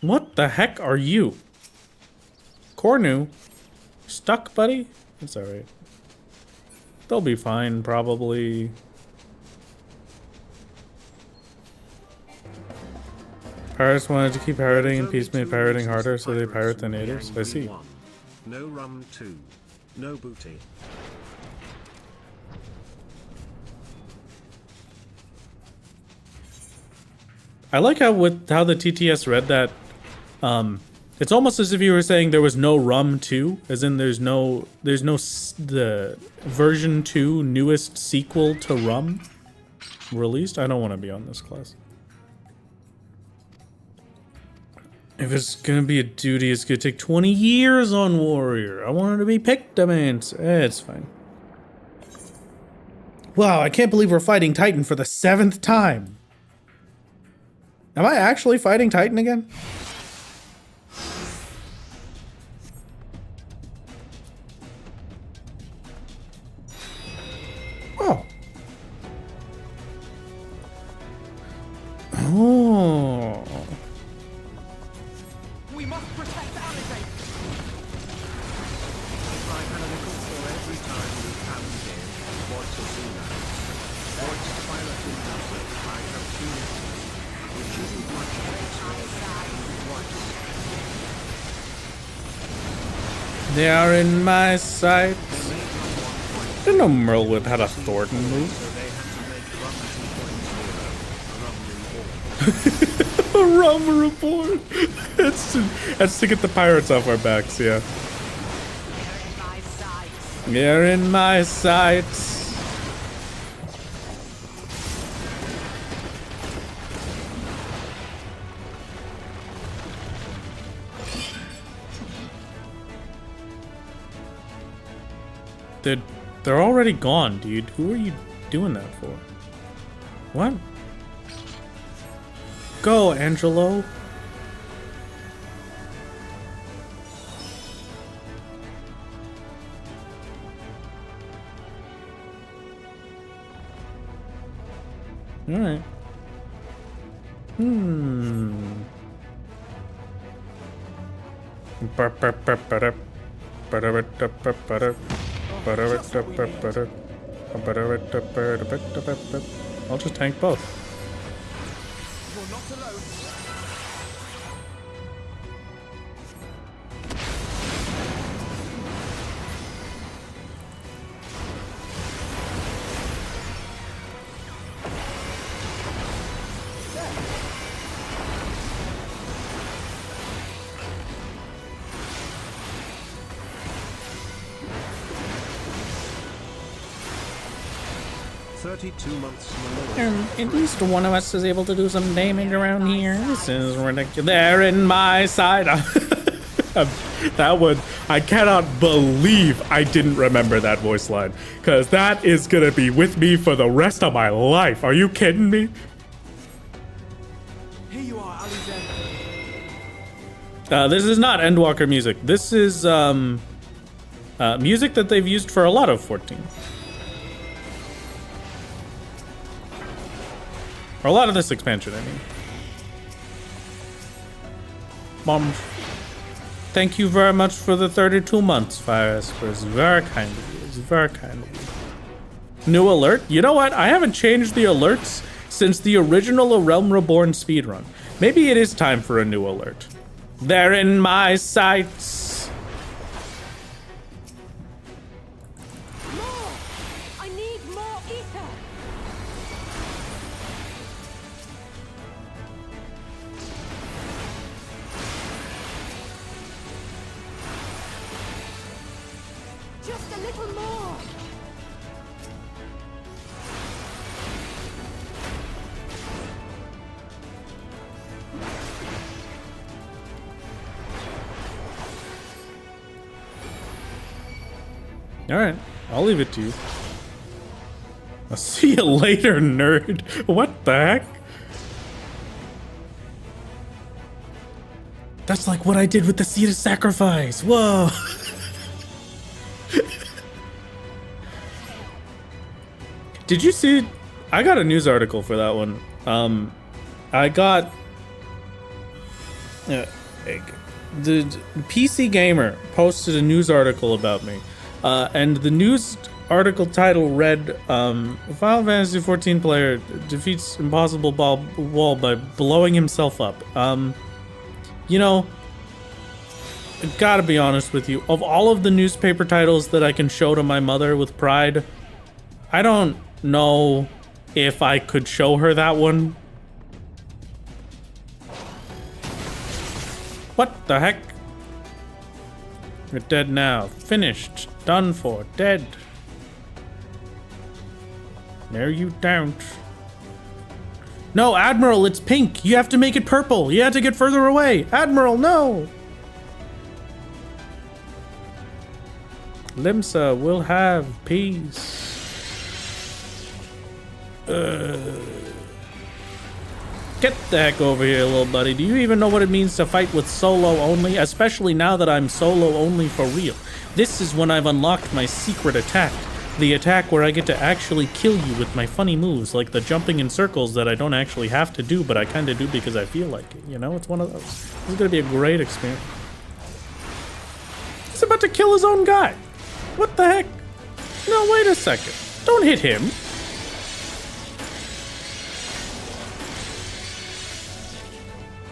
What the heck are you? Cornu? Stuck, buddy? It's alright. They'll be fine, probably. Pirates wanted to keep pirating and peace made pirating harder, so they pirate the natives. I see. No rum 2. No booty. I like how the TTS read that It's almost as if you were saying there was no Rum 2, as in there's no the version 2 newest sequel to Rum released. I don't want to be on this class. If it's gonna be a duty, it's gonna take 20 years on Warrior. I want it to be Pictamance. It's fine. Wow, I can't believe we're fighting Titan for the 7th time. Am I actually fighting Titan again? Oh. Oh. We must protect Alizé. If I had a nickel for every time you come in, what's a Zuna? What's a pirate in desert? I have seen it. Which isn't much better. They are in my sights. I didn't know Merle Whip had a Thornton move. So they had to make Rum 2.0 a Rum Reborn. A rum report. That's to get the pirates off our backs, yeah. They're in my sights. They're already gone, dude. Who are you doing that for? What? Go, Angelo. All right. I'll just tank both. You're not alone. At least one of us is able to do some damage around here. This is ridiculous. They're in my side. That one, I cannot believe I didn't remember that voice line. Because that is going to be with me for the rest of my life. Are you kidding me? Here you are, Alizé. This is not Endwalker music. This is music that they've used for a lot of 14. Or a lot of this expansion, I mean. Mom, thank you very much for the 32 months, Fire Esper. It's very kind of you. It's very kind of you. New alert? You know what? I haven't changed the alerts since the original A Realm Reborn speedrun. Maybe it is time for a new alert. They're in my sights. More! I need more ether! Just a little more! Alright, I'll leave it to you. I'll see you later, nerd. What the heck? That's like what I did with the Seed of Sacrifice. Whoa. Did you see? I got a news article for that one. I got the PC Gamer posted a news article about me, and the news article title read, Final Fantasy 14 player defeats impossible wall by blowing himself up. You know, I gotta be honest with you, of all of the newspaper titles that I can show to my mother with pride, I don't know if I could show her that one. What the heck? You're dead now. Finished. Done for. Dead. No, you don't. No, Admiral, it's pink. You have to make it purple. You have to get further away. Admiral, no. Limsa will have peace. Get the heck over here, little buddy. Do you even know what it means to fight with solo only? Especially now that I'm solo only for real. This is when I've unlocked my secret attack. The attack where I get to actually kill you with my funny moves, like the jumping in circles that I don't actually have to do, but I kind of do because I feel like it, you know? It's one of those. This is going to be a great experience. He's about to kill his own guy. What the heck? No, wait a second. Don't hit him.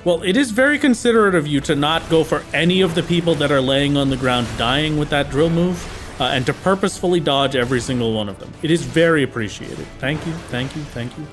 Well, it is very considerate of you to not go for any of the people that are laying on the ground dying with that drill move, and to purposefully dodge every single one of them. It is very appreciated. Thank you, thank you, thank you.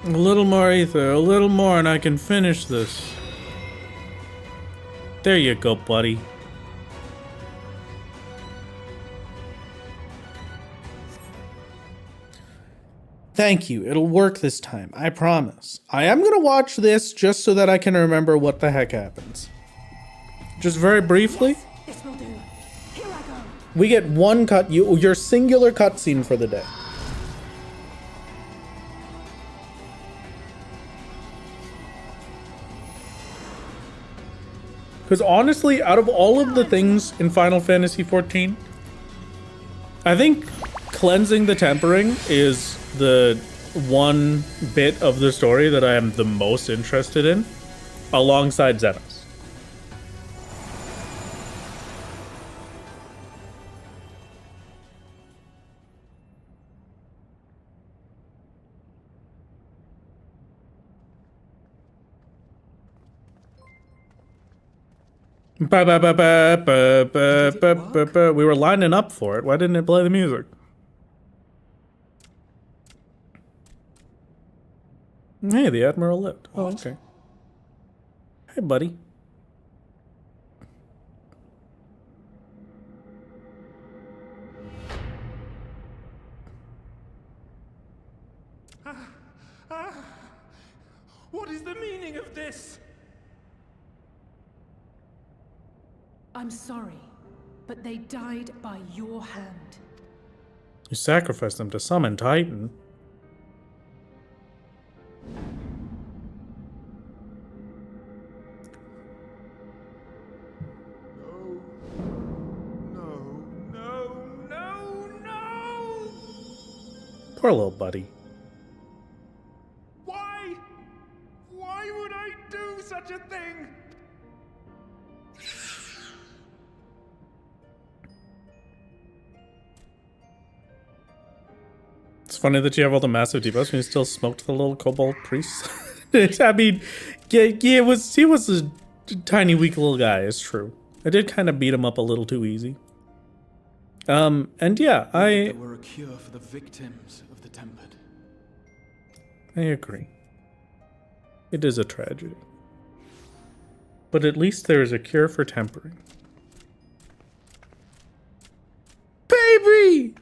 A little more ether, a little more, and I can finish this. There you go, buddy. Thank you. It'll work this time. I promise. I am gonna watch this just so that I can remember what the heck happens. Just very briefly. This will do. Here I go. We get one cut, your singular cutscene for the day. Because honestly, out of all of the things in Final Fantasy XIV, I think cleansing the tempering is the one bit of the story that I am the most interested in, alongside Xenos. We were lining up for it. Why didn't it play the music? Hey, the Admiral lived. Oh, okay. Hey, buddy. What is the meaning of this? I'm sorry, but they died by your hand. You sacrificed them to summon Titan. No! Poor little buddy. Why? Why would I do such a thing? It's funny that you have all the massive debuffs when you still smoked the little kobold priest. I mean, yeah, he was a tiny, weak little guy. It's true. I did kind of beat him up a little too easy. And yeah, There were a cure for the victims of the tempered. I agree. It is a tragedy. But at least there is a cure for tempering. Baby!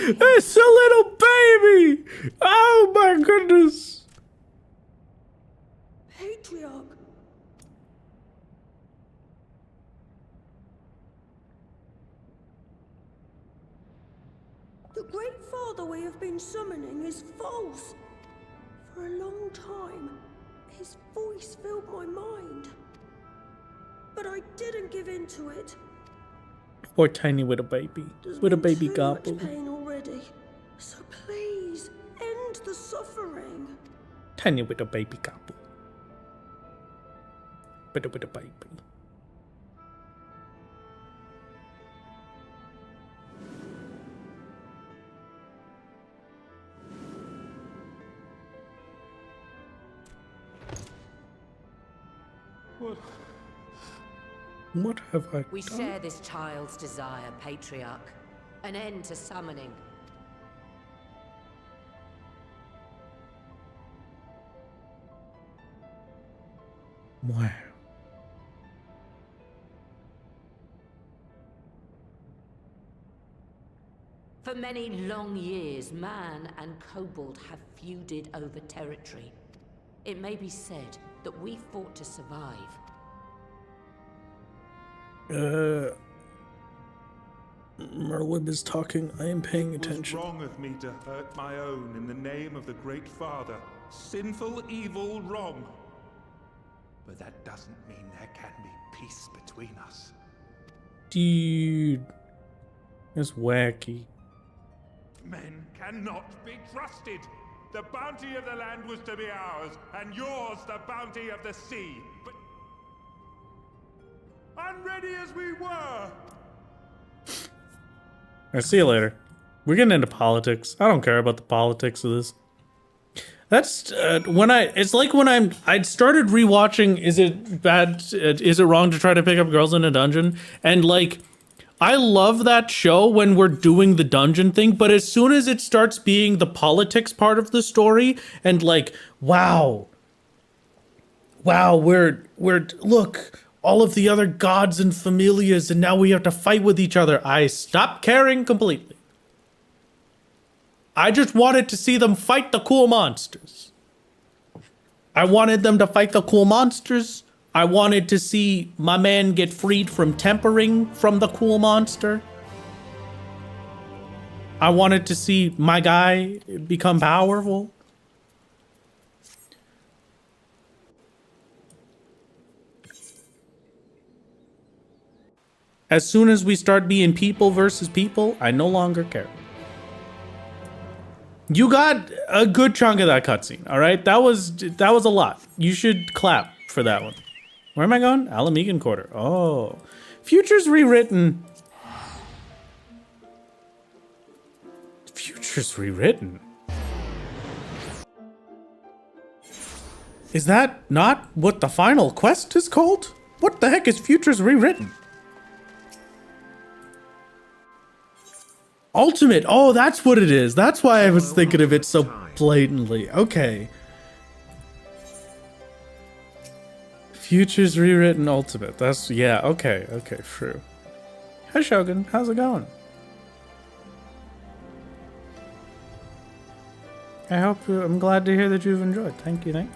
It's a little baby! Oh my goodness! Patriarch. The Great Father we have been summoning is false. For a long time, his voice filled my mind. But I didn't give in to it. Poor tiny little baby. There's With a been baby too goblin. much pain already. So please, end the suffering. Tiny little baby goblin. With a baby. What have I We done? share this child's desire, Patriarch. An end to summoning. Wow. For many long years, man and kobold have feuded over territory. It may be said that we fought to survive. Merlin is talking. I am paying It was attention. wrong of me to hurt my own in the name of the Great Father. Sinful, evil, wrong. But that doesn't mean there can be peace between us. Dude. That's wacky. Men cannot be trusted. The bounty of the land was to be ours, and yours the bounty of the sea. But unready as we were, I'll see you later. We're getting into politics. I don't care about the politics of this. That's it's like when I started rewatching Is It Wrong to Try to Pick Up Girls in a Dungeon? And like, I love that show when we're doing the dungeon thing, but as soon as it starts being the politics part of the story and like, wow, we're look, all of the other gods and familias, and now we have to fight with each other. I stopped caring completely. I just wanted to see them fight the cool monsters. I wanted them to fight the cool monsters. I wanted to see my man get freed from tempering from the cool monster. I wanted to see my guy become powerful. As soon as we start being people versus people, I no longer care. You got a good chunk of that cutscene, all right? That was a lot. You should clap for that one. Where am I going? Alamegan Quarter. Oh. Future's rewritten. Future's rewritten. Is that not what the final quest is called? What the heck is Future's rewritten? Ultimate. Oh, that's what it is. That's why I was thinking of it so blatantly. Okay. Future's rewritten Ultimate. That's, yeah, okay, true. Hi, Shogun. How's it going? I'm glad to hear that you've enjoyed. Thank you.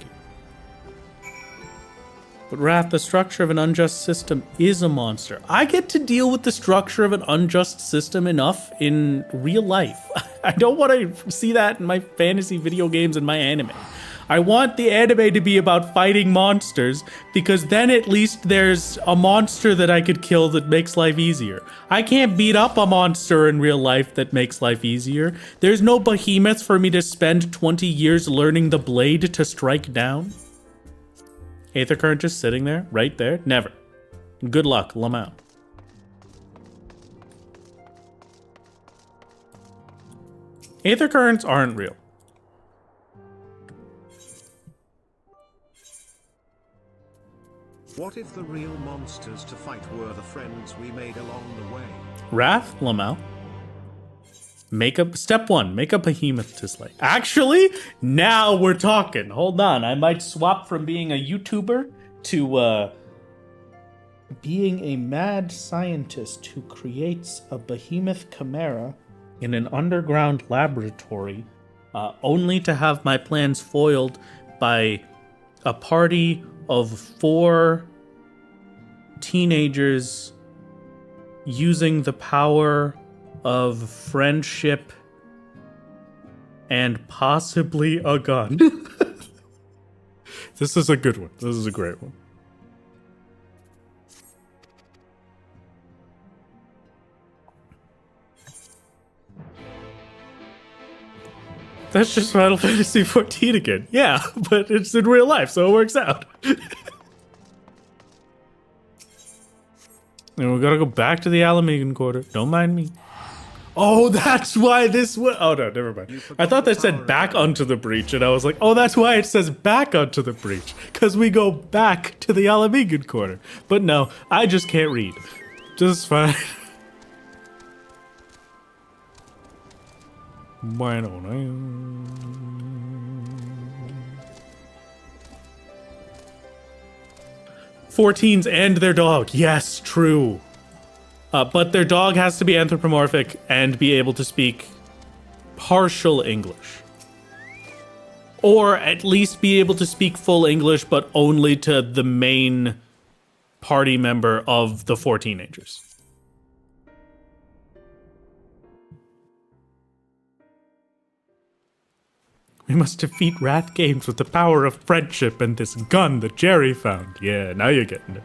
But Wrath, the structure of an unjust system is a monster. I get to deal with the structure of an unjust system enough in real life. I don't want to see that in my fantasy video games and my anime. I want the anime to be about fighting monsters, because then at least there's a monster that I could kill that makes life easier. I can't beat up a monster in real life that makes life easier. There's no behemoth for me to spend 20 years learning the blade to strike down. Aether Current just sitting there, right there? Never. Good luck, Lamau. Aether Currents aren't real. What if the real monsters to fight were the friends we made along the way? Wrath, Lamau. Step 1, make a behemoth to slay. Actually, now we're talking. Hold on, I might swap from being a YouTuber to being a mad scientist who creates a behemoth chimera in an underground laboratory, only to have my plans foiled by a party of 4 teenagers using the power of friendship and possibly a gun. This is a good one. This is a great one. That's just Final Fantasy 14 again. Yeah, but it's in real life, so it works out. And we gotta go back to the Alamegan Quarter. Don't mind me. Oh, that's why this was. Oh no, never mind. I thought that said back onto the breach, and I was like, oh, that's why it says back onto the breach, because we go back to the Alamegan corner. But no, I just can't read. Just fine. Bueno. 14s and their dog. Yes, true. But their dog has to be anthropomorphic and be able to speak partial English. Or at least be able to speak full English, but only to the main party member of the 4 teenagers. We must defeat Wrath Games with the power of friendship and this gun that Jerry found. Yeah, now you're getting it.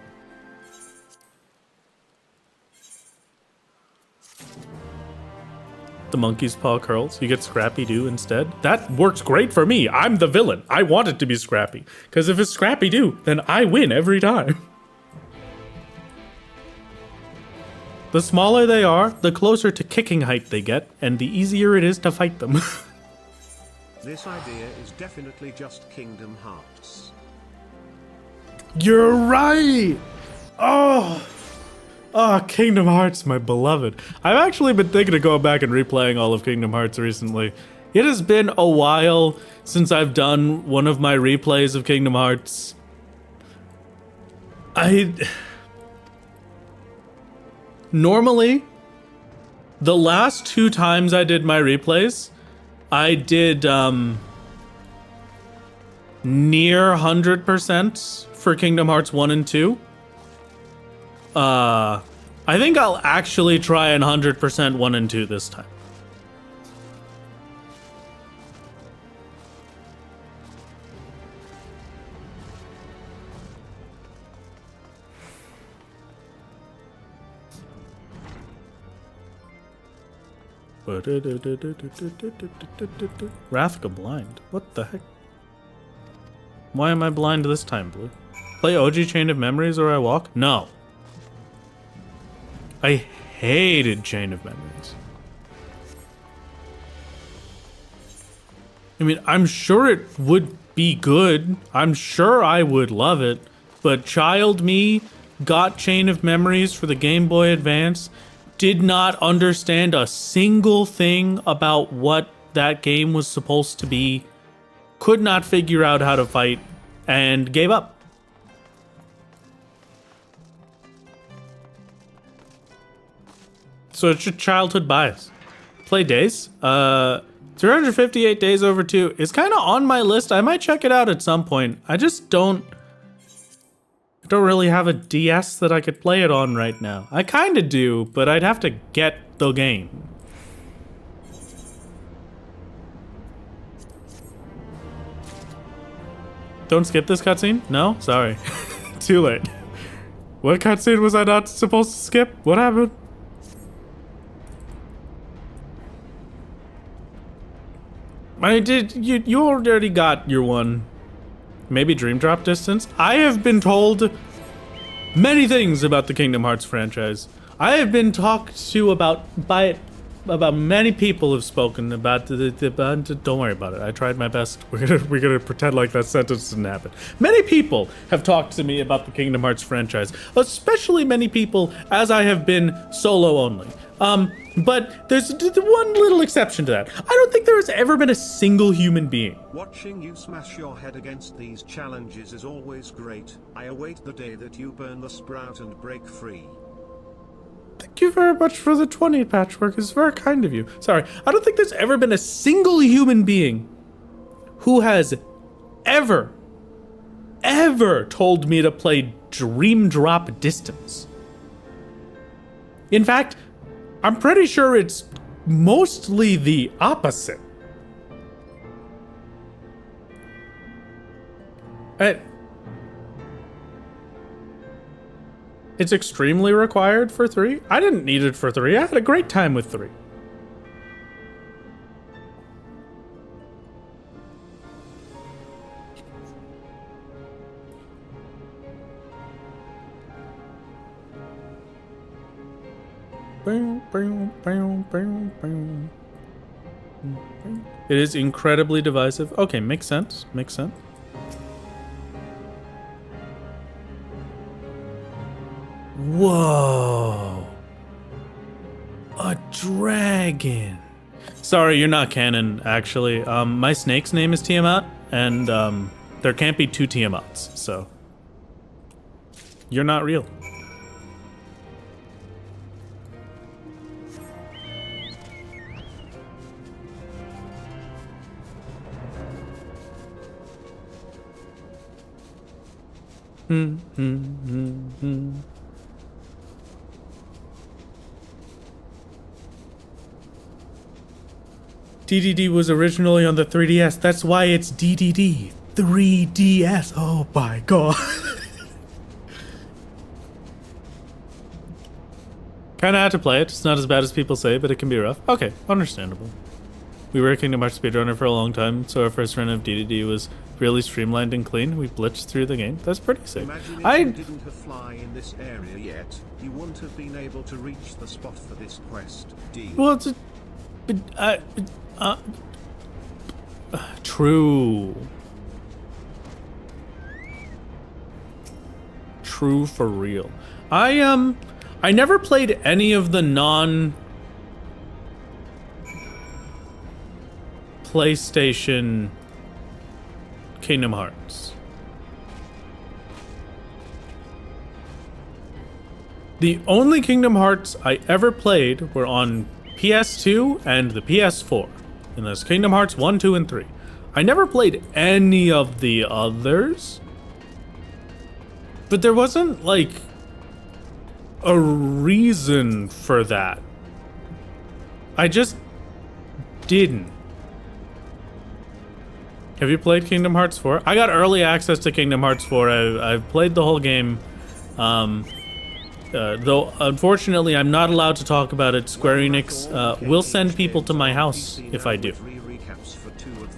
The monkey's paw curls. You get Scrappy-Doo instead. That works great for me. I'm the villain. I want it to be Scrappy. Because if it's Scrappy-Doo, then I win every time. The smaller they are, the closer to kicking height they get, and the easier it is to fight them. This idea is definitely just Kingdom Hearts. You're right! Oh, Kingdom Hearts, my beloved. I've actually been thinking of going back and replaying all of Kingdom Hearts recently. It has been a while since I've done one of my replays of Kingdom Hearts. Normally, the last 2 times I did my replays, I did near 100% for Kingdom Hearts 1 and 2. I think I'll actually try and 100% 1 and 2 this time. Rathka blind. What the heck? Why am I blind this time, Blue? Play OG Chain of Memories or I walk? No. I hated Chain of Memories. I mean, I'm sure it would be good. I'm sure I would love it. But child me got Chain of Memories for the Game Boy Advance, did not understand a single thing about what that game was supposed to be, could not figure out how to fight, and gave up. So it's your childhood bias. Play Days. 358 Days Over 2 is kind of on my list. I might check it out at some point. I just don't really have a DS that I could play it on right now. I kind of do, but I'd have to get the game. Don't skip this cutscene? No? Sorry. Too late. What cutscene was I not supposed to skip? What happened? I did. You already got your one. Maybe Dream Drop Distance? I have been told many things about the Kingdom Hearts franchise. I have been talked to about many people have spoken about don't worry about it. I tried my best. We're gonna pretend like that sentence didn't happen. Many people have talked to me about the Kingdom Hearts franchise, especially many people as I have been solo only. But there's one little exception to that. I don't think there has ever been a single human being. Watching you smash your head against these challenges is always great. I await the day that you burn the sprout and break free. Thank you very much for the 20, Patchwork. It's very kind of you. Sorry, I don't think there's ever been a single human being who has ever told me to play Dream Drop Distance. In fact, I'm pretty sure it's mostly the opposite. It's extremely required for 3. I didn't need it for 3. I had a great time with 3. It is incredibly divisive. Okay, makes sense. Makes sense. Whoa. A dragon. Sorry, you're not canon, actually. My snake's name is Tiamat, and there can't be two Tiamats, so you're not real. DDD was originally on the 3DS. That's why it's DDD. 3DS. Oh my god. Kinda had to play it. It's not as bad as people say, but it can be rough. Okay, understandable. We were a Kingdom Hearts speedrunner for a long time, so our first run of DDD was really streamlined and clean. We blitzed through the game. That's pretty sick. Imagine if you didn't have fly in this area yet, you wouldn't have been able to reach the spot for this quest. Well, it's true. True for real. I never played any of the PlayStation Kingdom Hearts. The only Kingdom Hearts I ever played were on PS2 and the PS4. And that's Kingdom Hearts 1, 2, and 3. I never played any of the others. But there wasn't, like, a reason for that. I just didn't. Have you played Kingdom Hearts 4? I got early access to Kingdom Hearts 4. I've played the whole game. Though, unfortunately, I'm not allowed to talk about it. Square Enix will send people to my house if I do. Recaps for 2 of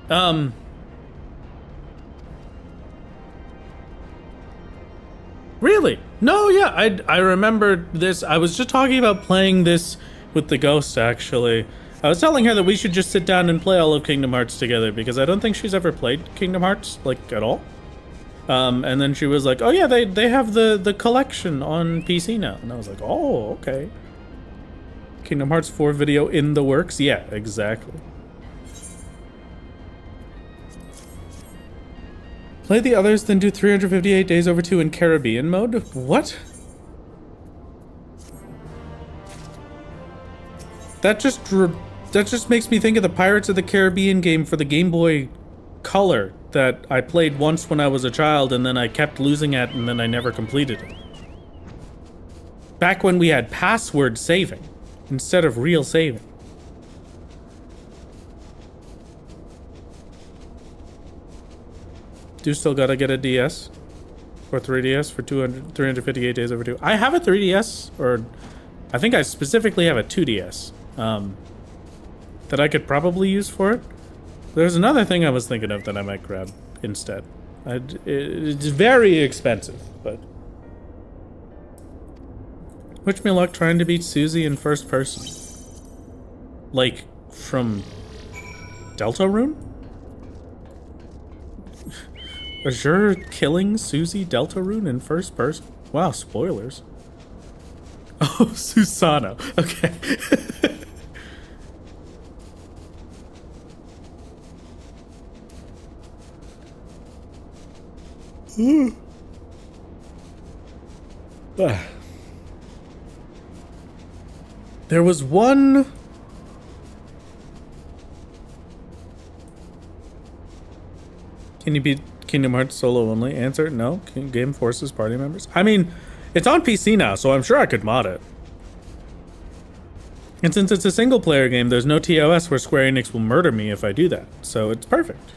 them. Really? No, yeah, I remember this. I was just talking about playing this with the ghost, actually. I was telling her that we should just sit down and play all of Kingdom Hearts together, because I don't think she's ever played Kingdom Hearts, like, at all. And then she was like, oh yeah, they have the collection on PC now. And I was like, oh, okay. Kingdom Hearts 4 video in the works? Yeah, exactly. Play the others, then do 358 Days Over 2 in Caribbean mode? What? That just makes me think of the Pirates of the Caribbean game for the Game Boy Color that I played once when I was a child, and then I kept losing at, and then I never completed it. Back when we had password saving instead of real saving. Do still gotta get a DS or 3DS for 358 Days Over 2. I have a 3DS, or I think I specifically have a 2DS that I could probably use for it. There's another thing I was thinking of that I might grab instead. It's very expensive, but wish me luck trying to beat Susie in first person. Like from Deltarune? Azure killing Susie Deltarune in first person? Wow, spoilers. Oh, Susano. Okay. There was one... Can you beat Kingdom Hearts solo only? Answer, no. Game forces party members. I mean, it's on PC now, so I'm sure I could mod it. And since it's a single player game, there's no TOS where Square Enix will murder me if I do that. So it's perfect.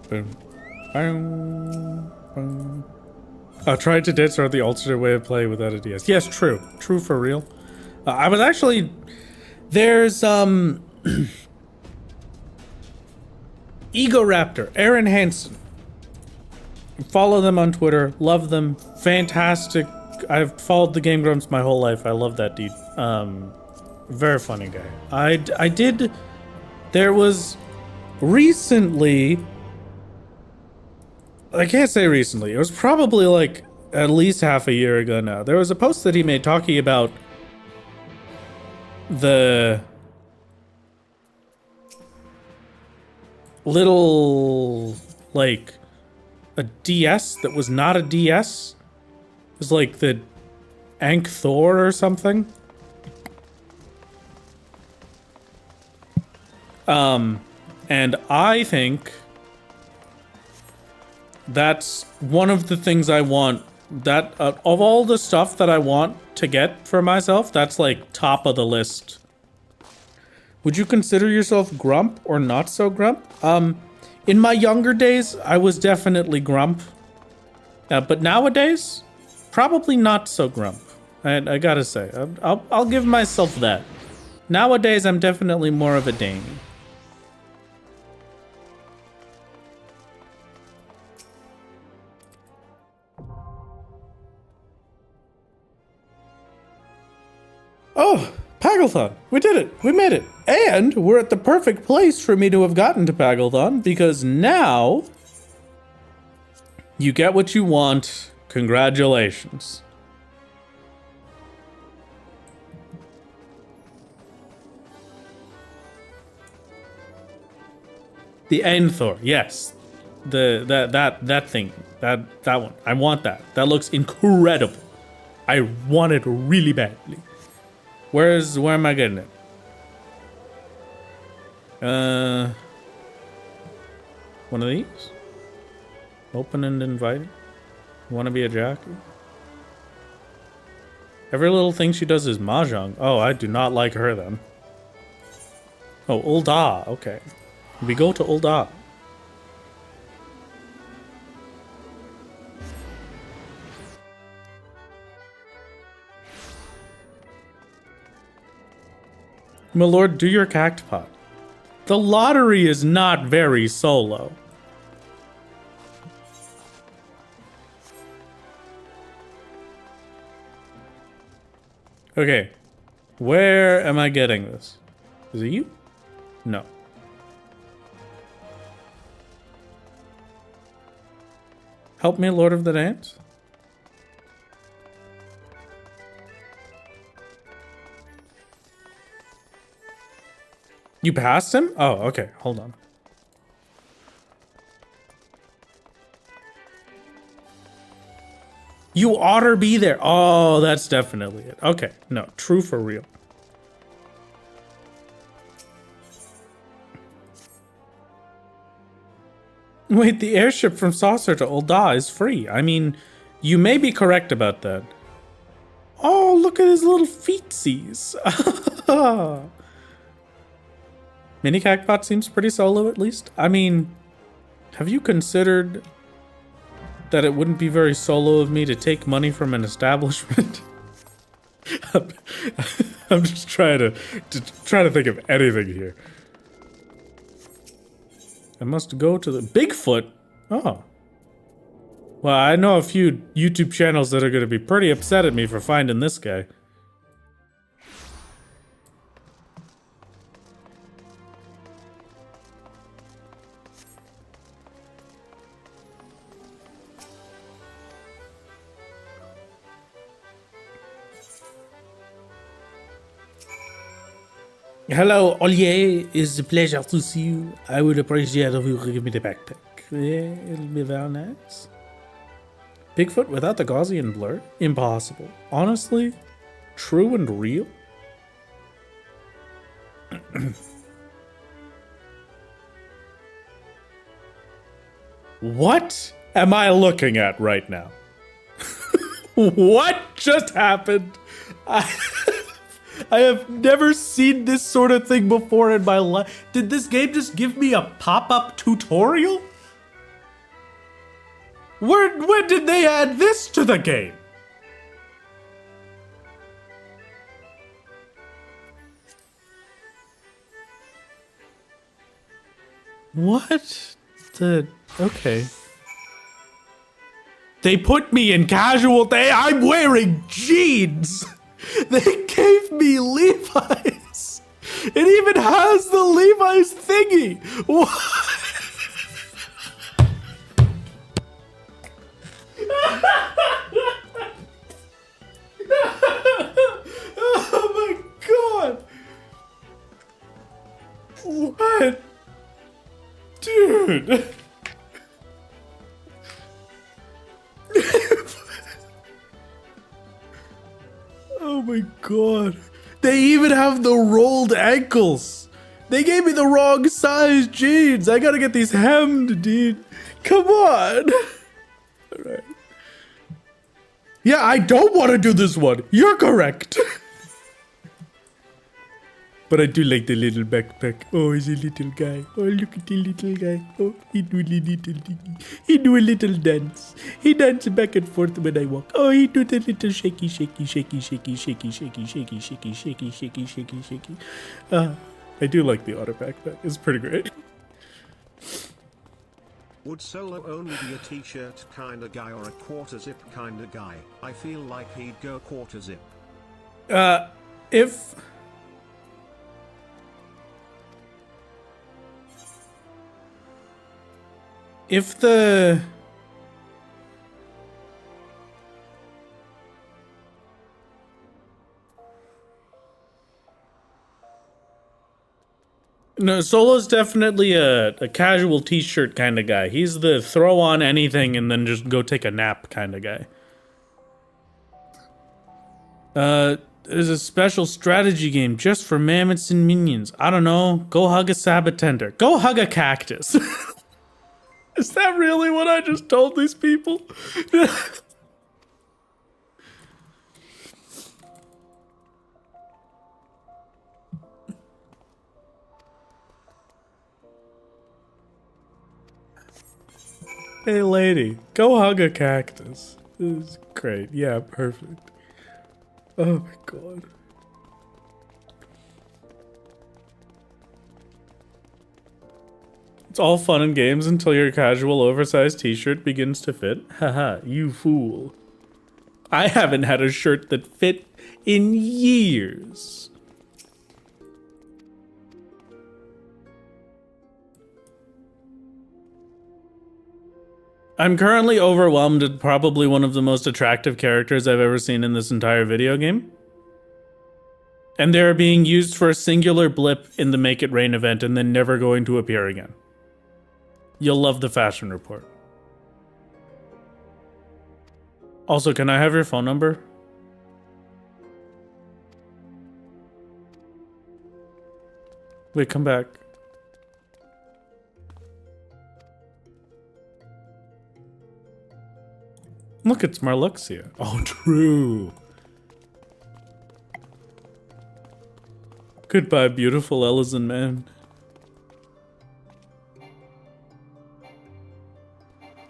Boom. Boom. Boom. Trying to dance around the alternate way of playing without a DS. Yes, true. True for real. I was actually... There's, Egoraptor, Aaron Hansen. Follow them on Twitter. Love them. Fantastic. I've followed the Game Grumps my whole life. I love that dude. Very funny guy. I did... There was... Recently... I can't say recently. It was probably like at least half a year ago now. There was a post that he made talking about the little, like, a DS that was not a DS. It was like the Ankh Thor or something. And I think that's one of the things I want. That of all the stuff that I want to get for myself, that's like top of the list. Would you consider yourself grump or not so grump? In my younger days, I was definitely grump. But nowadays, probably not so grump. I gotta say, I'll give myself that. Nowadays, I'm definitely more of a Dane. Oh, Pagglethon! We did it! We made it! And we're at the perfect place for me to have gotten to Pagglethon, because now you get what you want. Congratulations. The Einthor, yes. That thing. That one. I want that. That looks incredible. I want it really badly. Where am I getting it? One of these? Open and inviting? Want to be a jockey? Every little thing she does is mahjong. Oh, I do not like her then. Oh, Ul'dah. Okay. We go to Ul'dah. My lord, do your cactpot. The lottery is not very solo. Okay. Where am I getting this? Is it you? No. Help me, Lord of the Dance? You passed him? Oh, okay. Hold on. You oughter be there. Oh, that's definitely it. Okay. No, true for real. Wait, the airship from Saucer to Ul'dah is free. I mean, you may be correct about that. Oh, look at his little feetsies. Mini Cactbot seems pretty solo, at least. I mean, have you considered that it wouldn't be very solo of me to take money from an establishment? I'm just trying to think of anything here. I must go to the Bigfoot. Oh. Well, I know a few YouTube channels that are going to be pretty upset at me for finding this guy. Hello, Olivier. It's a pleasure to see you. I would appreciate if you could give me the backpack. Yeah, it'll be very nice. Bigfoot without the Gaussian blur? Impossible. Honestly? True and real? What am I looking at right now? What just happened? I have never seen this sort of thing before in my life. Did this game just give me a pop-up tutorial? When did they add this to the game? What the... Okay. They put me in casual day. I'm wearing jeans. They gave me Levi's. It even has the Levi's thingy. What? Oh my god. What? Dude. Oh my god. They even have the rolled ankles. They gave me the wrong size jeans. I gotta get these hemmed, dude. Come on. Alright. Yeah, I don't want to do this one. You're correct. But I do like the little backpack. Oh, he's a little guy. Oh, look at the little guy. Oh, he do a little dance. He dances back and forth when I walk. Oh, he do the little shaky, shaky, shaky, shaky, shaky, shaky, shaky, shaky, shaky, shaky, shaky, shaky. I do like the otter backpack. It's pretty great. Would Solo only be a t-shirt kinda guy or a quarter zip kinda guy? I feel like he'd go quarter zip. If the... No, Solo's definitely a casual t-shirt kind of guy. He's the throw on anything and then just go take a nap kind of guy. There's a special strategy game just for mammoths and minions. I don't know. Go hug a Sabatender. Go hug a cactus. Is that really what I just told these people? Hey lady, go hug a cactus. This is great. Yeah, perfect. Oh my god. It's all fun and games until your casual oversized t-shirt begins to fit. Haha, you fool. I haven't had a shirt that fit in years. I'm currently overwhelmed at probably one of the most attractive characters I've ever seen in this entire video game. And they're being used for a singular blip in the Make It Rain event and then never going to appear again. You'll love the fashion report. Also, can I have your phone number? Wait, come back. Look, it's Marluxia. Oh, true. Goodbye, beautiful Ellison man.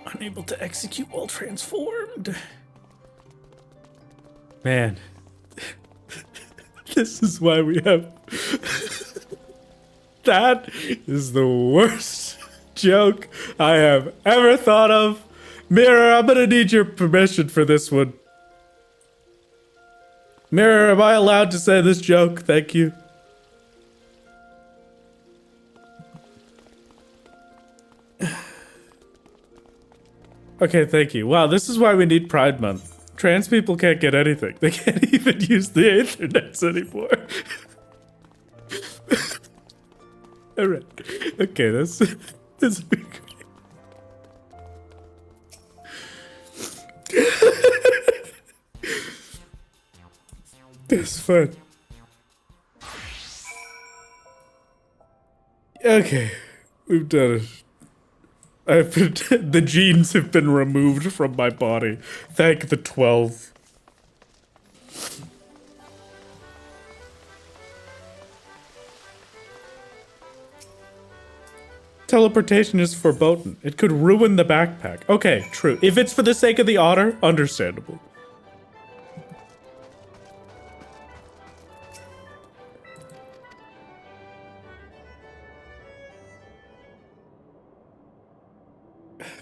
Unable to execute while transformed. Man. This is why we have... That is the worst joke I have ever thought of. Mirror, I'm gonna need your permission for this one. Mirror, am I allowed to say this joke? Thank you. Okay, thank you. Wow, this is why we need Pride Month. Trans people can't get anything. They can't even use the internets anymore. Alright. Okay, this will be great. It's fun. Okay, we've done it. The genes have been removed from my body. Thank the 12. Teleportation is verboten. It could ruin the backpack. Okay, true. If it's for the sake of the otter, understandable.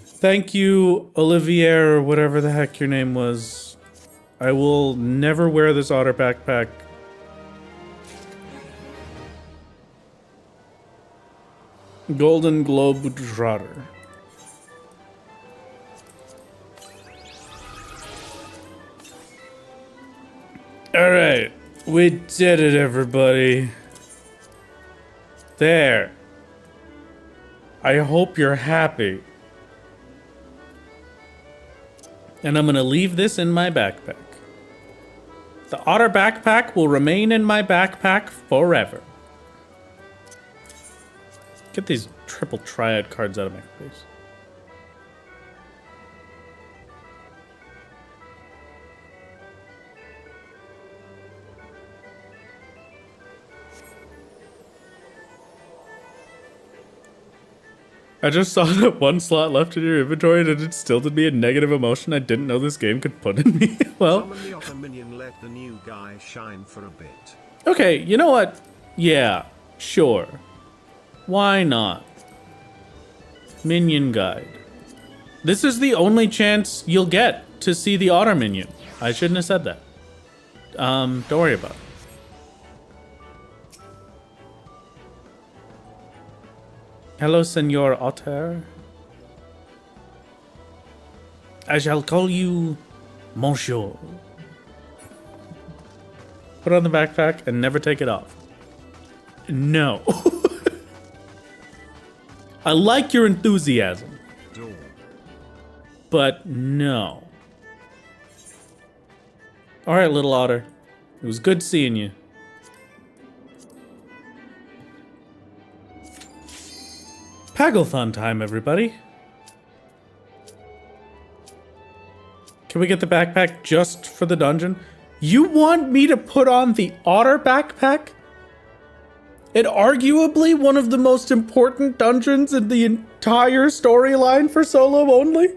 Thank you, Olivier, or whatever the heck your name was. I will never wear this otter backpack. Golden Globe Trotter. Alright, we did it, everybody. There. I hope you're happy. And I'm gonna leave this in my backpack. The otter backpack will remain in my backpack forever. Get these triple triad cards out of my face. I just saw that one slot left in your inventory and it instilled me a negative emotion I didn't know this game could put in me. Well, Summon the otter minion, let the new guy shine for a bit. Okay, you know what? Yeah, sure. Why not? Minion guide. This is the only chance you'll get to see the otter minion. I shouldn't have said that. Don't worry about it. Hello, Senor Otter. I shall call you Monsieur. Put on the backpack and never take it off. No. I like your enthusiasm. But no. Alright, little otter. It was good seeing you. Pagglethon time, everybody. Can we get the backpack just for the dungeon? You want me to put on the otter backpack? And arguably one of the most important dungeons in the entire storyline for solo only?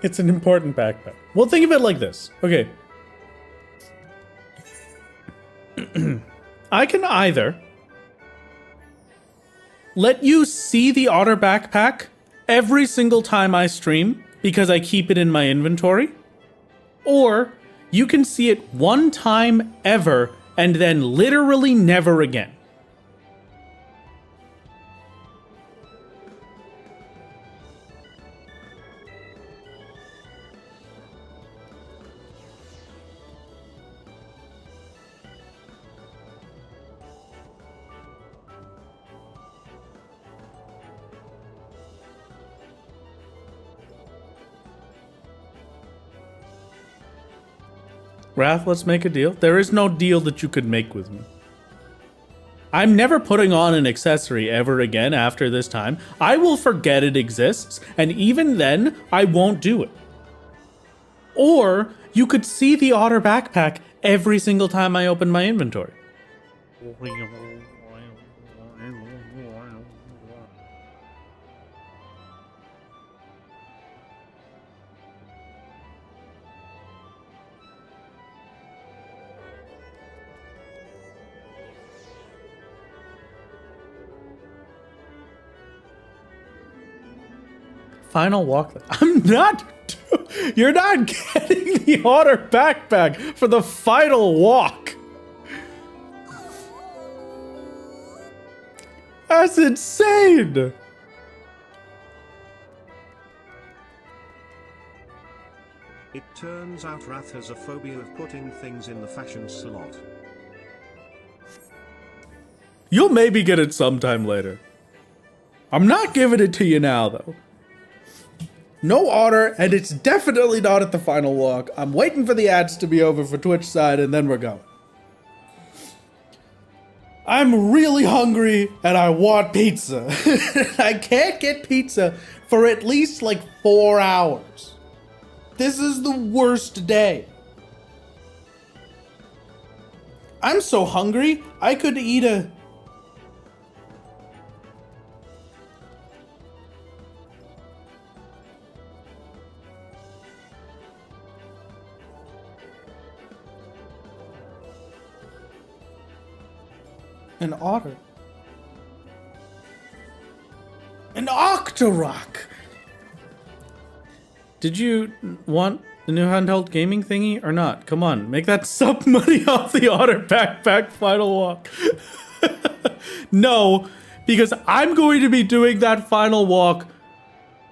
It's an important backpack. Well, think of it like this. Okay. I can either let you see the otter backpack every single time I stream because I keep it in my inventory, or you can see it one time ever and then literally never again. Wrath, let's make a deal. There is no deal that you could make with me. I'm never putting on an accessory ever again after this time. I will forget it exists, and even then, I won't do it. Or, you could see the otter backpack every single time I open my inventory. Final walk. I'm not. You're not getting the otter backpack for the final walk. That's insane. It turns out Wrath has a phobia of putting things in the fashion slot. You'll maybe get it sometime later. I'm not giving it to you now, though. No otter, and it's definitely not at the final walk. I'm waiting for the ads to be over for Twitch side, and then we're going. I'm really hungry and I want pizza. I can't get pizza for at least like 4 hours. This is the worst day. I'm so hungry, I could eat an otter. An Octorok! Did you want the new handheld gaming thingy or not? Come on, make that sub money off the Otter Backpack final walk. No, because I'm going to be doing that final walk,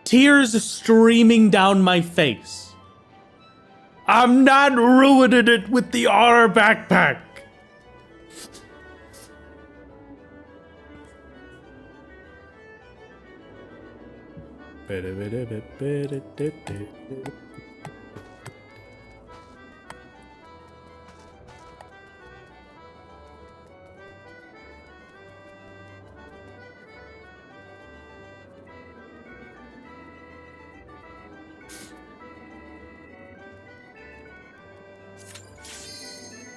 tears streaming down my face. I'm not ruining it with the Otter Backpack.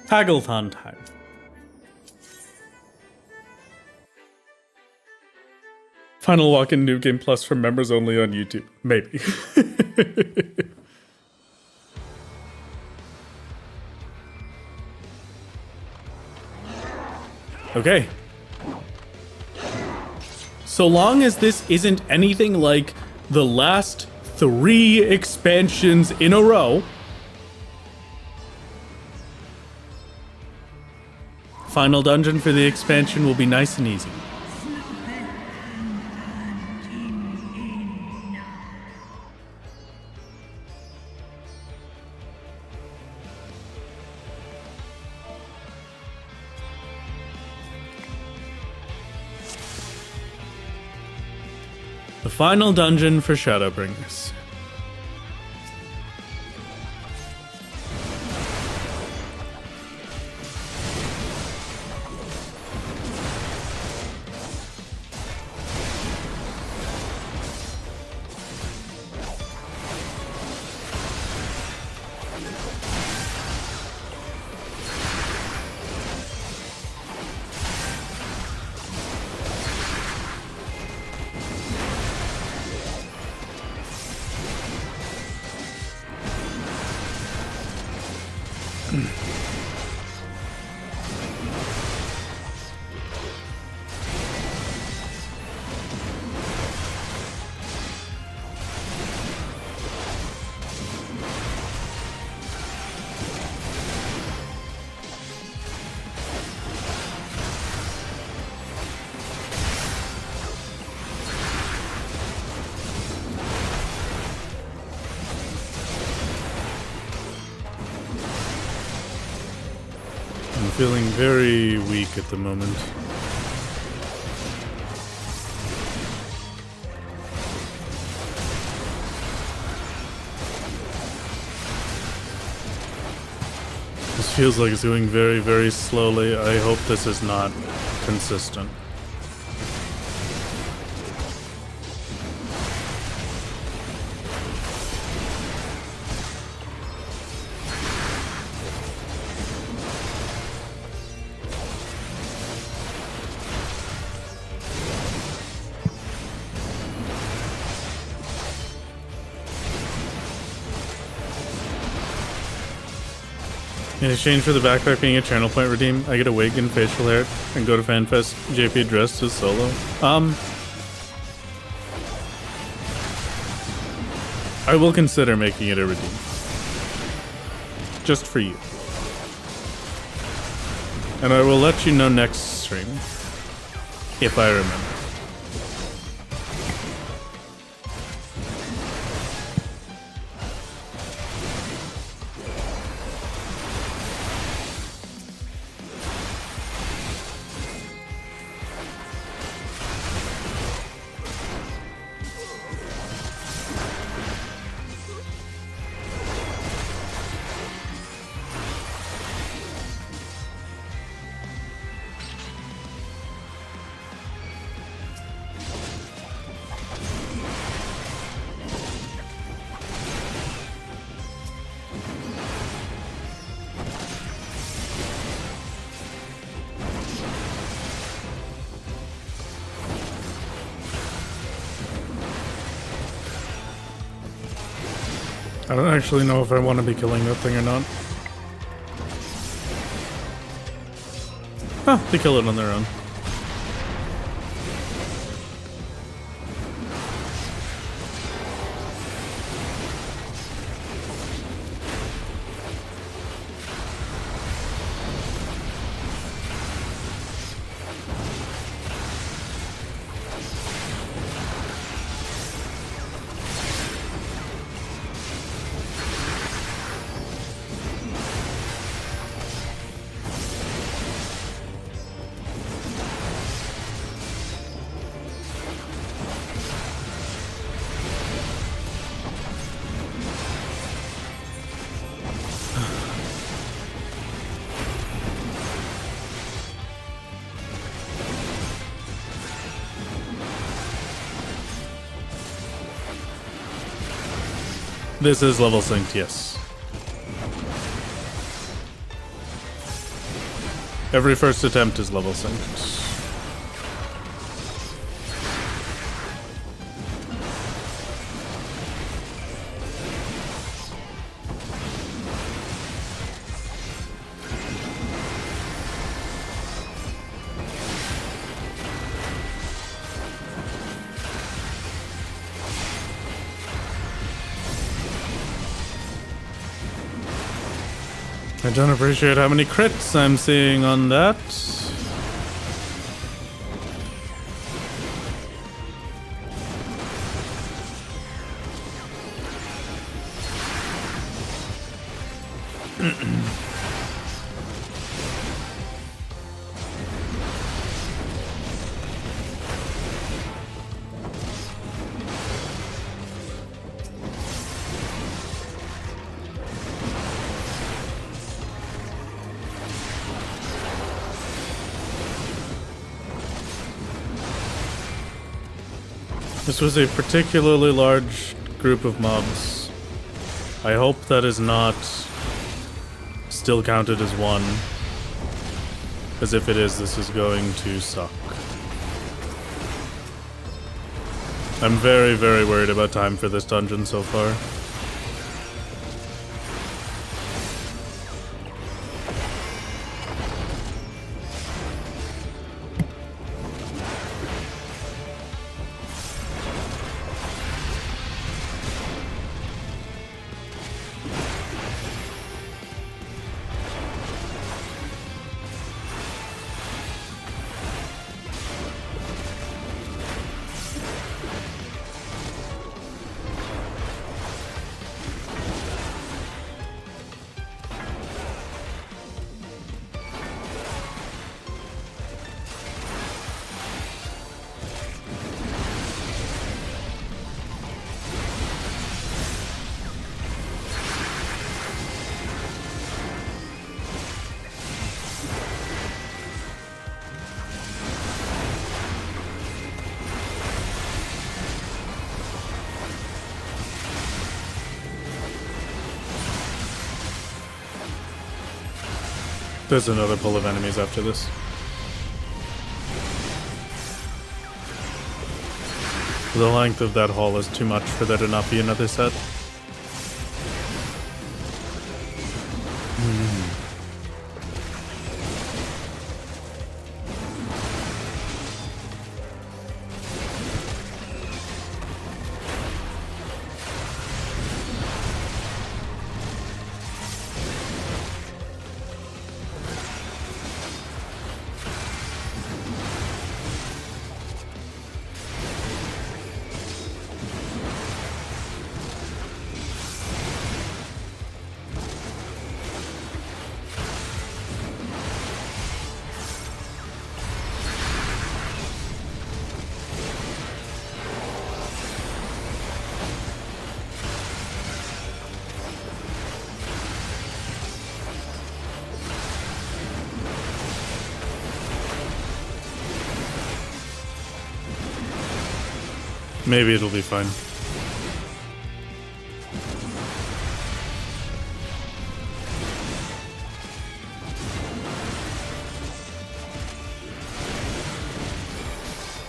Haggleton time. Final walk in New Game Plus for members only on YouTube. Maybe. Okay. So long as this isn't anything like the last 3 expansions in a row, final dungeon for the expansion will be nice and easy. The final dungeon for Shadowbringers. I'm feeling very weak at the moment. This feels like it's going very, very slowly. I hope this is not consistent. In exchange for the backpack being a channel point redeem, I get a wig and facial hair and go to FanFest JP dressed as Solo. I will consider making it a redeem. Just for you. And I will let you know next stream. If I remember. I don't actually know if I want to be killing that thing or not. Huh, they kill it on their own. This is level synced, yes. Every first attempt is level synced. I don't appreciate how many crits I'm seeing on that. This was a particularly large group of mobs. I hope that is not still counted as one. Because if it is, this is going to suck. I'm very, very worried about time for this dungeon so far. There's another pull of enemies after this. The length of that hall is too much for there to not be another set. Maybe it'll be fine.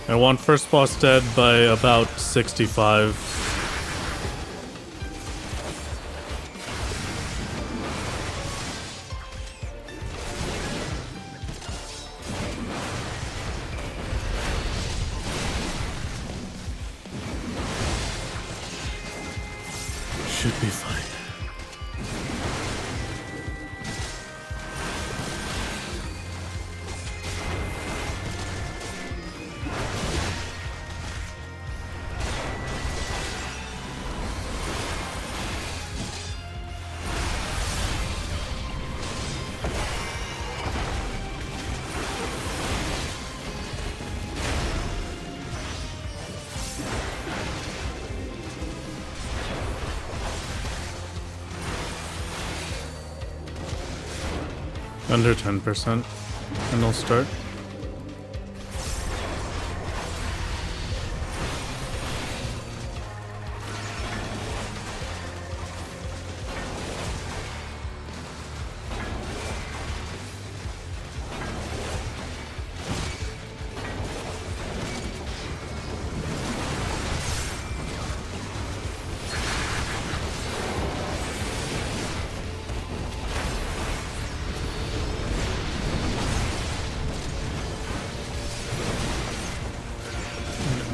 I want first boss dead by about 65. should be fine. Under 10%, and I'll start.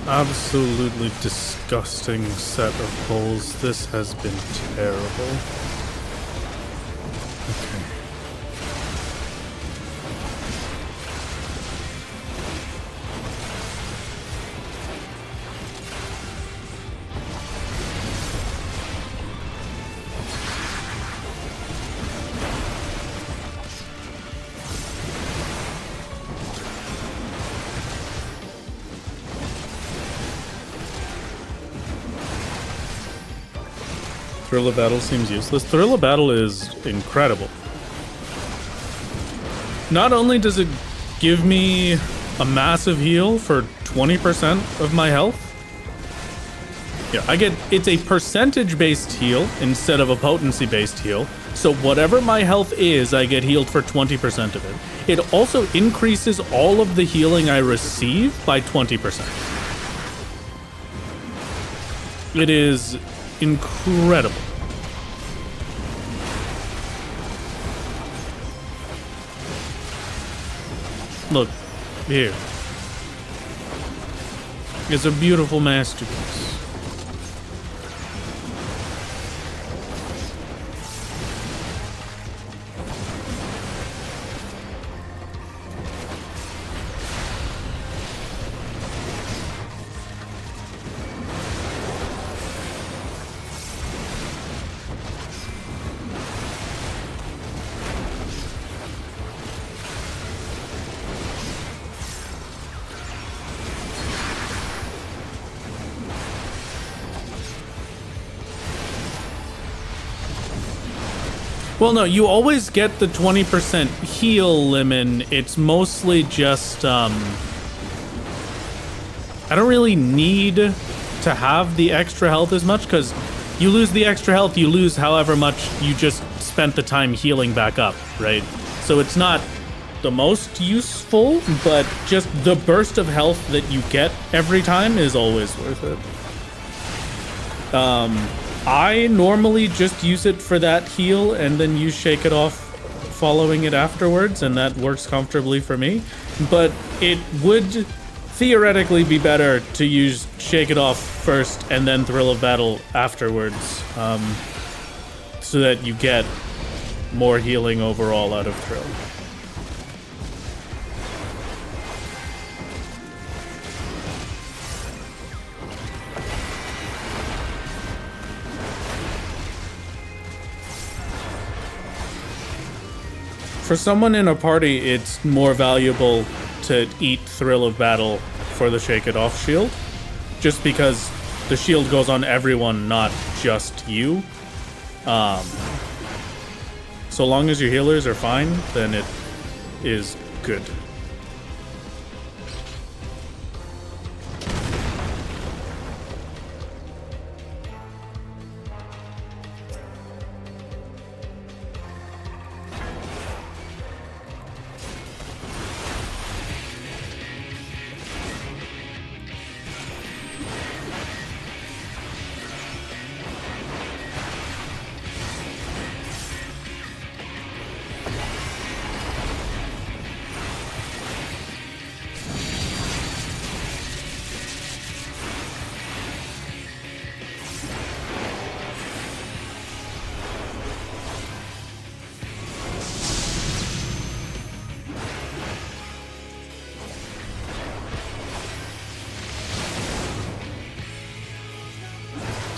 Absolutely disgusting set of holes. This has been terrible. Okay. Thrill of Battle seems useless. Thrill of Battle is incredible. Not only does it give me a massive heal for 20% of my health. Yeah, it's a percentage-based heal instead of a potency-based heal. So whatever my health is, I get healed for 20% of it. It also increases all of the healing I receive by 20%. It is incredible. Look, here. It's a beautiful masterpiece. Well, no, you always get the 20% heal limit. It's mostly just, I don't really need to have the extra health as much, because you lose the extra health, you lose however much you just spent the time healing back up, right? So it's not the most useful, but just the burst of health that you get every time is always worth it. I normally just use it for that heal and then use Shake It Off following it afterwards, and that works comfortably for me. But it would theoretically be better to use Shake It Off first and then Thrill of Battle afterwards, so that you get more healing overall out of Thrill. For someone in a party, it's more valuable to eat Thrill of Battle for the Shake It Off shield, just because the shield goes on everyone, not just you. So long as your healers are fine, then it is good.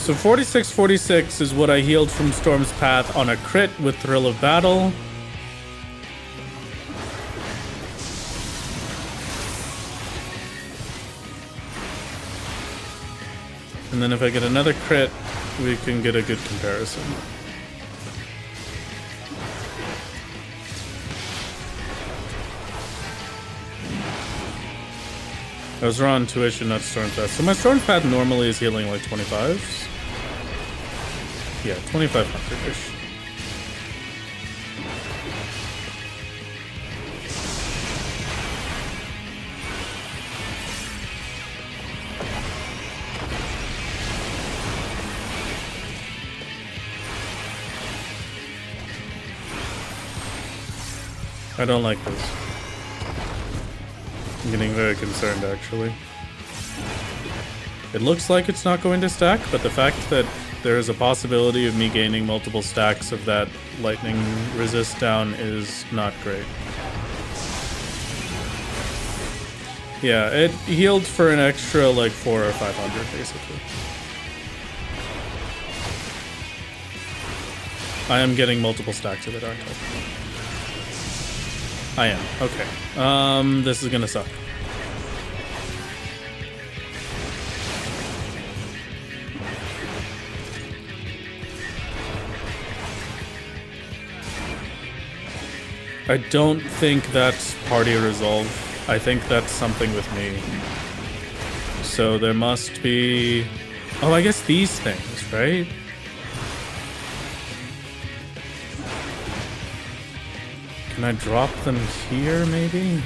So 4646 is what I healed from Storm's Path on a crit with Thrill of Battle. And then if I get another crit, we can get a good comparison. I was raw on tuition, not Storm's Path. So my Storm's Path normally is healing like 25s. Yeah, 2500-ish. I don't like this. I'm getting very concerned, actually. It looks like it's not going to stack, but the fact that there is a possibility of me gaining multiple stacks of that lightning resist down is not great. Yeah, it healed for an extra like 400 or 500, basically. I am getting multiple stacks of it, aren't I? I am. Okay. This is gonna suck. I don't think that's party resolve. I think that's something with me. So there must be... Oh, I guess these things, right? Can I drop them here, maybe?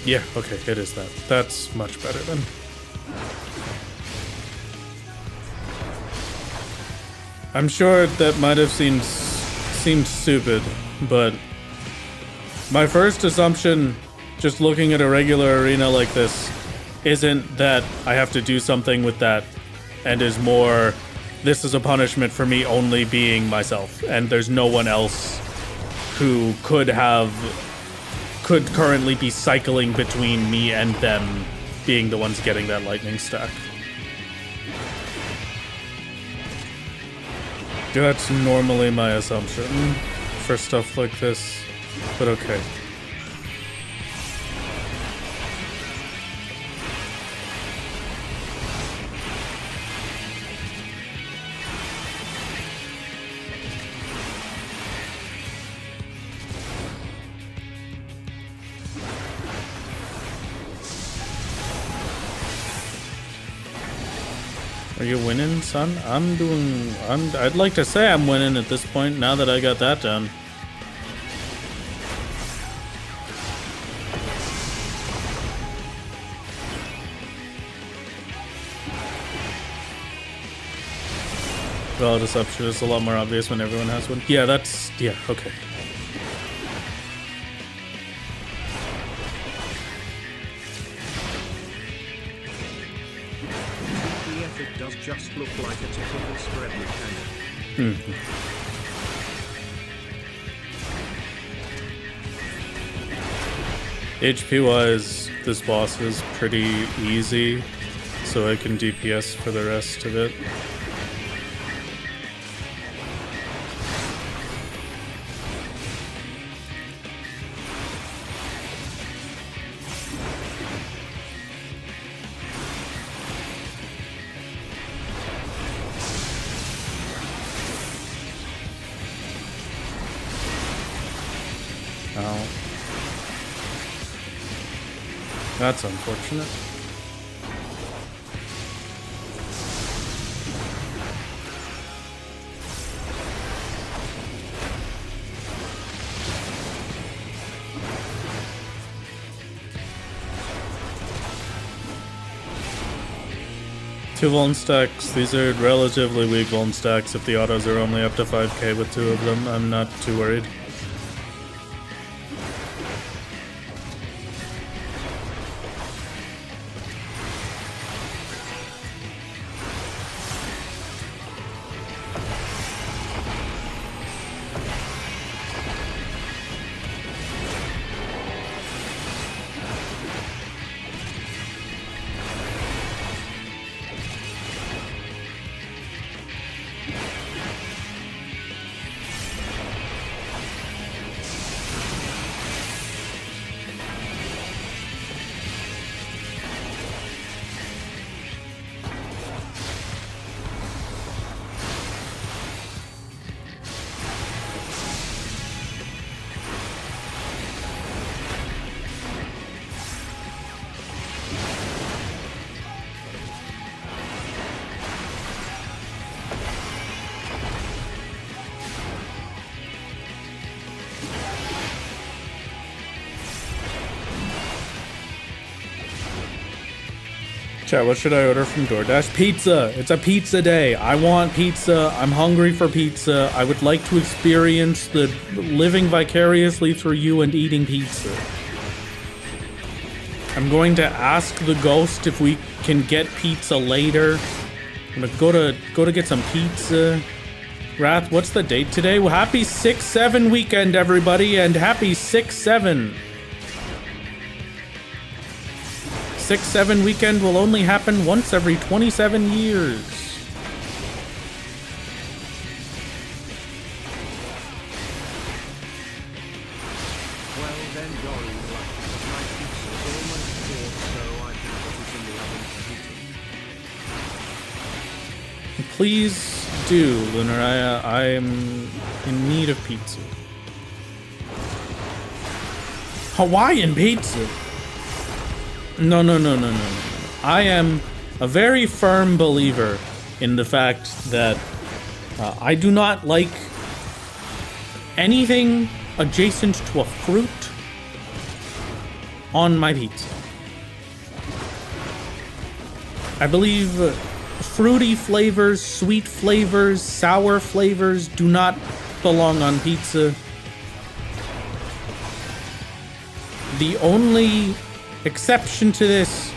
Yeah, okay, it is that. That's much better then. I'm sure that might have seemed stupid, but my first assumption, just looking at a regular arena like this, isn't that I have to do something with that, and is more, this is a punishment for me only being myself, and there's no one else who could currently be cycling between me and them being the ones getting that lightning stack. That's normally my assumption for stuff like this, but okay. Are you winning, son? I'd like to say I'm winning at this point, now that I got that done. Well, deception is a lot more obvious when everyone has one. Yeah, yeah, okay. It does just look like a typical spread mechanic. HP wise, this boss is pretty easy, so I can DPS for the rest of it. That's unfortunate. Two vuln stacks. These are relatively weak vuln stacks. If the autos are only up to 5k with two of them, I'm not too worried. Chat, what should I order from DoorDash? Pizza. It's a pizza day. I want pizza. I'm hungry for pizza. I would like to experience the living vicariously through you and eating pizza. I'm going to ask the ghost if we can get pizza later. I'm gonna go to get some pizza. Wrath, what's the date today? Well, happy 6/7 weekend, everybody, and happy 6/7. 6/7 weekend will only happen once every 27 years. Well then, you're in luck. My pizza's almost bought, so I can put it in the oven for heating. Please do, Lunar. I am in need of pizza. Hawaiian pizza. No. I am a very firm believer in the fact that I do not like anything adjacent to a fruit on my pizza. I believe fruity flavors, sweet flavors, sour flavors do not belong on pizza. The only exception to this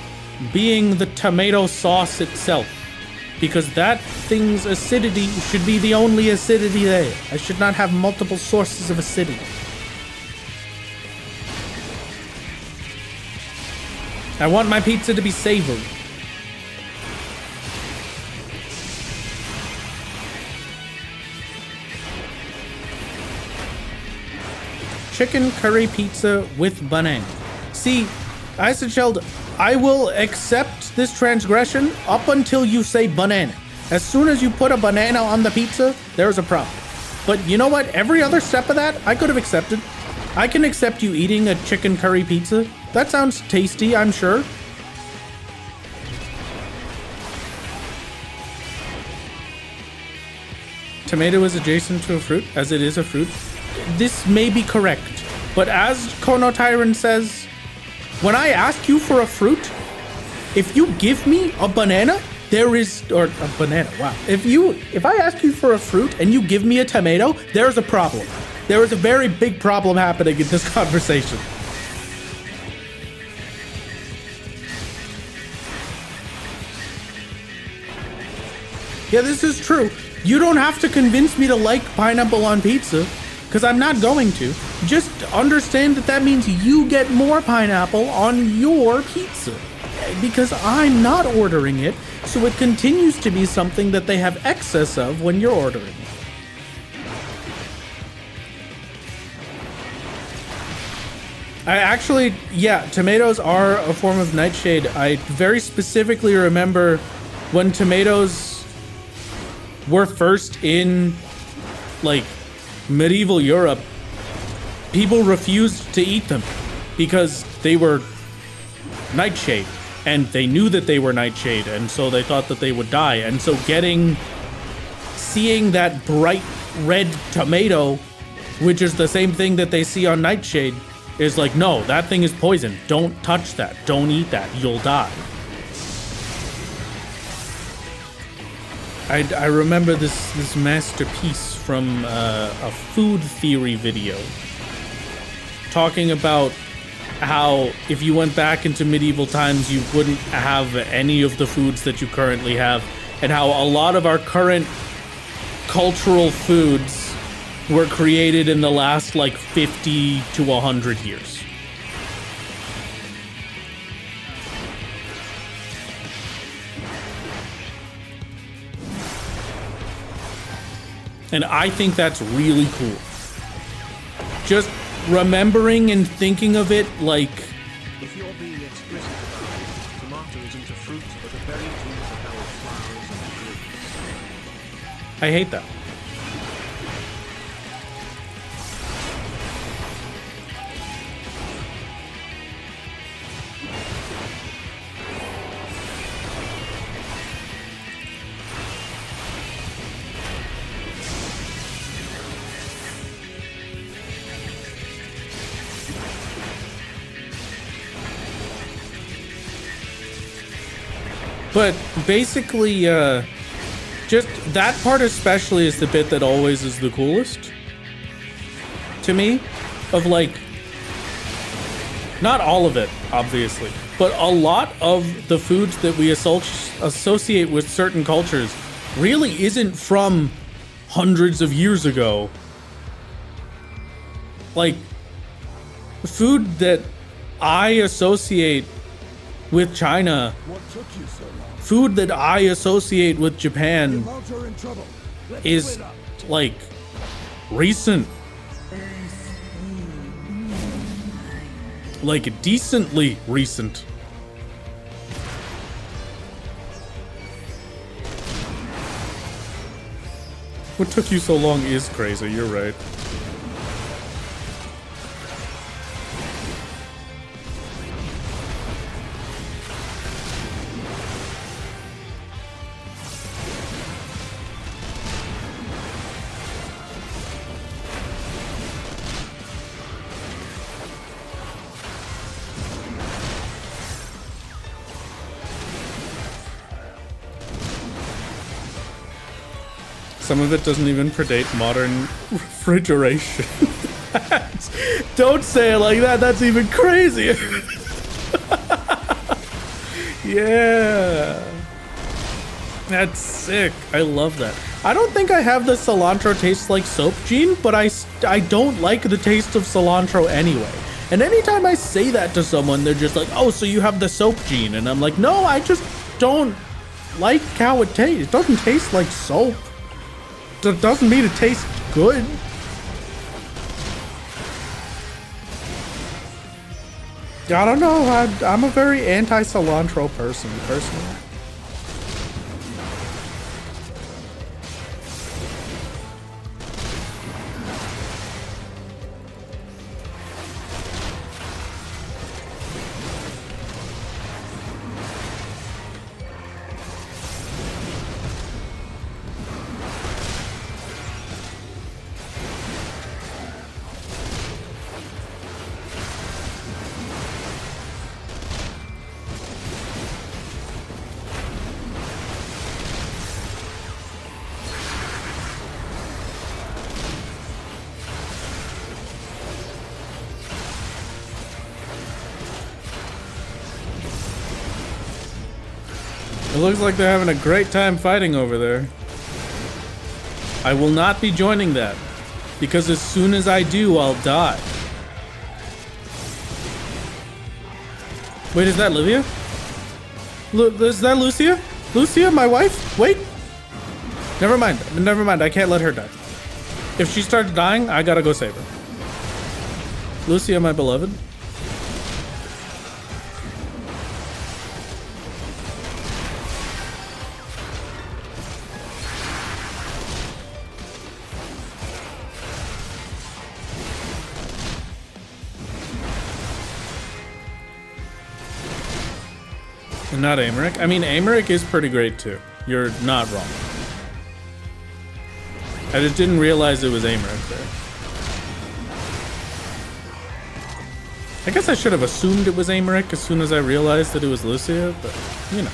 being the tomato sauce itself, because that thing's acidity should be the only acidity there. I should not have multiple sources of acidity. I want my pizza to be savory. Chicken curry pizza with banana. See, Isacheld, I will accept this transgression up until you say banana. As soon as you put a banana on the pizza, there's a problem. But you know what? Every other step of that, I could have accepted. I can accept you eating a chicken curry pizza. That sounds tasty, I'm sure. Tomato is adjacent to a fruit, as it is a fruit. This may be correct, but as Kono Tyrant says, when I ask you for a fruit, if you give me a banana, or a banana, wow. If I ask you for a fruit and you give me a tomato, there's a problem. There is a very big problem happening in this conversation. Yeah, this is true. You don't have to convince me to like pineapple on pizza, because I'm not going to. Just understand that means you get more pineapple on your pizza, because I'm not ordering it, so it continues to be something that they have excess of when you're ordering it. Tomatoes are a form of nightshade. I very specifically remember when tomatoes were first in, like, medieval Europe, people refused to eat them because they were nightshade, and they knew that they were nightshade, and so they thought that they would die. And so seeing that bright red tomato, which is the same thing that they see on nightshade, is like, no, that thing is poison. Don't touch that. Don't eat that. You'll die. I remember this masterpiece from a food theory video talking about how if you went back into medieval times, you wouldn't have any of the foods that you currently have, and how a lot of our current cultural foods were created in the last, like, 50 to 100 years. And I think that's really cool. Just remembering and thinking of it like... If you're being explicit about it, tomato isn't a fruit, but a berry used to help flowers and trees. I hate that. But basically, just that part especially is the bit that always is the coolest to me. Of like, not all of it, obviously, but a lot of the foods that we associate with certain cultures really isn't from hundreds of years ago. Like, food that I associate with China, food that I associate with Japan is like recent. Like decently recent. What took you so long is crazy, you're right. Some of it doesn't even predate modern refrigeration. Don't say it like that, that's even crazier. Yeah. That's sick. I love that. I don't think I have the cilantro tastes like soap gene, but I don't like the taste of cilantro anyway. And anytime I say that to someone, they're just like, oh, so you have the soap gene. And I'm like, no, I just don't like how it tastes. It doesn't taste like soap. That doesn't mean it tastes good. I don't know. I'm a very anti-cilantro person, personally. It looks like they're having a great time fighting over there. I will not be joining that, because as soon as I do, I'll die. Wait, is that Livia? Is that Lucia? Lucia, my wife? Wait. Never mind. Never mind. I can't let her die. If she starts dying, I gotta go save her. Lucia, my beloved. Not Amaric. I mean, Amaric is pretty great too. You're not wrong. I just didn't realize it was Amaric there. I guess I should have assumed it was Amaric as soon as I realized that it was Lucia, but you know.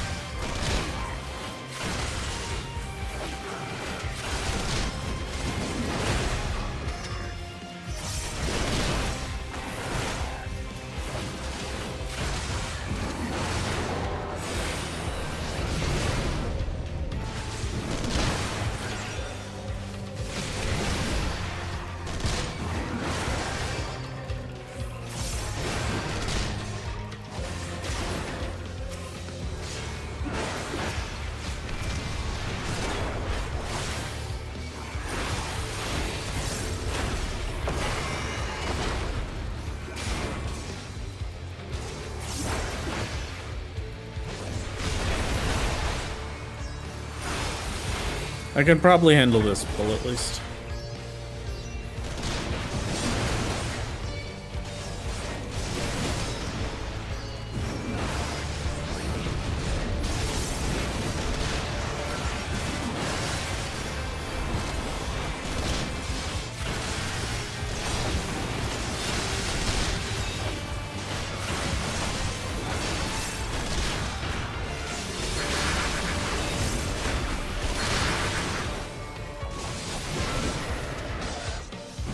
I can probably handle this pull at least.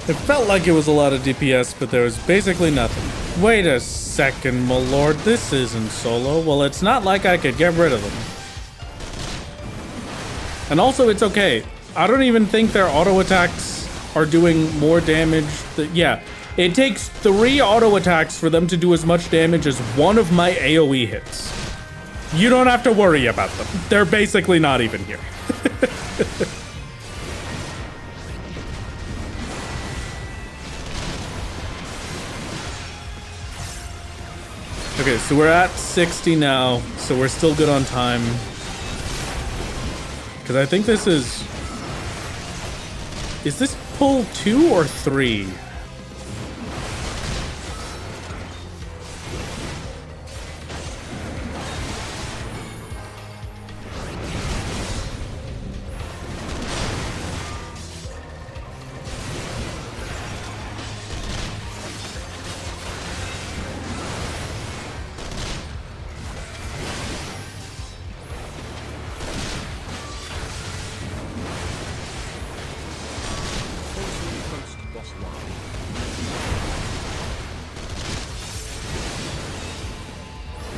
It felt like it was a lot of DPS, but there was basically nothing. Wait a second, my lord. This isn't solo. Well, it's not like I could get rid of them. And also, it's okay. I don't even think their auto attacks are doing more damage. Yeah, it takes 3 auto attacks for them to do as much damage as one of my AoE hits. You don't have to worry about them. They're basically not even here. Okay, so we're at 60 now, so we're still good on time. Because I think this is... Is this pull 2 or 3?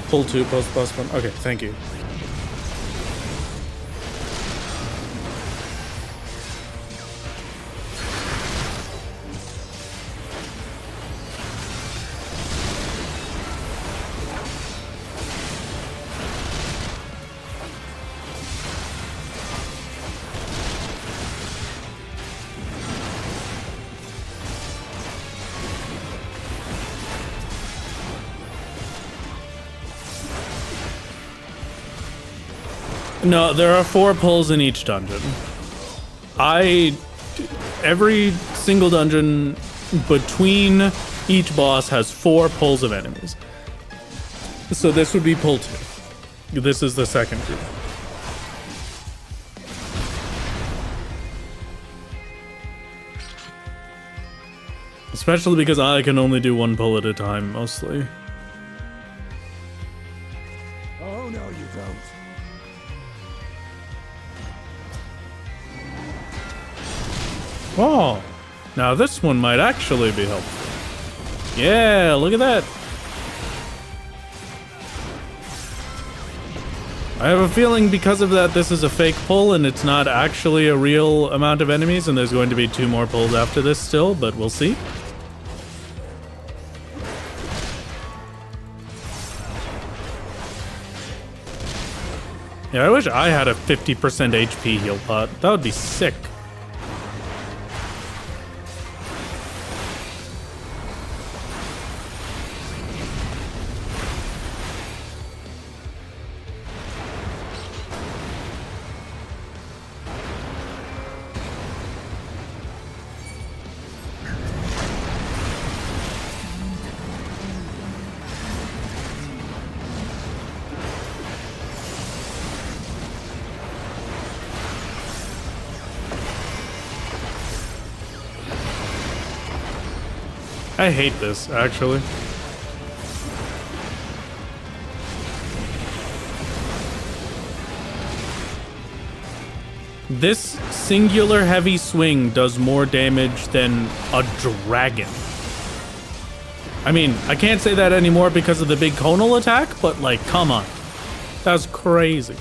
Pull 2, post plus 1. Okay, thank you. No, there are 4 pulls in each dungeon. Every single dungeon between each boss has 4 pulls of enemies. So this would be pull 2. This is the second group. Especially because I can only do 1 pull at a time, mostly. Oh, no, you don't. Oh, now this one might actually be helpful. Yeah, look at that. I have a feeling because of that this is a fake pull and it's not actually a real amount of enemies, and there's going to be 2 more pulls after this still, but we'll see. Yeah, I wish I had a 50% HP heal pot. That would be sick. I hate this, actually. This singular heavy swing does more damage than a dragon. I mean, I can't say that anymore because of the big conal attack, but like, come on. That's crazy.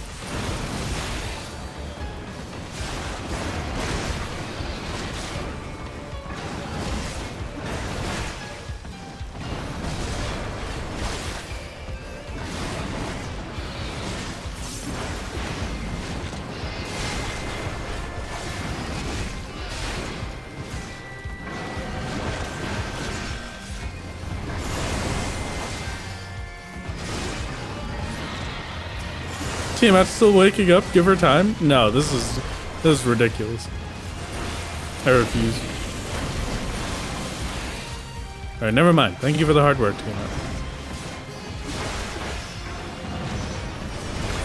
Tiamat's still waking up. Give her time. No, this is ridiculous. I refuse. All right, never mind. Thank you for the hard work, Tiamat.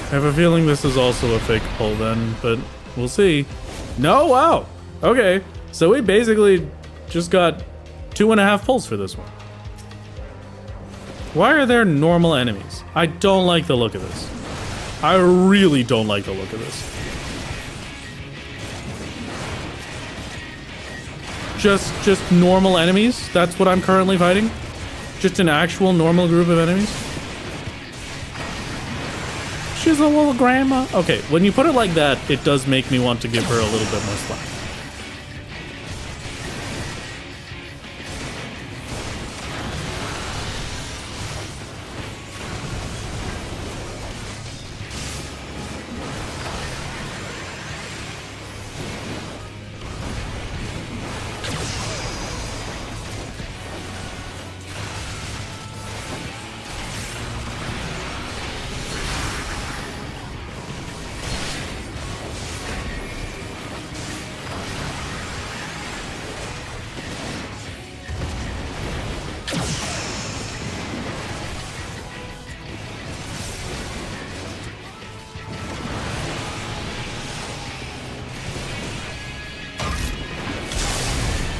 I have a feeling this is also a fake pull then, but we'll see. No, wow. Okay, so we basically just got 2.5 pulls for this one. Why are there normal enemies? I don't like the look of this. I really don't like the look of this. Just normal enemies? That's what I'm currently fighting? Just an actual normal group of enemies? She's a little grandma. Okay, when you put it like that, it does make me want to give her a little bit more slack.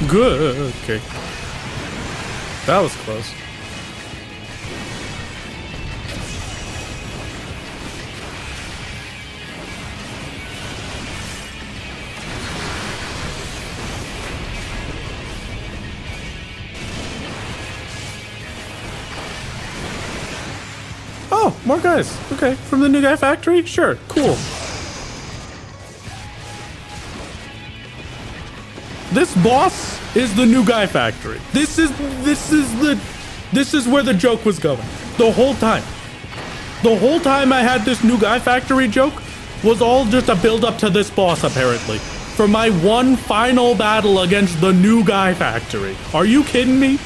Good. Okay. That was close. Oh, more guys. Okay. From the new guy factory? Sure. Cool. This boss is the new guy factory. This is where the joke was going. The whole time. The whole time I had this new guy factory joke was all just a build up to this boss, apparently. For my one final battle against the new guy factory. Are you kidding me?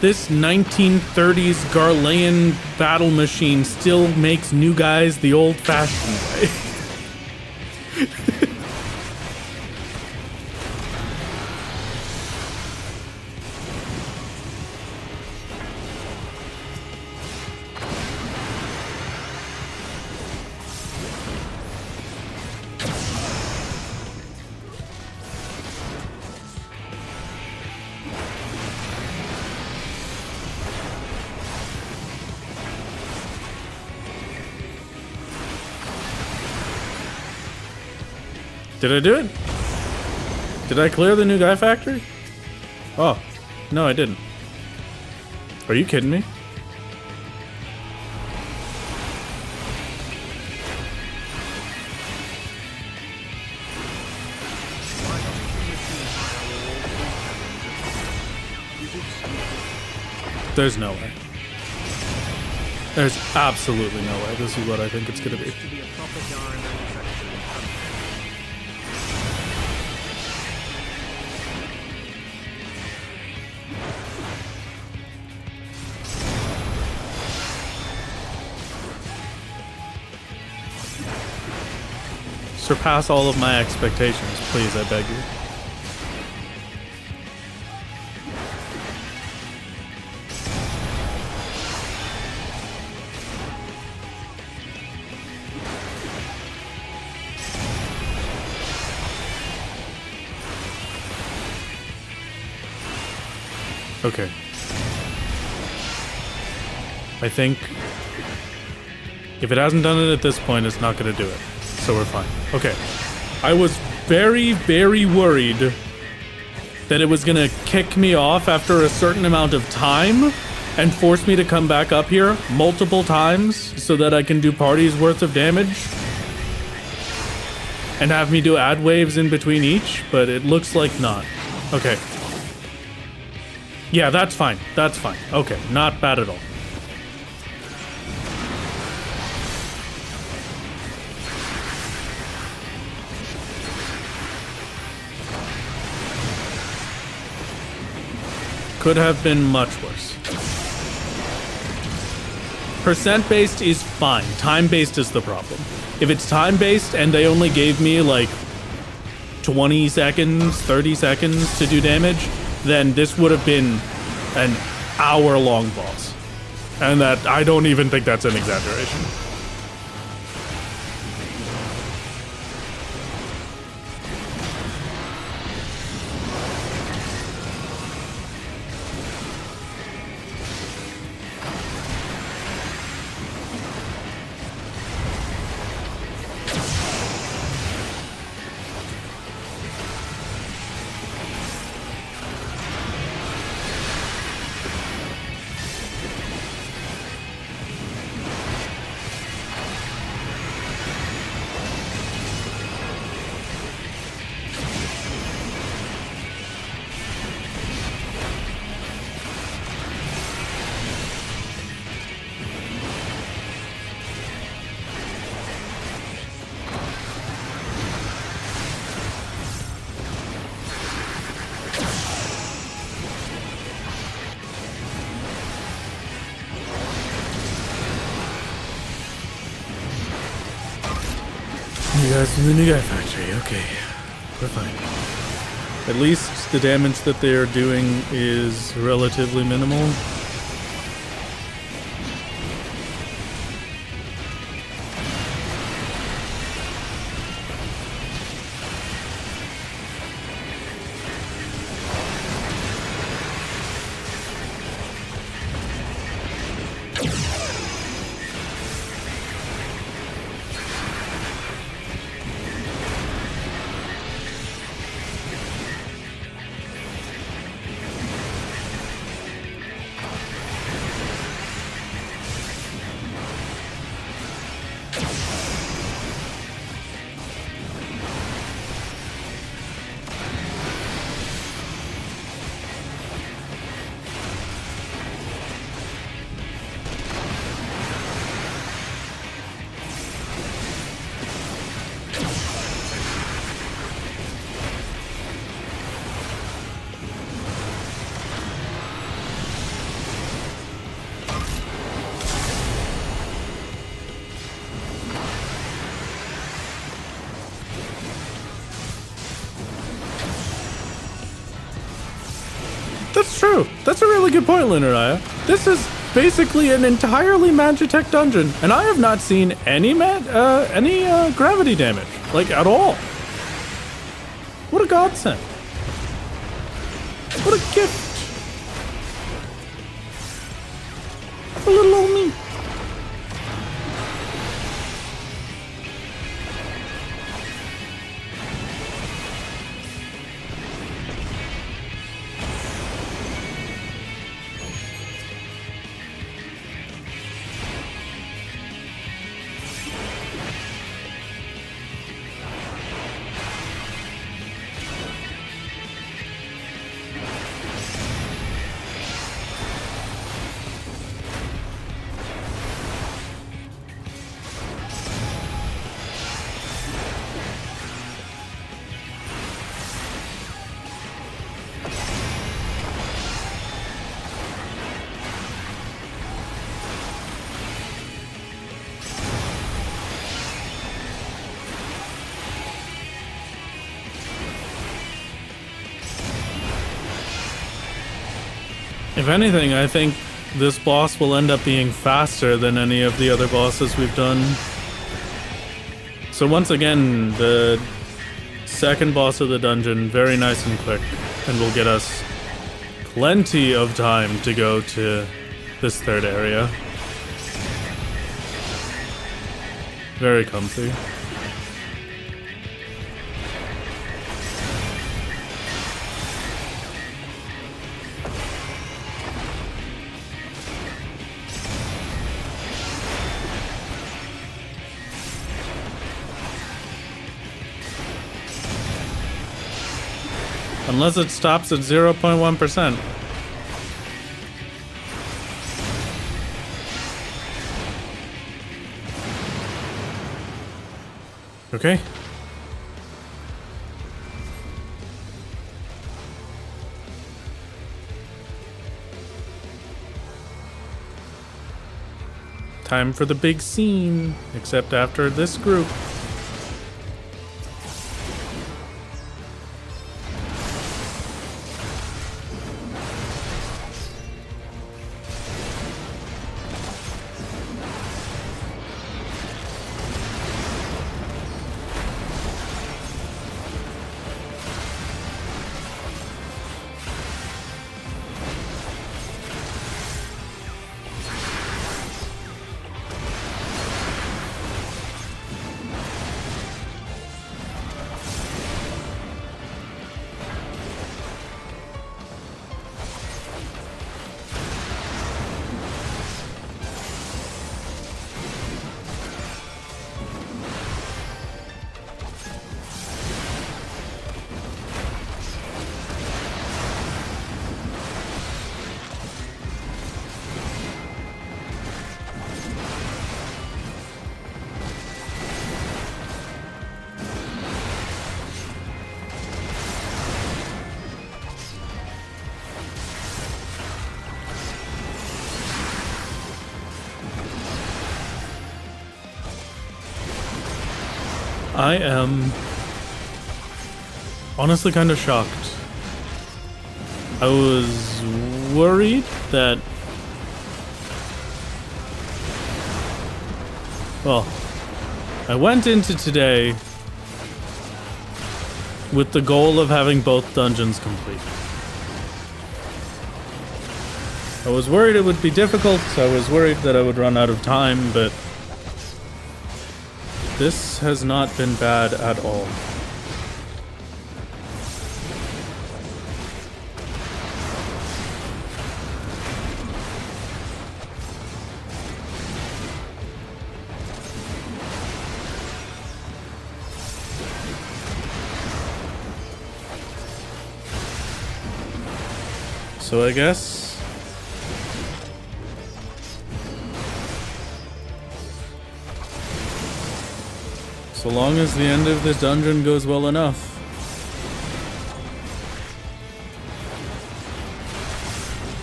This 1930s Garlean battle machine still makes new guys the old-fashioned way. Did I do it? Did I clear the new guy factory? Oh, no, I didn't. Are you kidding me? There's no way. There's absolutely no way. This is what I think it's gonna be. Surpass all of my expectations, please, I beg you. Okay. I think if it hasn't done it at this point, it's not going to do it. So we're fine. Okay. I was very, very worried that it was going to kick me off after a certain amount of time and force me to come back up here multiple times so that I can do parties worth of damage and have me do ad waves in between each, but it looks like not. Okay. Yeah, that's fine. That's fine. Okay, not bad at all. Could have been much worse. Percent-based is fine. Time-based is the problem. If it's time-based and they only gave me like 20 seconds, 30 seconds to do damage, then this would have been an hour-long boss. And that, I don't even think that's an exaggeration. You guys from the new guy factory, okay. We're fine. At least the damage that they are doing is relatively minimal. That's true. That's a really good point, Lineraya. This is basically an entirely Magitech dungeon, and I have not seen any gravity damage, like at all. What a godsend! What a gift for little old me. If anything, I think this boss will end up being faster than any of the other bosses we've done. So once again, the second boss of the dungeon, very nice and quick, and will get us plenty of time to go to this third area. Very comfy. Unless it stops at 0.1%. Okay. Time for the big scene, except after this group. I am honestly kind of shocked. I was worried that, well, I went into today with the goal of having both dungeons complete. I was worried it would be difficult, I was worried that I would run out of time, but this has not been bad at all. So I guess so long as the end of this dungeon goes well enough.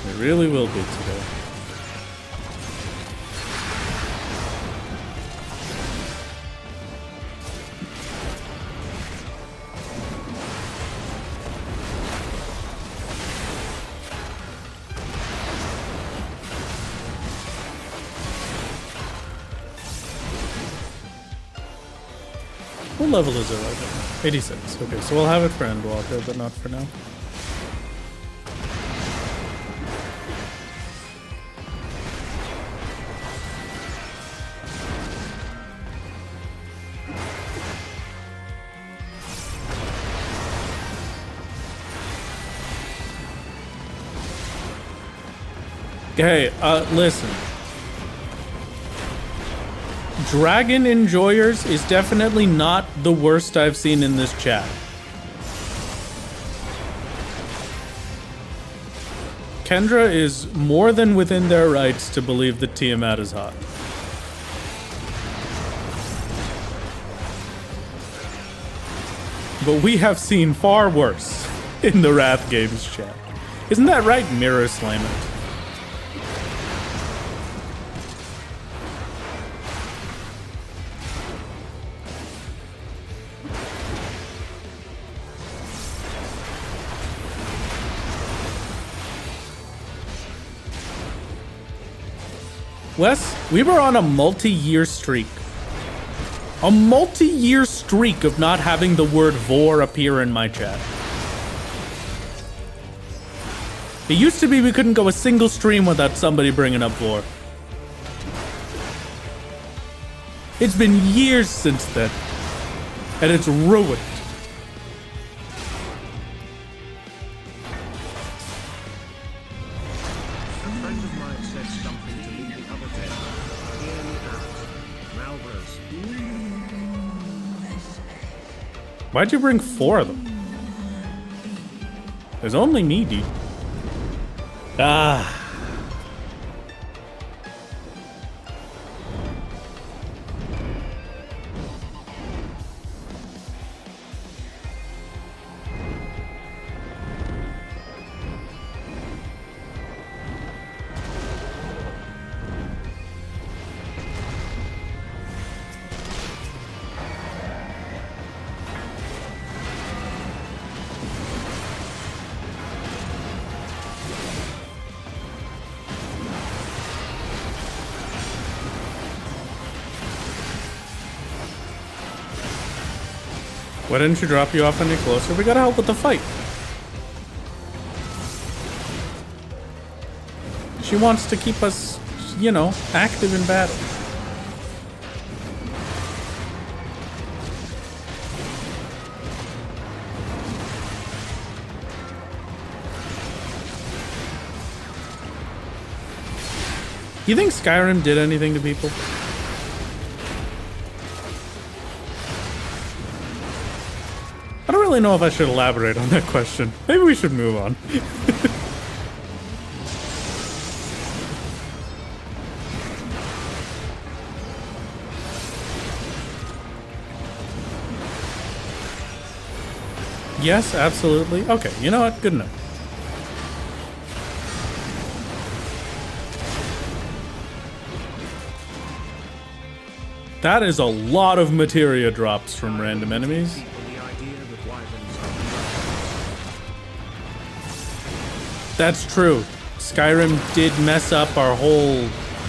It really will be today. What level is it right now? 86. Okay, so we'll have it for Endwalker, but not for now. Okay, listen. Dragon Enjoyers is definitely not the worst I've seen in this chat. Kendra is more than within their rights to believe that Tiamat is hot. But we have seen far worse in the Wrath Games chat. Isn't that right, Mirror Slammer? Wes, we were on a multi-year streak. A multi-year streak of not having the word vor appear in my chat. It used to be we couldn't go a single stream without somebody bringing up vor. It's been years since then, and it's ruined. Why'd you bring 4 of them? There's only me, dude. Ah. Why didn't she drop you off any closer? We gotta help with the fight. She wants to keep us, you know, active in battle. You think Skyrim did anything to people? I don't really know if I should elaborate on that question. Maybe we should move on. Yes, absolutely. Okay, you know what? Good enough. That is a lot of materia drops from random enemies. People the idea that wyverns are That's true. Skyrim did mess up our whole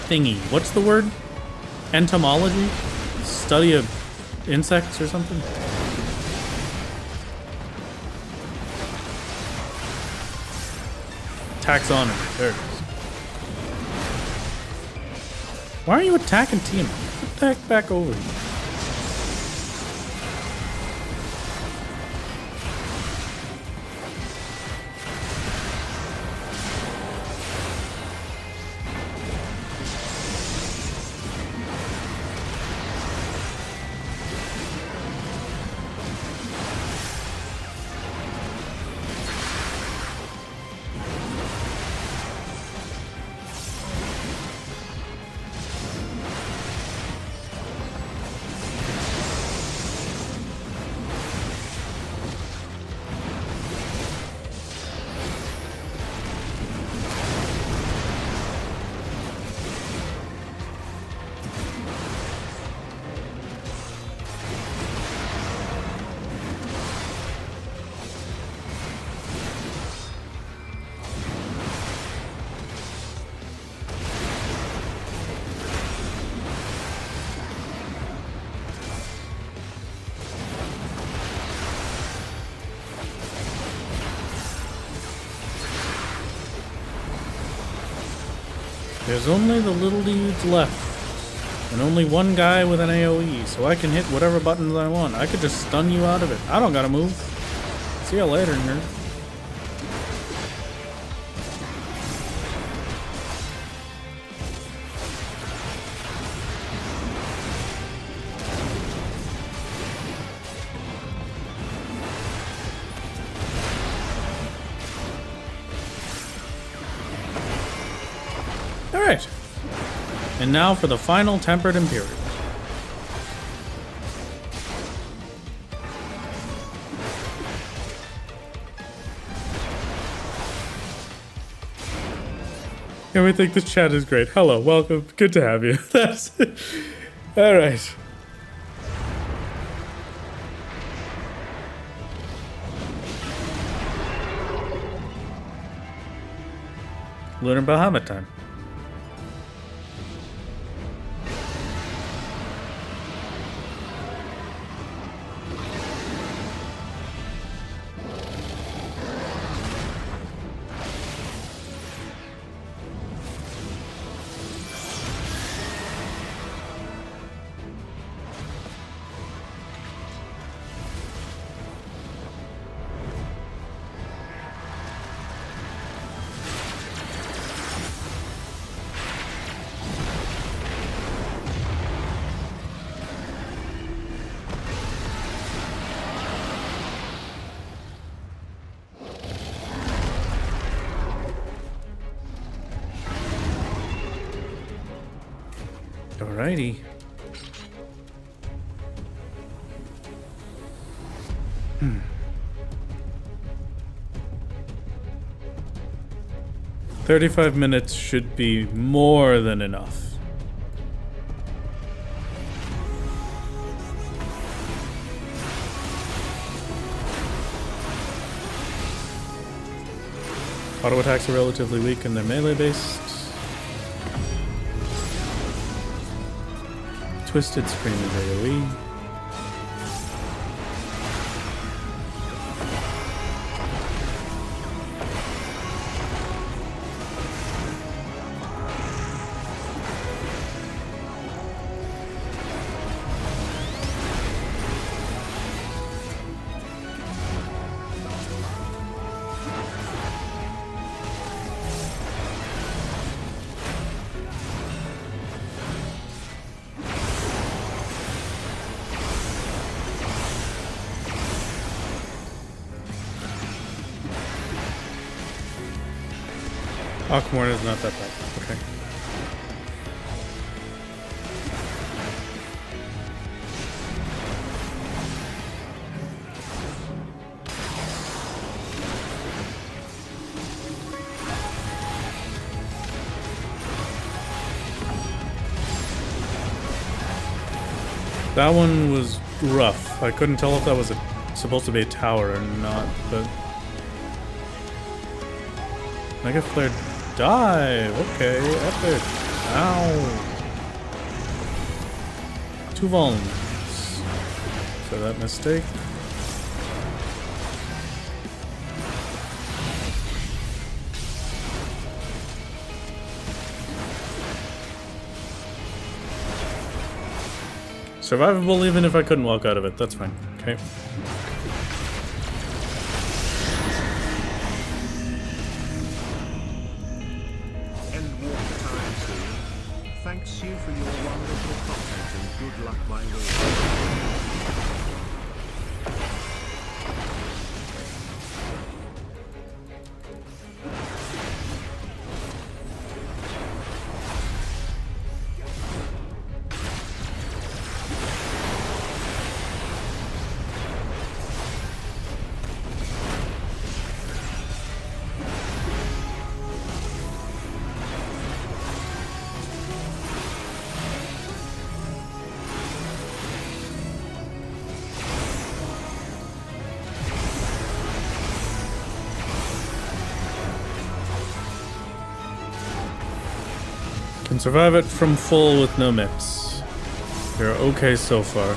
thingy. What's the word? Entomology? Study of insects or something? Taxonomy. There it is. Why are you attacking Tiamat? Get the heck back over here. There's only the little dudes left. And only one guy with an AoE, so I can hit whatever buttons I want. I could just stun you out of it. I don't gotta move. See you later, nerd. Alright. And now for the final Tempered Imperial. And we think this chat is great. Hello, welcome. Good to have you. That's alright. Lunar Bahamut time. Alrighty. Hmm. "35 minutes should be more than enough." Auto attacks are relatively weak and they're melee based. Twisted Scream is AoE. Aquamorn is not that bad. Okay. That one was rough. I couldn't tell if that was supposed to be a tower or not, but... Mega Flare dive! Okay, epic. Ow! 2 vulns. For that mistake. Survivable even if I couldn't walk out of it. That's fine. Okay. End water time soon. Thanks you for your wonderful content and good luck, my lord. Can survive it from full with no mips. You're okay so far.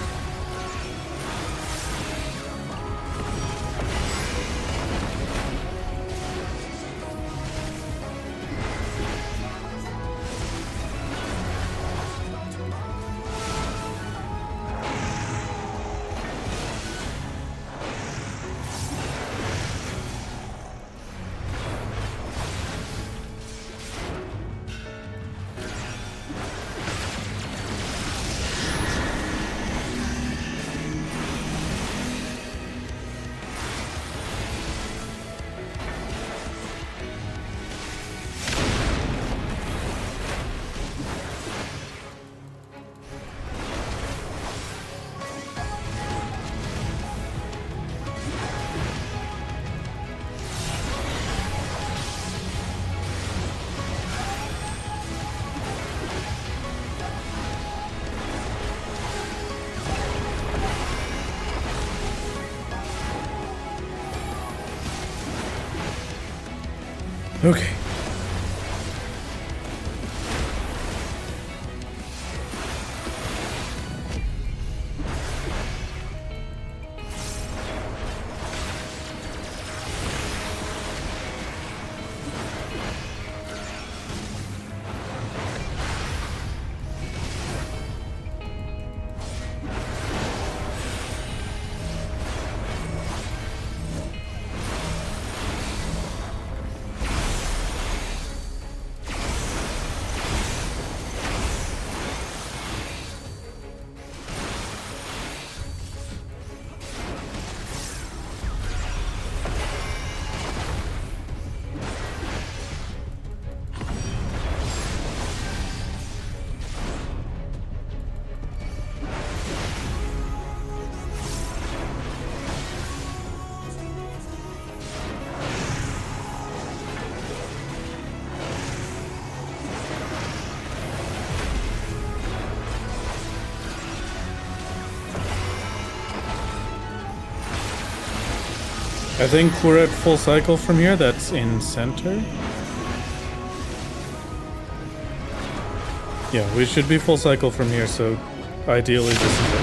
Okay. I think we're at full cycle from here. That's in center. Yeah, we should be full cycle from here, so ideally this is it.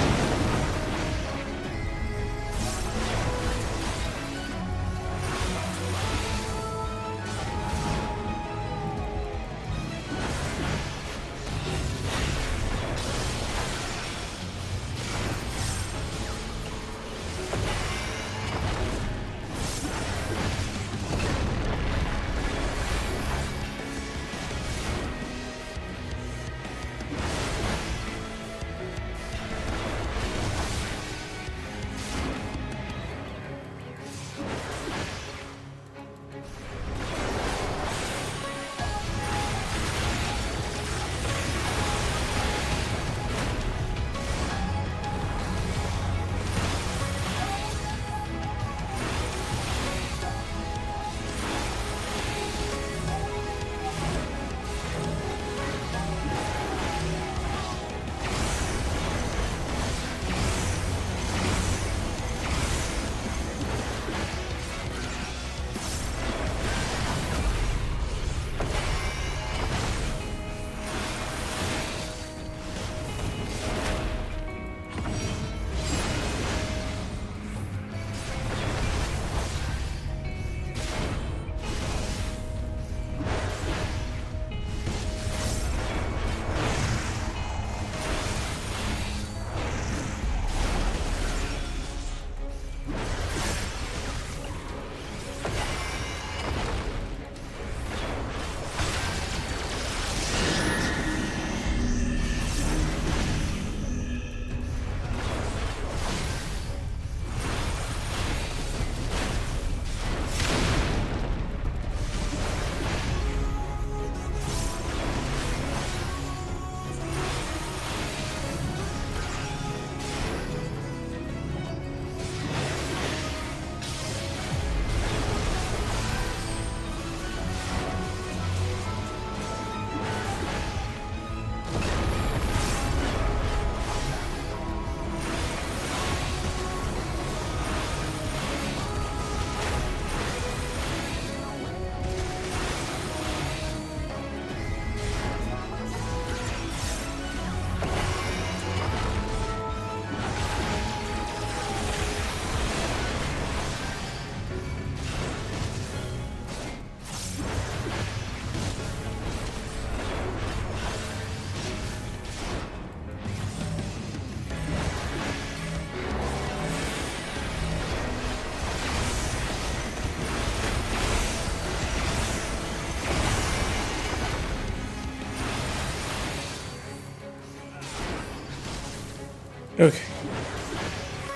Okay.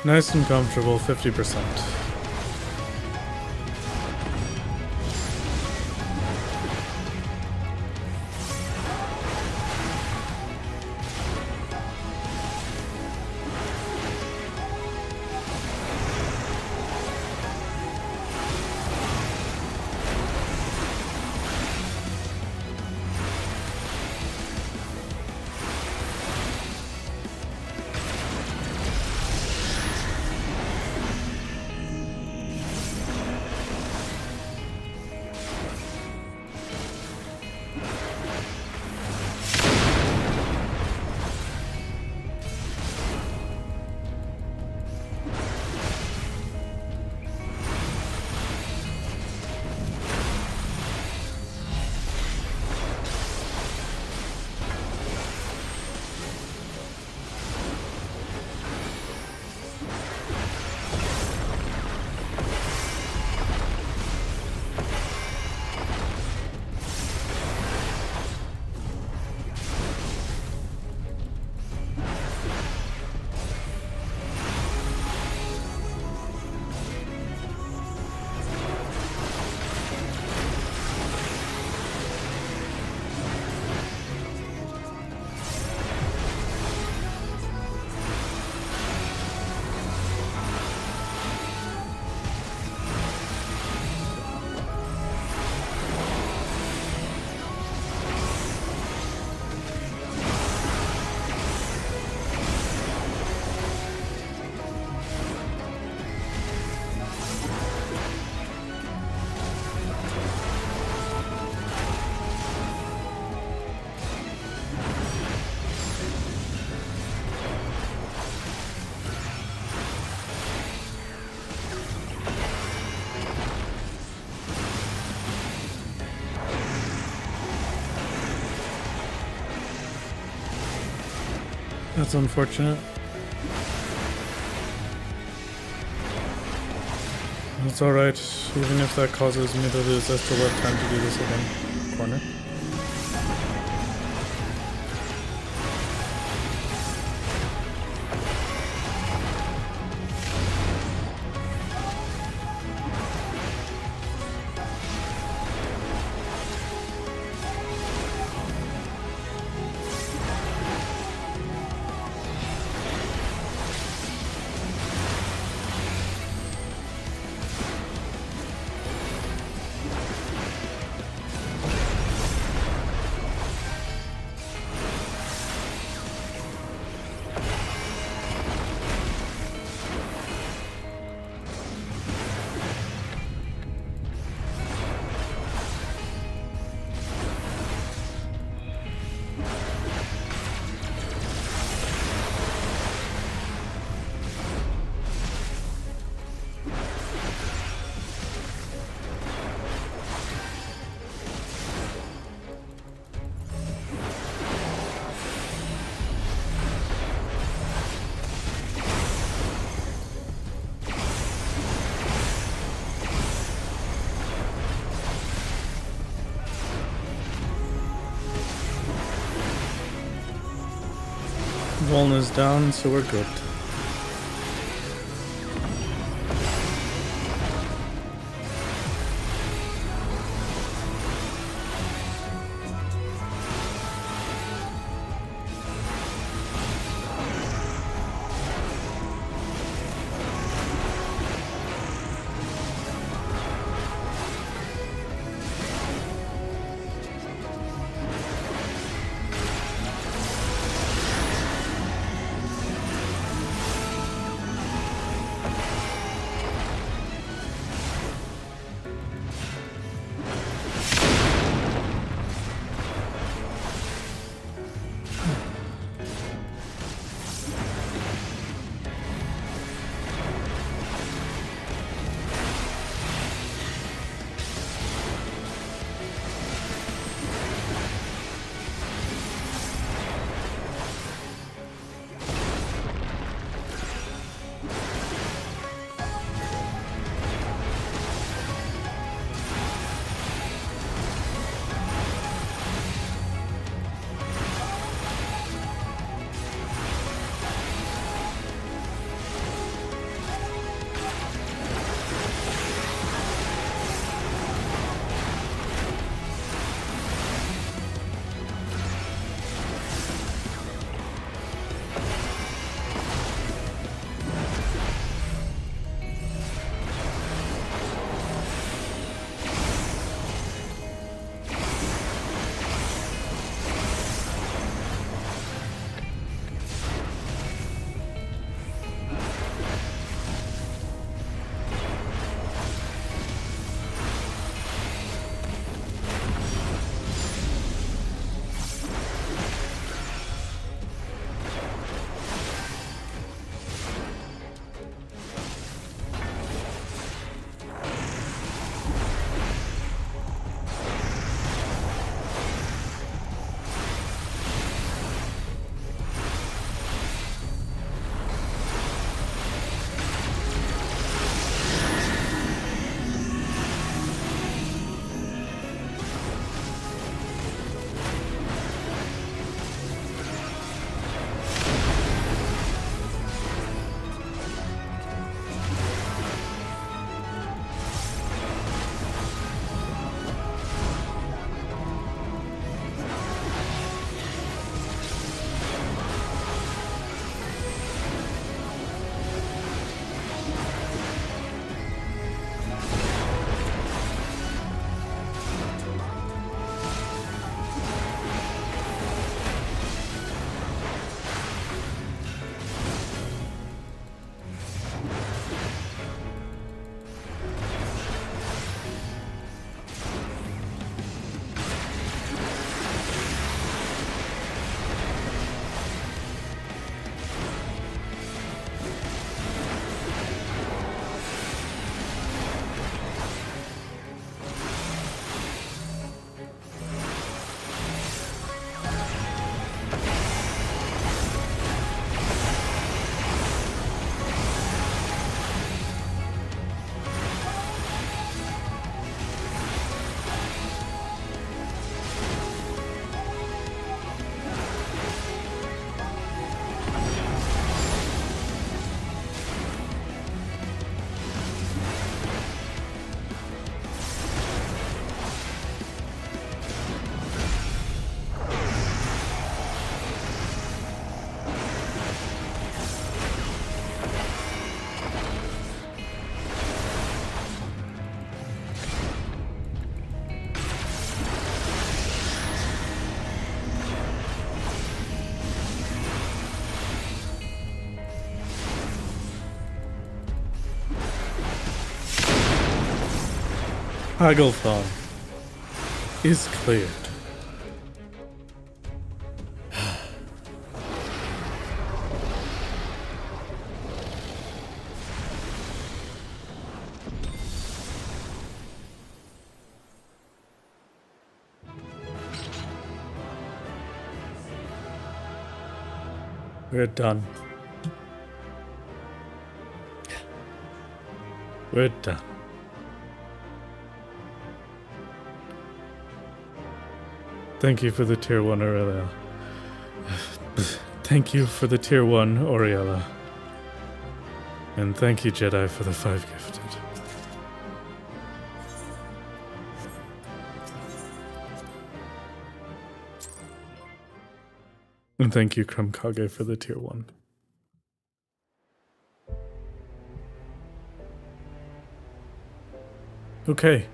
Nice and comfortable, 50%. That's unfortunate. It's alright, even if that causes me to lose, I still have time to do this again. Corner. Voln is down, so we're good. Quagglethorn is cleared. We're done. We're done. Thank you for the tier 1 Aurelia. Thank you for the tier 1 Oriella. And thank you, Jedi, for the 5 gifted. And thank you, Krumkage, for the tier 1. Okay.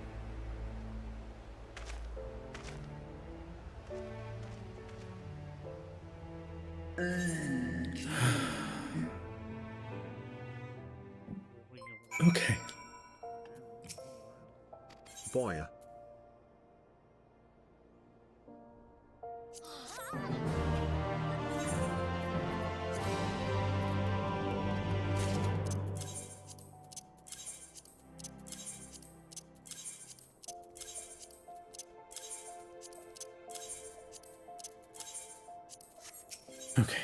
Okay. Boy. Okay.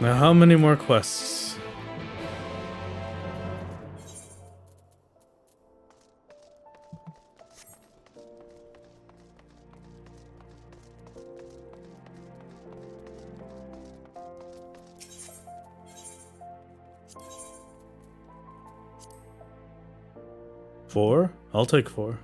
Now, how many more quests? Four? I'll take 4.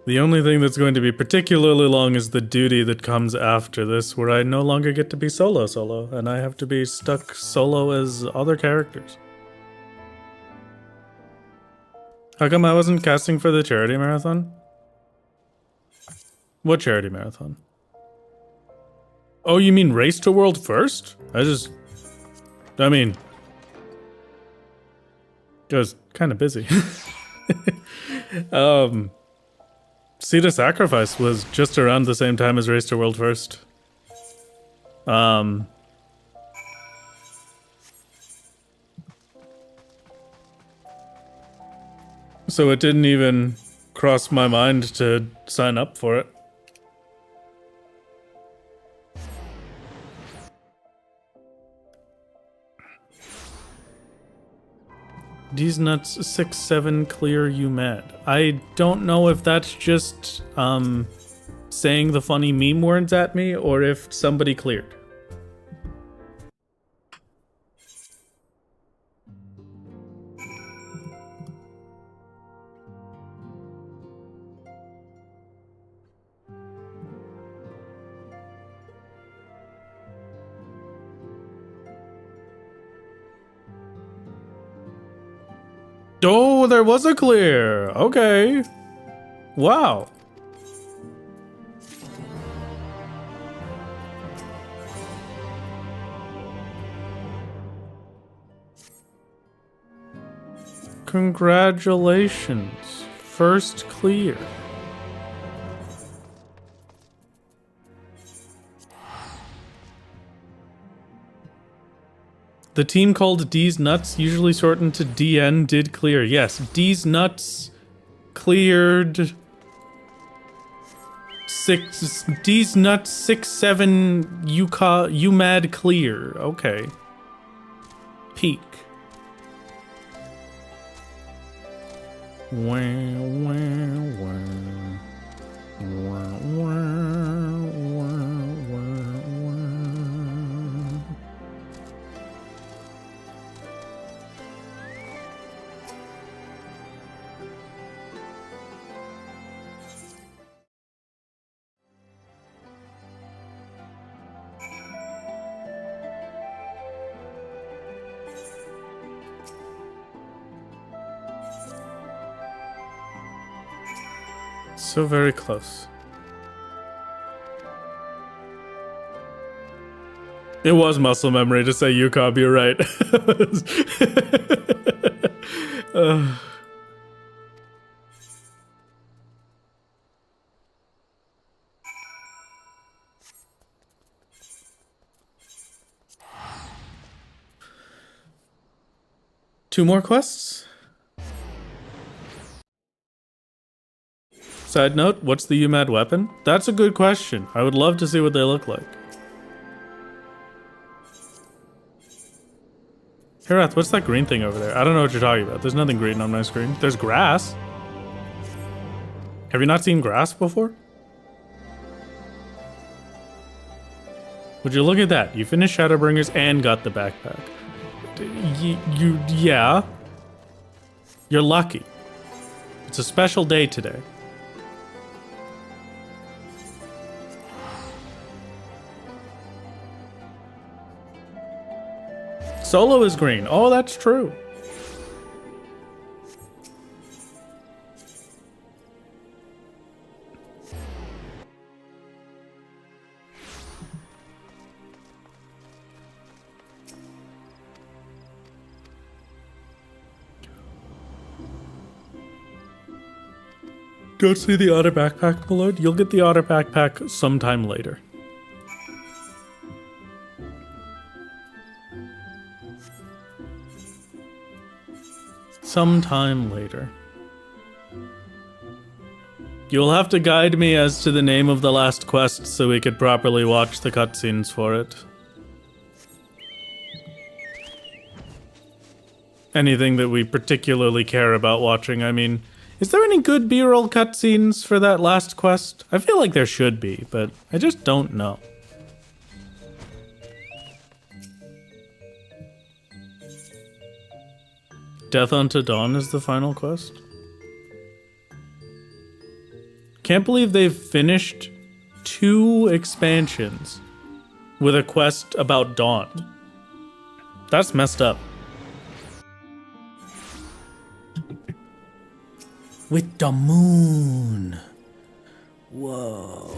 The only thing that's going to be particularly long is the duty that comes after this, where I no longer get to be solo, and I have to be stuck solo as other characters. How come I wasn't casting for the charity marathon? What charity marathon? Oh, you mean Race to World First? I mean, I was kind of busy. Seed of Sacrifice was just around the same time as Race to World First. So it didn't even cross my mind to sign up for it. These nuts 6-7 clear you mad. I don't know if that's just saying the funny meme words at me or if somebody cleared. Oh, there was a clear. Okay. Wow. Congratulations. First clear. The team called D's Nuts, usually shortened to DN, did clear. Yes, D's Nuts cleared. D's Nuts 6-7 UMAD clear. Okay. Peak. Wah, wah, wah. Wah, wah, wah, wah, wah. So very close. It was muscle memory to say Yukab, you're right. Two more quests? Side note, what's the UMAD weapon? That's a good question. I would love to see what they look like. Herath, what's that green thing over there? I don't know what you're talking about. There's nothing green on my screen. There's grass. Have you not seen grass before? Would you look at that? You finished Shadowbringers and got the backpack. Yeah. You're lucky. It's a special day today. Solo is green. Oh, that's true. Don't see the otter backpack, my lord. You'll get the otter backpack sometime later. Sometime later. You'll have to guide me as to the name of the last quest so we could properly watch the cutscenes for it. Anything that we particularly care about watching, I mean... Is there any good B-roll cutscenes for that last quest? I feel like there should be, but I just don't know. Death Unto Dawn is the final quest? Can't believe they've finished 2 expansions with a quest about Dawn. That's messed up. With the moon. Whoa.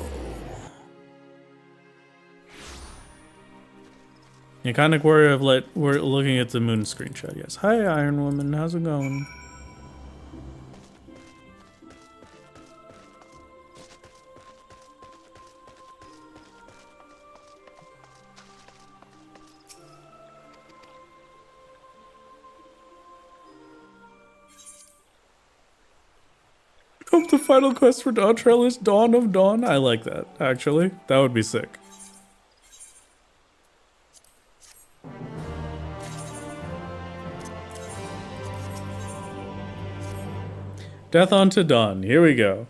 You kind of worry of we're looking at the moon screenshot. Yes. Hi, Iron Woman. How's it going? Hope the final quest for Dawn Trail is Dawn of Dawn. I like that, actually. That would be sick. Death Unto Dawn. Here we go.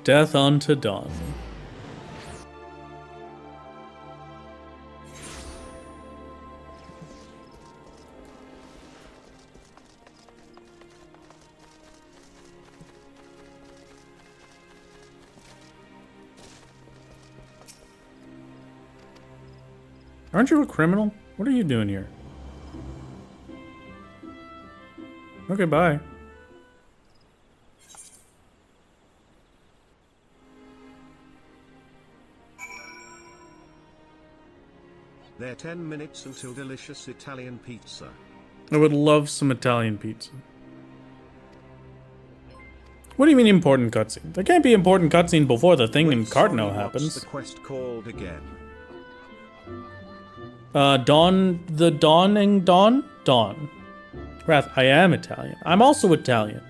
Death Unto Dawn. Aren't you a criminal? What are you doing here? Okay, bye. They're 10 minutes until delicious Italian pizza. I would love some Italian pizza. What do you mean important cutscene? There can't be important cutscene before the thing in Cardinal happens. What's the quest called again? Dawn, the dawning dawn? Dawn. Wrath, I am Italian. I'm also Italian.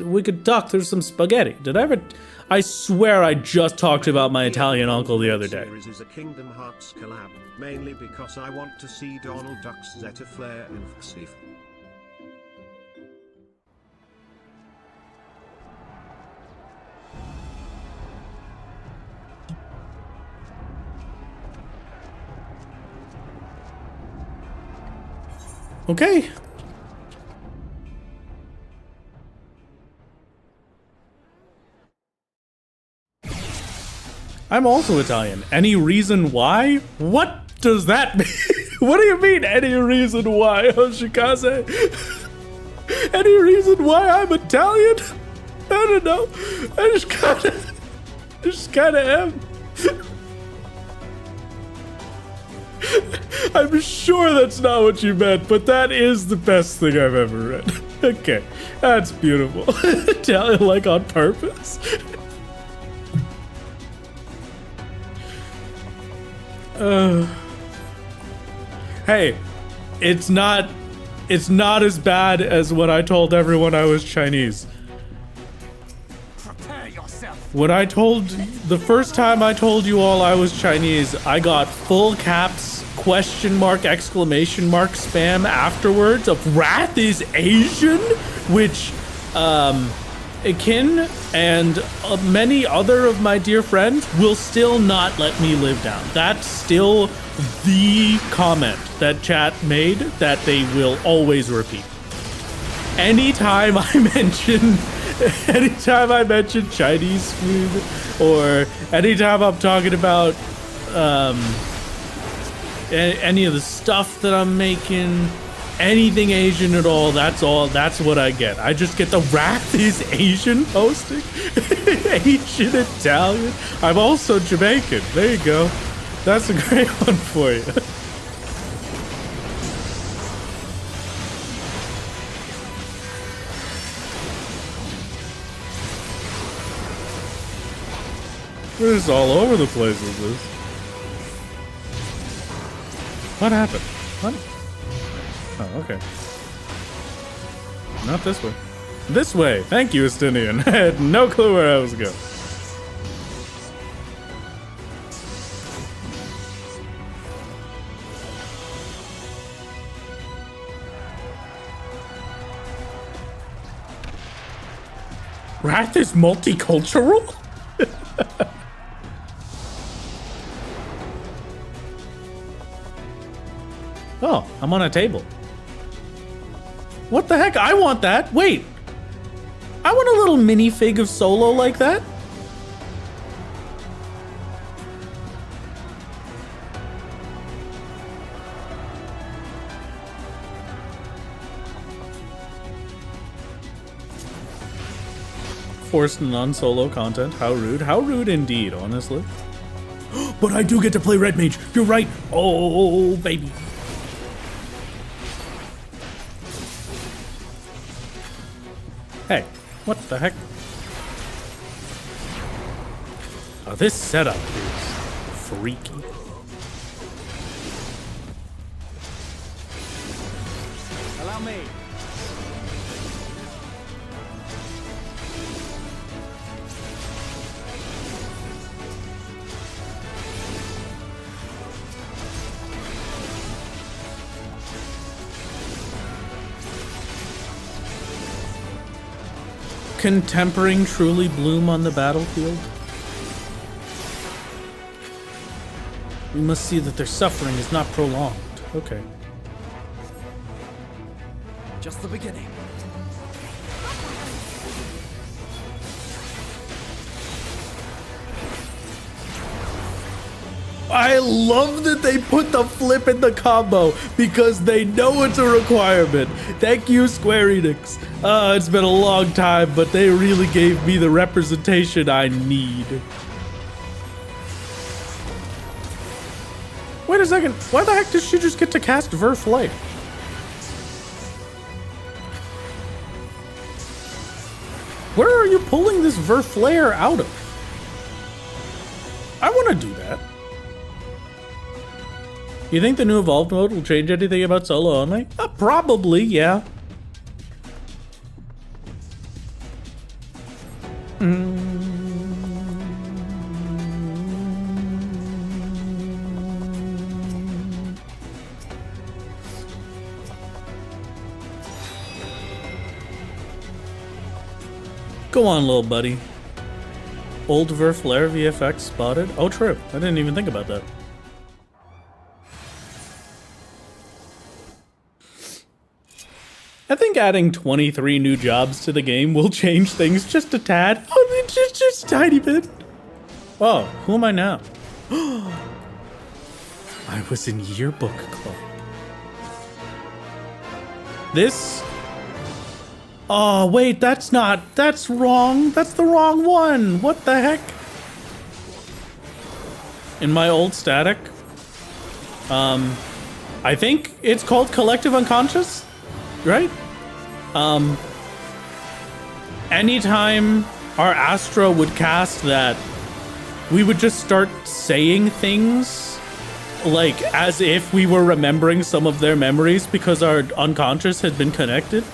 We could talk through some spaghetti. Did I ever... I swear I just talked about my Italian uncle the other day. Series is a Kingdom Hearts collab, mainly because I want to see Donald Duck's Zeta Flare and Xif. Okay. I'm also Italian. Any reason why? What does that mean? What do you mean, any reason why, Hoshikaze? Any reason why I'm Italian? I don't know. I just kinda am. I'm sure that's not what you meant, but that is the best thing I've ever read. Okay, that's beautiful. Italian like on purpose. Hey, it's not as bad as when I told everyone I was Chinese. Prepare yourself. When the first time I told you all I was Chinese, I got full caps, question mark, exclamation mark spam afterwards of Wrath is Asian, which, Akin and many other of my dear friends will still not let me live down. That's still the comment that chat made that they will always repeat. Anytime I mention Chinese food, or anytime I'm talking about any of the stuff that I'm making, anything Asian at all, that's what I get. I just get the Wrath is Asian posting. Asian Italian. I'm also Jamaican. There you go. That's a great one for you. We're just all over the place with this. What happened? What? Oh, okay. Not this way. This way! Thank you, Estinian. I had no clue where I was going. Wrath is multicultural? Oh, I'm on a table. What the heck? I want that. Wait. I want a little minifig of Solo like that. Forced non-solo content. How rude. How rude indeed, honestly. But I do get to play Red Mage. You're right. Oh, baby. Hey, what the heck? Oh, this setup is freaky. Allow me. Can tempering truly bloom on the battlefield? We must see that their suffering is not prolonged. Okay. Just the beginning. I love that they put the flip in the combo because they know it's a requirement. Thank you, Square Enix. It's been a long time, but they really gave me the representation I need. Wait a second. Why the heck does she just get to cast Verflare? Where are you pulling this Verflare out of? I want to do that. You think the new evolved mode will change anything about solo only? Probably, yeah. Go on, little buddy. Old Verflare VFX spotted. Oh, true. I didn't even think about that. I think adding 23 new jobs to the game will change things just a tad. Oh, just a tiny bit. Oh, who am I now? I was in yearbook club. This... Oh, wait, that's wrong. That's the wrong one. What the heck? In my old static, I think it's called collective unconscious, right? Anytime our Astra would cast that, we would just start saying things like as if we were remembering some of their memories because our unconscious had been connected.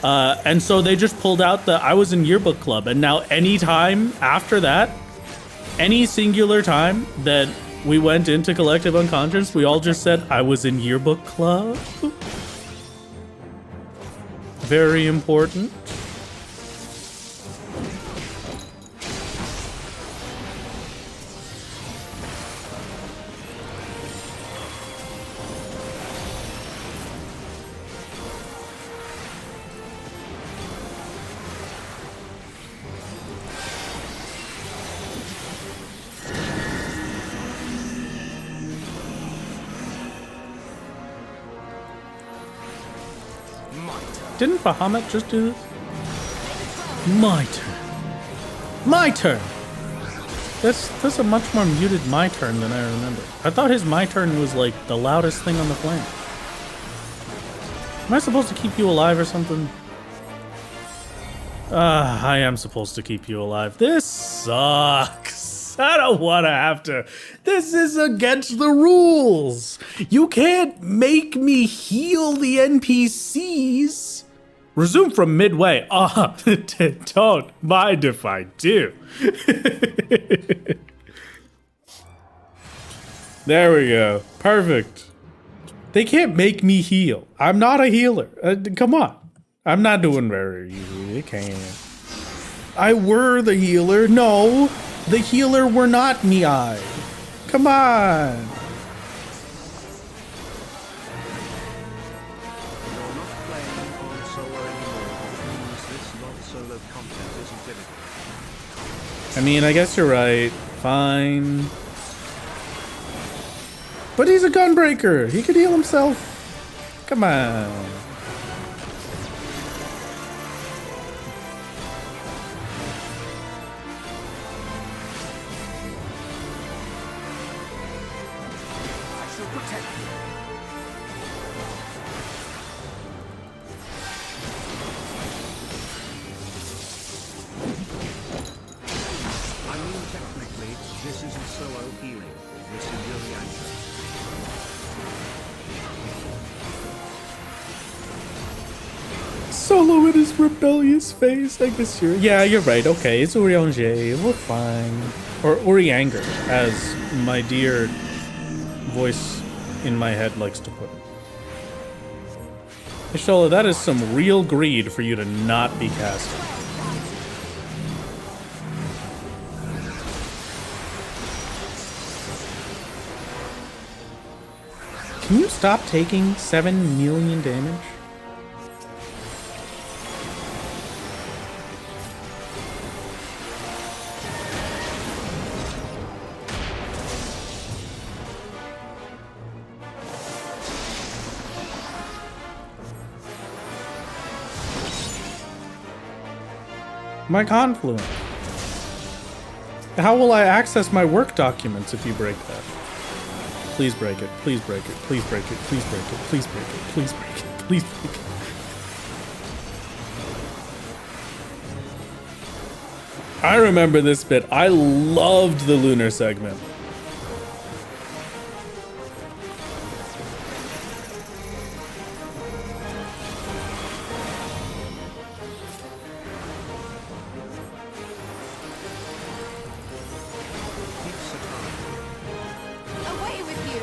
And so they just pulled out the I was in yearbook club, and now any time after that, any singular time that we went into collective unconscious, we all just said I was in yearbook club. Very important. Didn't Bahamut just do this? My turn. My turn! That's a much more muted my turn than I remember. I thought his my turn was like the loudest thing on the planet. Am I supposed to keep you alive or something? I am supposed to keep you alive. This sucks. I don't want to have to. This is against the rules. You can't make me heal the NPCs. Resume from midway. Don't mind if I do. There we go. Perfect. They can't make me heal. I'm not a healer. Come on. I'm not doing very easily. They can't. I were the healer. No. The healer were not me-I. Come on. You're not playing on solo anymore, which means this non-solo content isn't difficult. I mean, I guess you're right. Fine. But he's a gunbreaker. He could heal himself. Come on. I mean, technically, this isn't solo healing. This is unauthorized. Solo in his rebellious face. I guess you're right. Okay, it's Urianger. We're fine. Or Urianger, as my dear voice in my head likes to put it. Ishola, that is some real greed for you to not be casting. Can you stop taking 7 million damage? My confluence. How will I access my work documents if you break that? Please break it. Please break it. Please break it. Please break it. Please break it. Please break it. Please break it. I remember this bit. I loved the lunar segment. Away with you!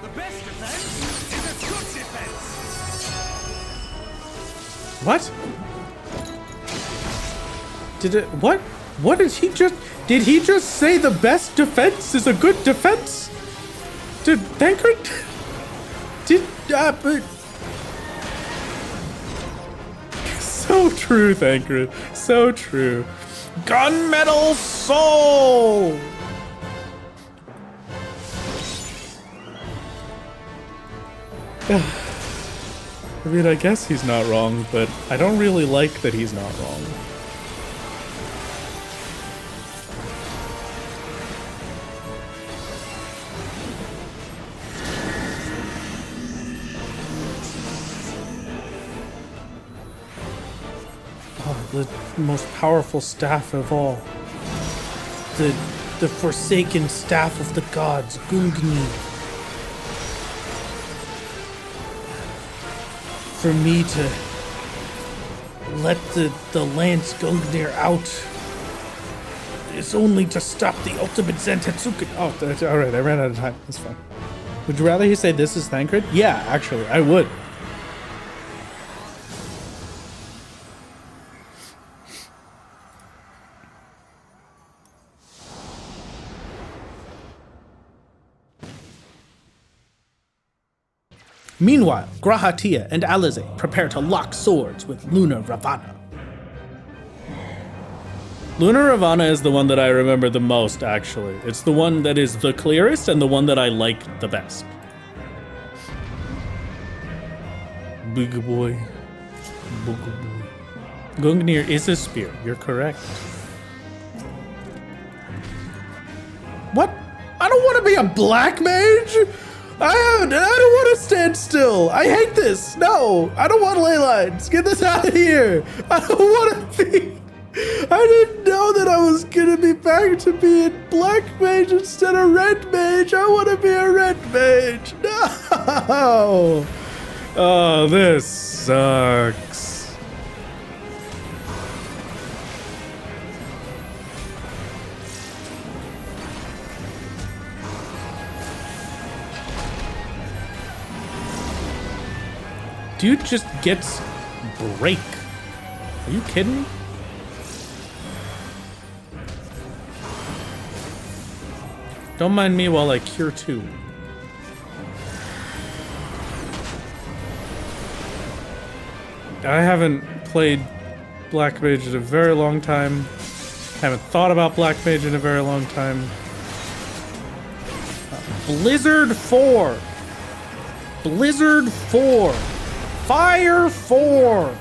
The best defense is a good defense. What? What did he just say the best defense is a good defense? Did Thancred? So true, Thancred. So true. Gunmetal Soul! I mean, I guess he's not wrong, but I don't really like that he's not wrong. The most powerful staff of all. The forsaken staff of the gods, Gungnir. For me to let the lance Gungnir out is only to stop the ultimate Zentetsuken. Oh, alright, I ran out of time. That's fine. Would you rather he say this is Thancred? Yeah, actually, I would. Meanwhile, Grahatia and Alize prepare to lock swords with Luna Ravana. Luna Ravana is the one that I remember the most, actually. It's the one that is the clearest and the one that I like the best. Big boy. Big boy. Gungnir is a spear, you're correct. What? I don't want to be a black mage! I don't want to stand still. I hate this. No, I don't want ley lines. Get this out of here. I don't want to be. I didn't know that I was going to be back to being black mage instead of red mage. I want to be a red mage. No. Oh, this sucks. Dude just gets break. Are you kidding me? Don't mind me while I cure 2. I haven't played Black Mage in a very long time. Haven't thought about Black Mage in a very long time. Blizzard 4. Blizzard 4. Fire 4!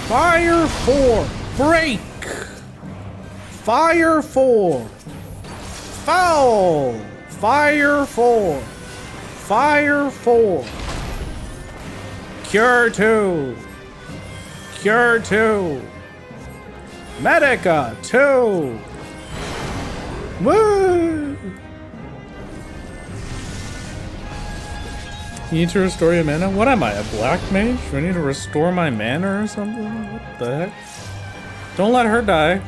Fire 4! Break! Fire 4! Foul! Fire 4! Fire 4! Cure 2! Cure 2! Medica 2! Woo! You need to restore your mana? What am I, a black mage? Do I need to restore my mana or something? What the heck? Don't let her die.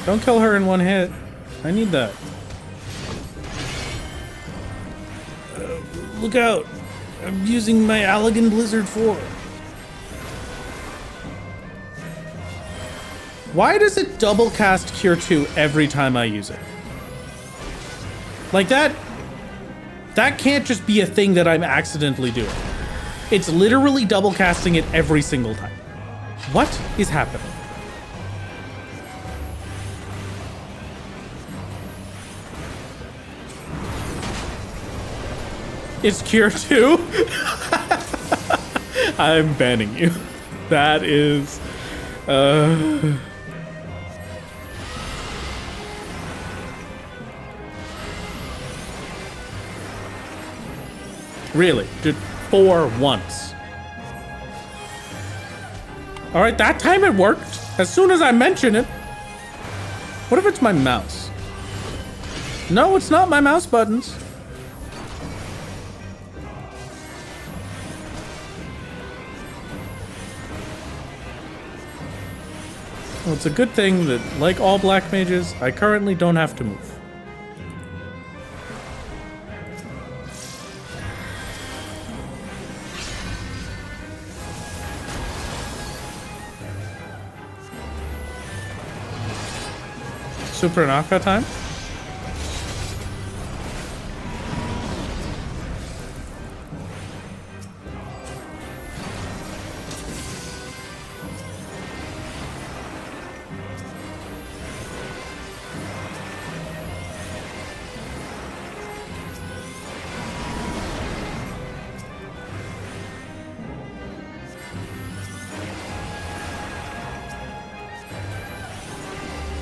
Don't kill her in one hit. I need that. Look out! I'm using my Allegan Blizzard 4. Why does it double cast Cure 2 every time I use it? Like that can't just be a thing that I'm accidentally doing. It's literally double casting it every single time. What is happening? It's Cure 2? I'm banning you. That is... Really? Did 4 once. Alright, that time it worked. As soon as I mention it. What if it's my mouse? No, it's not my mouse buttons. Well, it's a good thing that, like all black mages, I currently don't have to move. Super Naka time?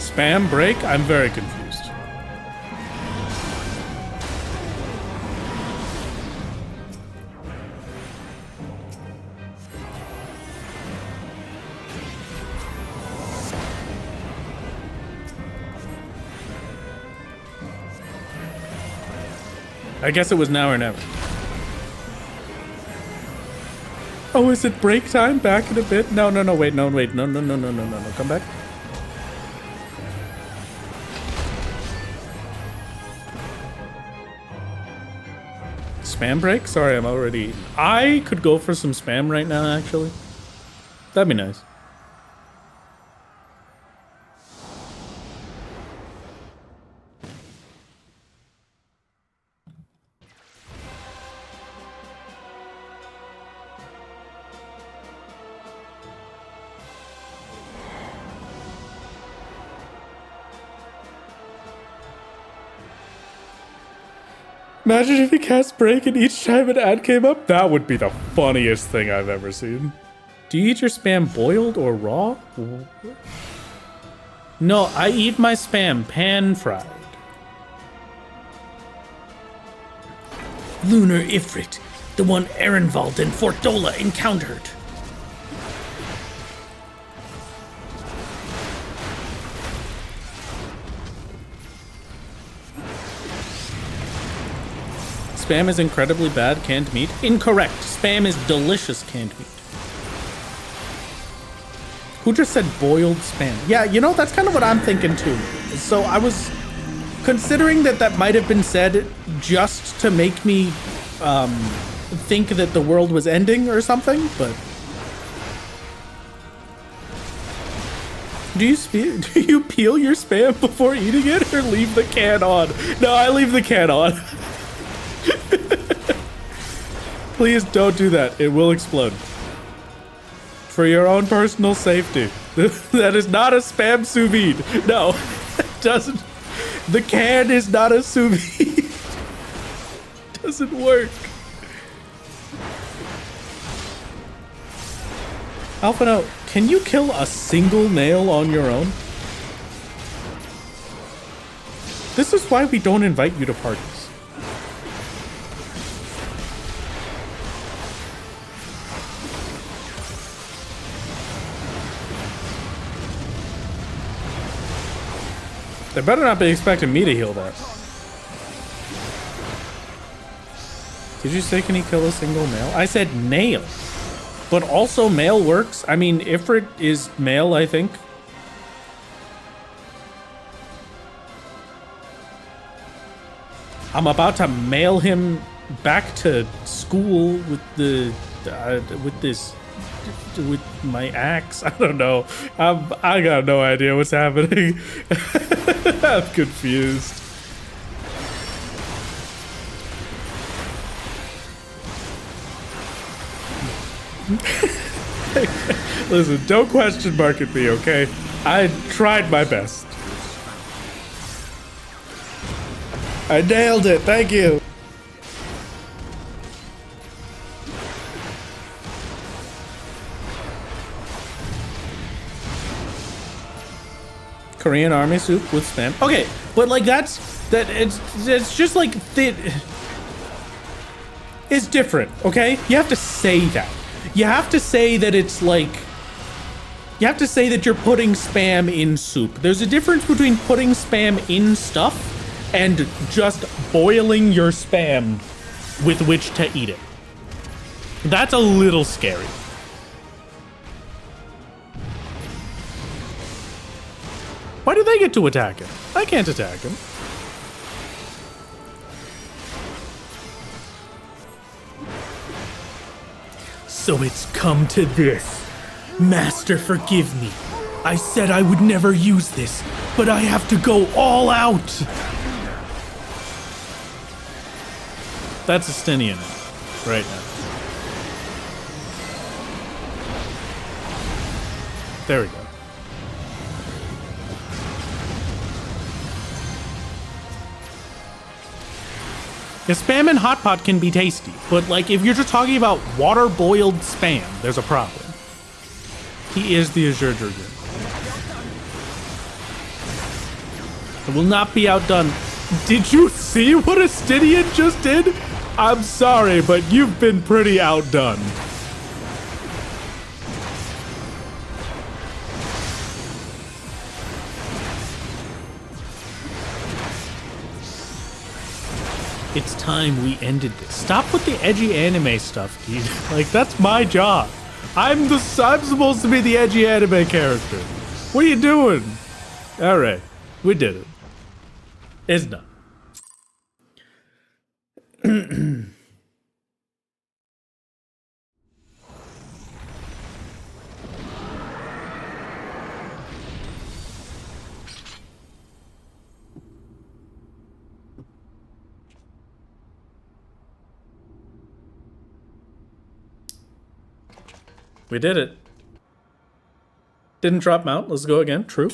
Spam break? I'm very confused. I guess it was now or never. Oh, is it break time? Back in a bit? No, wait, no, come back. Spam break? Sorry, I'm already eating. I could go for some spam right now, actually. That'd be nice. Imagine if he cast break and each time an ad came up? That would be the funniest thing I've ever seen. Do you eat your spam boiled or raw? No, I eat my spam pan-fried. Lunar Ifrit, the one Ehrenwald and Fortola encountered. Spam is incredibly bad canned meat? Incorrect. Spam is delicious canned meat. Who just said boiled spam? Yeah, you know, that's kind of what I'm thinking too. So I was considering that might have been said just to make me think that the world was ending or something, but... Do you peel your spam before eating it or leave the can on? No, I leave the can on. Please don't do that. It will explode. For your own personal safety. That is not a spam sous vide. No, it doesn't. The can is not a sous vide. Doesn't work. Alphano, can you kill a single nail on your own? This is why we don't invite you to parties. They better not be expecting me to heal that. Did you say can he kill a single male? I said nail. But also male works. I mean, Ifrit is male, I think. I'm about to mail him back to school with my axe. I don't know. I got no idea what's happening. I'm confused. Listen, don't question mark at me, okay? I tried my best. I nailed it, thank you. Korean army soup with spam. Okay, but like it's just like it's different, okay? You have to say that. You have to say that it's like you have to say that you're putting spam in soup. There's a difference between putting spam in stuff and just boiling your spam with which to eat it. That's a little scary. Why do they get to attack him? I can't attack him. So it's come to this. Master, forgive me. I said I would never use this, but I have to go all out. That's Estinian right now. There we go. Yeah, spam and hot pot can be tasty, but like if you're just talking about water-boiled spam, there's a problem. He is the Azure Dragoon. I will not be outdone. Did you see what Astidian just did? I'm sorry, but you've been pretty outdone. It's time we ended this. Stop with the edgy anime stuff, dude. Like, that's my job. I'm supposed to be the edgy anime character. What are you doing? Alright, we did it. It's done. We did it. Didn't drop mount. Let's go again. True.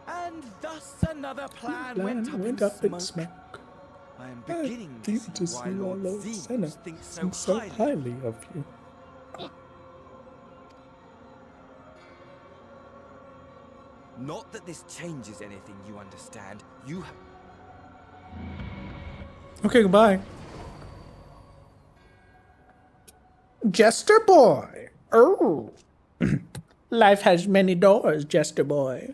And thus another plan went up in smoke. I am beginning to see why Lord Zeus thinks so highly of you. Not that this changes anything, you understand. You have... Okay, goodbye. Jester boy. Oh. Life has many doors, Jester boy.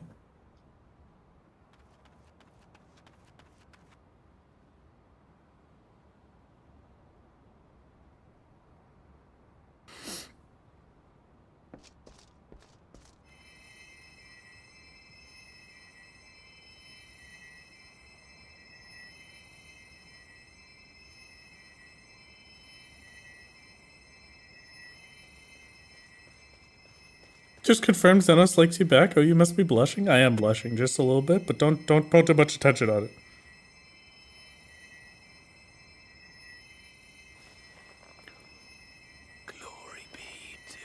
Just confirmed Xenos likes you back. Oh, you must be blushing. I am blushing just a little bit, but don't put too much attention on it. Glory be to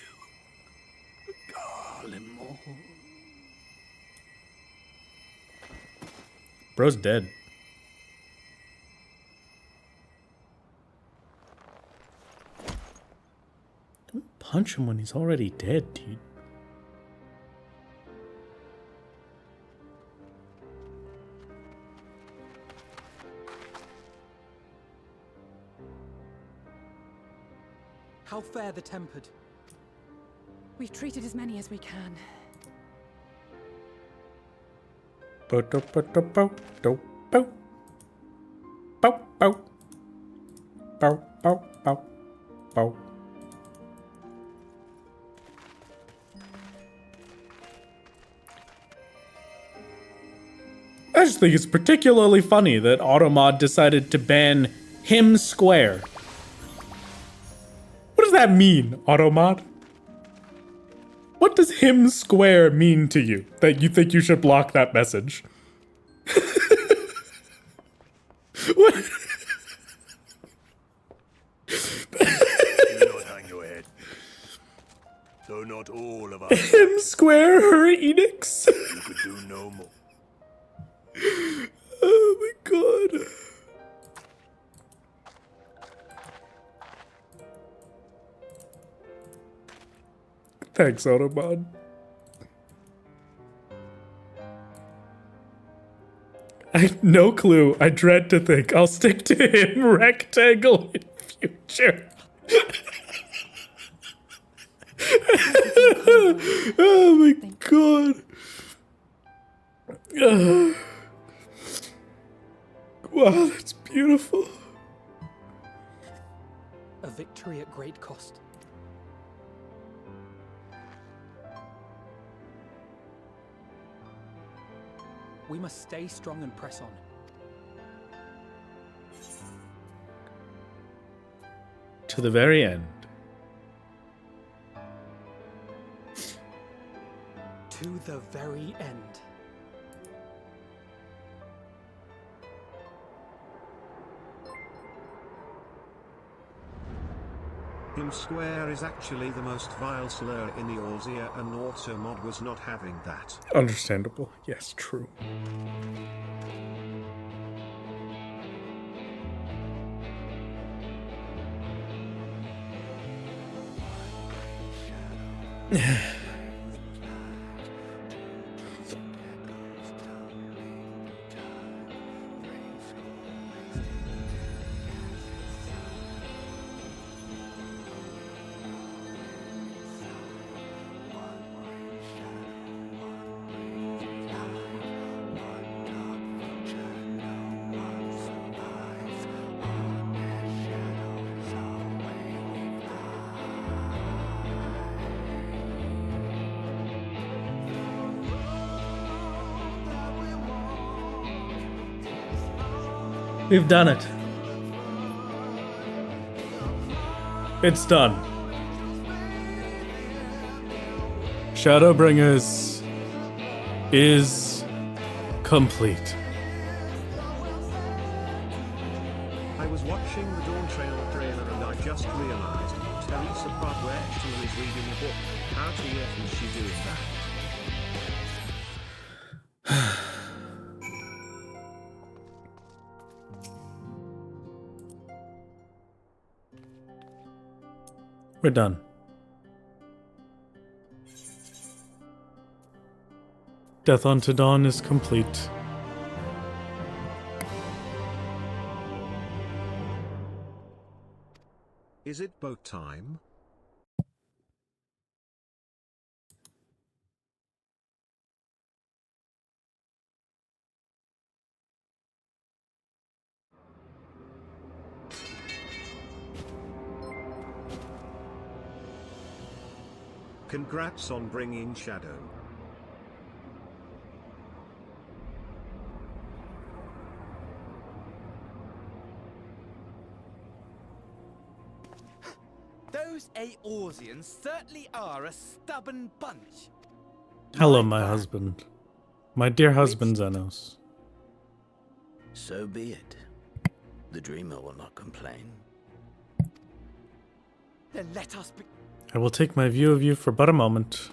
Garlemore. Bro's dead. Don't punch him when he's already dead, dude. How fare the tempered? We've treated as many as we can. I just think it's particularly funny that Automod decided to ban him square. What does that mean, Automod? What does him square mean to you that you think you should block that message? What? Do not hang your head. Though not all of us. Him square her Enix? You could do no more. Oh my god. Thanks, Autobot. I have no clue. I dread to think. I'll stick to him rectangle in future. Oh my god. Wow, that's beautiful. A victory at great cost. We must stay strong and press on. To the very end. To the very end. Him square is actually the most vile slur in the Allseer, and Automod was not having that. Understandable. Yes, true. We've done it. It's done. Shadowbringers is complete. I was watching the Dawn Trail trailer and I just realized Teresa Pratwell is reading a book. How the F is she doing that? We're done. Death Unto Dawn is complete. Is it boat time? Congrats on bringing Shadow. Those Eorzeans certainly are a stubborn bunch. Hello, my husband. My dear husband, Xenos. So be it. The dreamer will not complain. Then let us be. I will take my view of you for but a moment.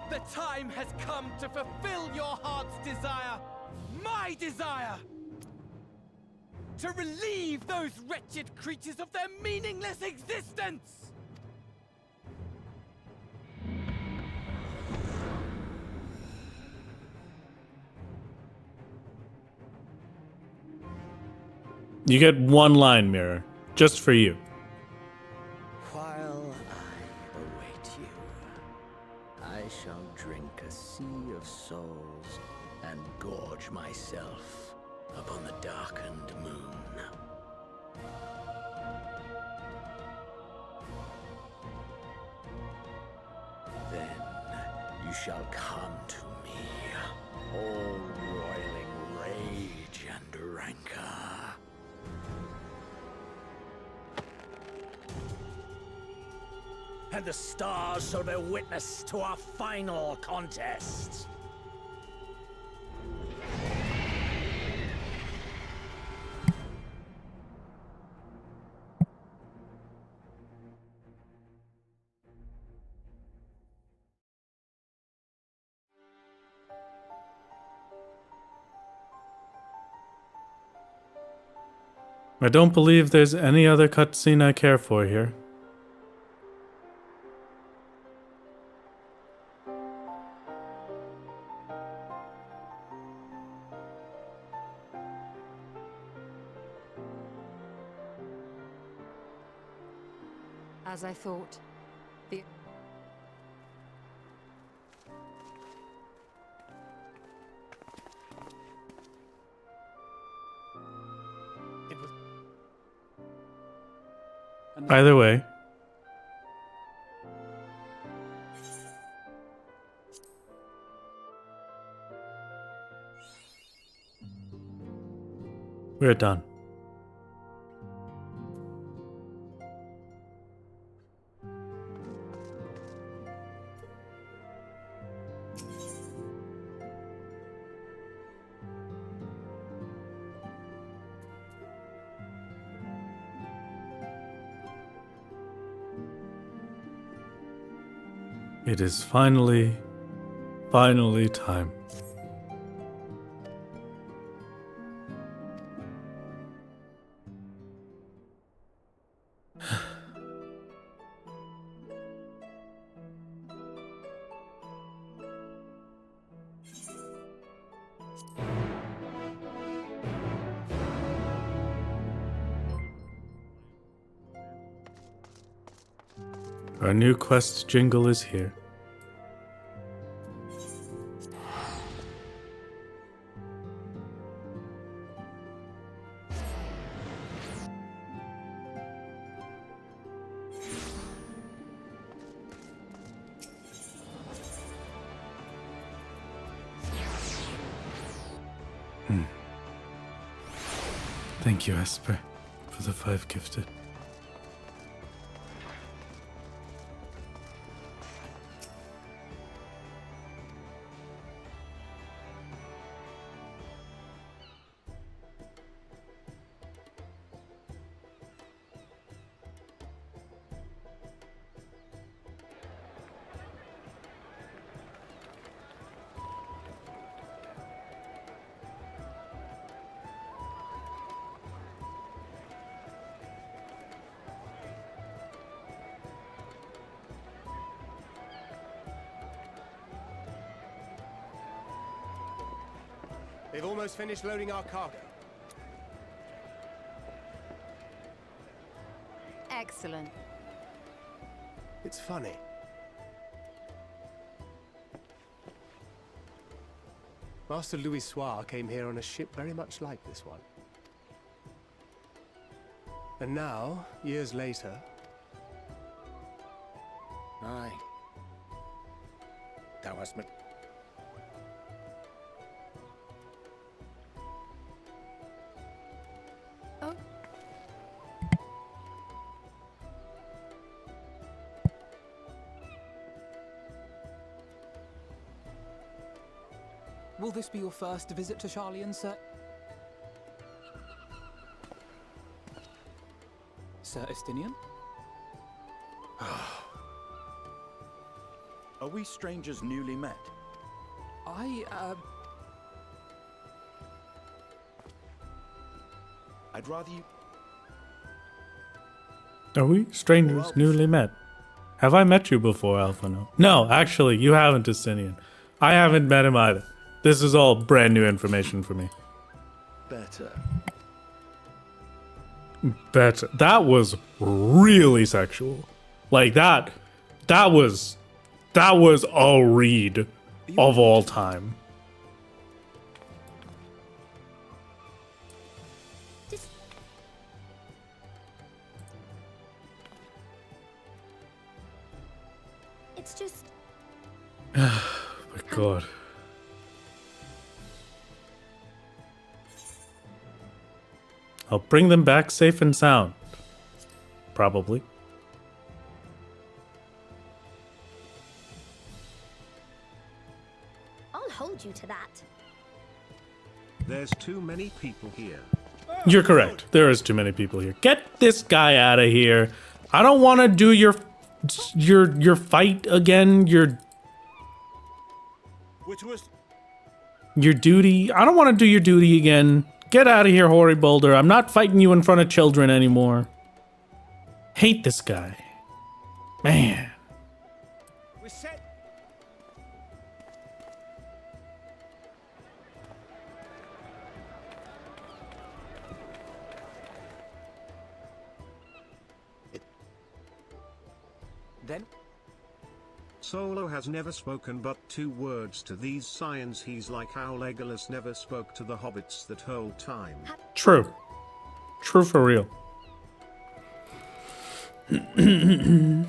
The time has come to fulfill your heart's desire, my desire! To relieve those wretched creatures of their meaningless existence! You get one line, Mirror. Just for you. While I await you, I shall drink a sea of souls and gorge myself upon the darkened moon. Then you shall come to me, all roiling rage and rancor. And the stars shall bear witness to our final contest. I don't believe there's any other cutscene I care for here. As I thought, the... Either way. We're done. It is finally time. Our new quest jingle is here. Thank you, Esper, for the 5 gifted. They've almost finished loading our cargo. Excellent. It's funny. Master Louis Soir came here on a ship very much like this one. And now, years later... Aye. Thou hast met... Oh. Will this be your first visit to Charlian, sir? Sir Estinian? Are we strangers newly met? I'd rather you... Are we strangers newly met? Have I met you before, Alphano? No, actually, you haven't, Justinian. I haven't met him either. This is all brand new information for me. Better. Better. That was really sexual. Like that was a read of all time. It's just... My God. I'll bring them back safe and sound. Probably. I'll hold you to that. There's too many people here. You're correct. There is too many people here. Get this guy out of here. I don't want to do your fight again. Which was... Your duty. I don't want to do your duty again. Get out of here, Hoary Boulder. I'm not fighting you in front of children anymore. Hate this guy. Man. We're set. Then? Solo has never spoken but 2 words to these scions. He's like how Legolas never spoke to the hobbits that whole time. True. True for real. The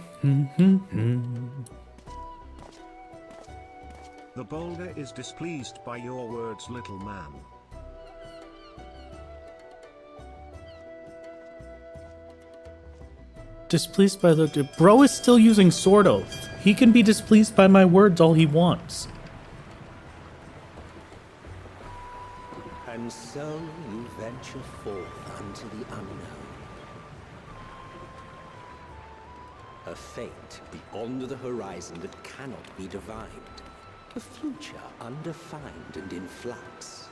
boulder is displeased by your words, little man. Displeased by the... Bro is still using Sword Oath. He can be displeased by my words all he wants. And so you venture forth unto the unknown. A fate beyond the horizon that cannot be divined. A future undefined and in flux.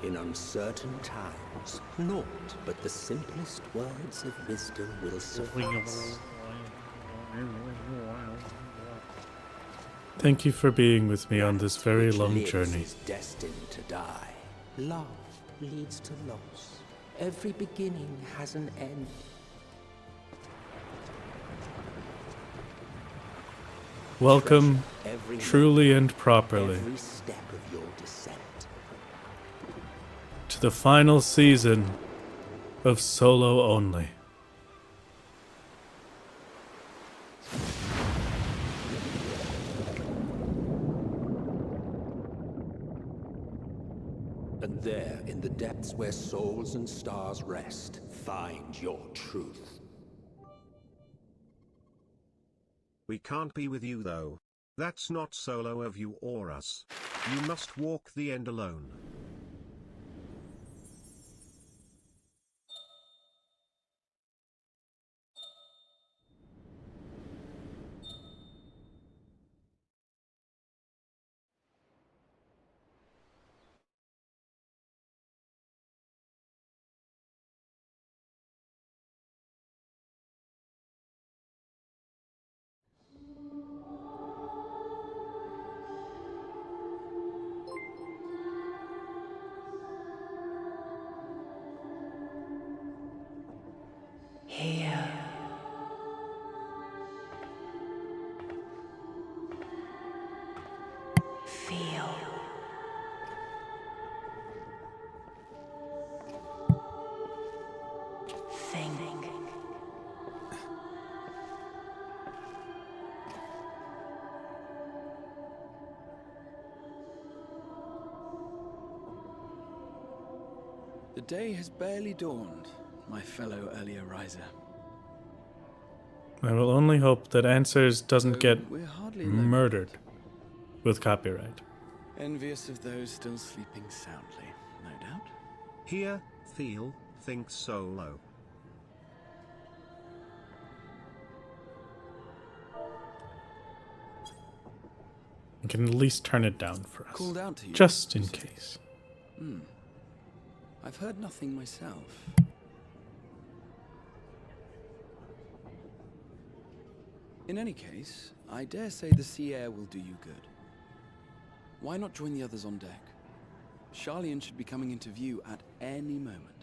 In uncertain times, naught but the simplest words of wisdom will suffice. Thank you for being with me on this very long journey. Is destined to die. Love leads to loss. Every beginning has an end. Welcome, every truly and properly, every step of your descent. to the final season of Solo Only. And there, in the depths where souls and stars rest, find your truth. We can't be with you though. That's not Solo of you or us. You must walk the end alone. Here. Feel. Think. The day has barely dawned, my fellow earlier riser. I will only hope that Answers doesn't So get we're hardly murdered with copyright. Envious of those still sleeping soundly, no doubt. Hear, feel, think Solo. You can at least turn it down for us. Called out to you, just in case. I've heard nothing myself. In any case, I dare say the sea air will do you good. Why not join the others on deck? Charlian should be coming into view at any moment.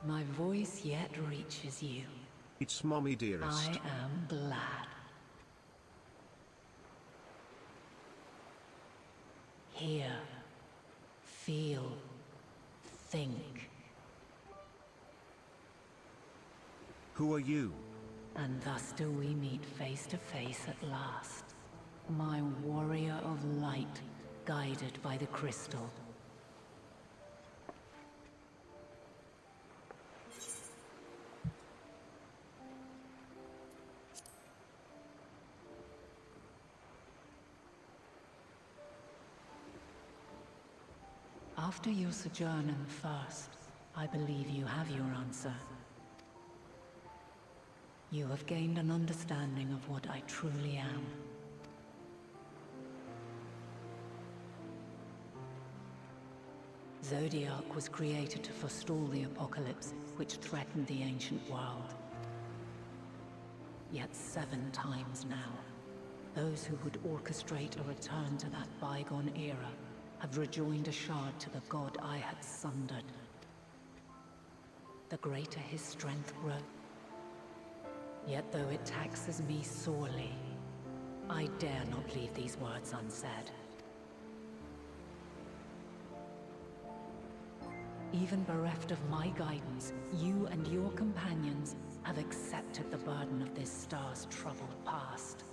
My voice yet reaches you. It's Mommy dearest. I am glad. Hear, feel, think. Who are you? And thus do we meet face to face at last. My warrior of light, guided by the crystal. After your sojourn in the First, I believe you have your answer. You have gained an understanding of what I truly am. Zodiac was created to forestall the apocalypse which threatened the ancient world. Yet 7 times now, those who would orchestrate a return to that bygone era have rejoined a shard to the god I had sundered. The greater his strength grows. Yet though it taxes me sorely, I dare not leave these words unsaid. Even bereft of my guidance, you and your companions have accepted the burden of this star's troubled past.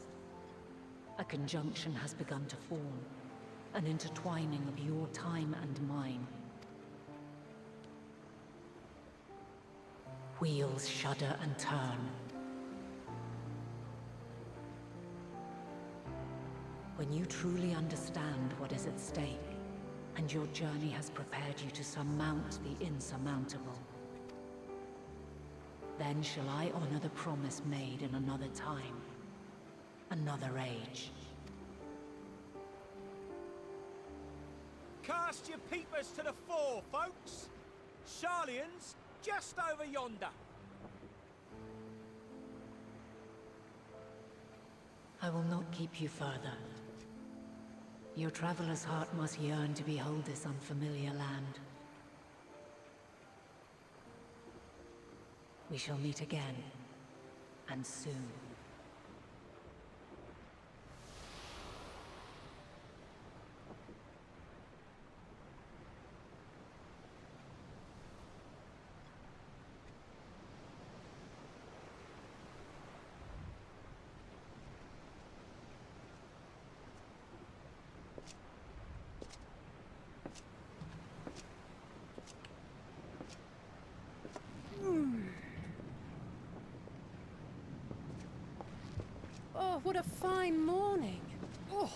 A conjunction has begun to form, an intertwining of your time and mine. Wheels shudder and turn. When you truly understand what is at stake, and your journey has prepared you to surmount the insurmountable, then shall I honor the promise made in another time, another age. Cast your peepers to the fore, folks! Sharlayan's just over yonder. I will not keep you further. Your traveler's heart must yearn to behold this unfamiliar land. We shall meet again, and soon. Oh, what a fine morning. Oh,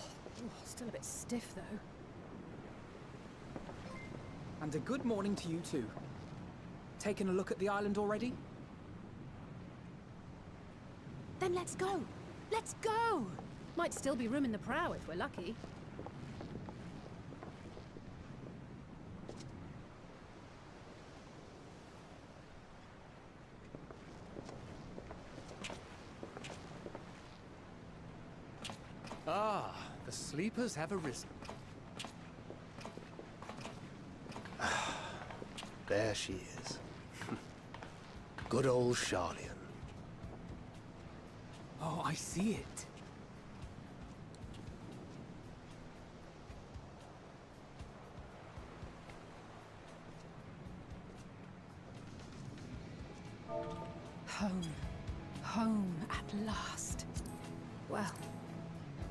still a bit stiff though. And a good morning to you too. Taking a look at the island already? Then let's go. Let's go! Might still be room in the prow if we're lucky. Ah, the sleepers have arisen. There she is. Good old Sharlayan. Oh, I see it. Home. Home at last. Well,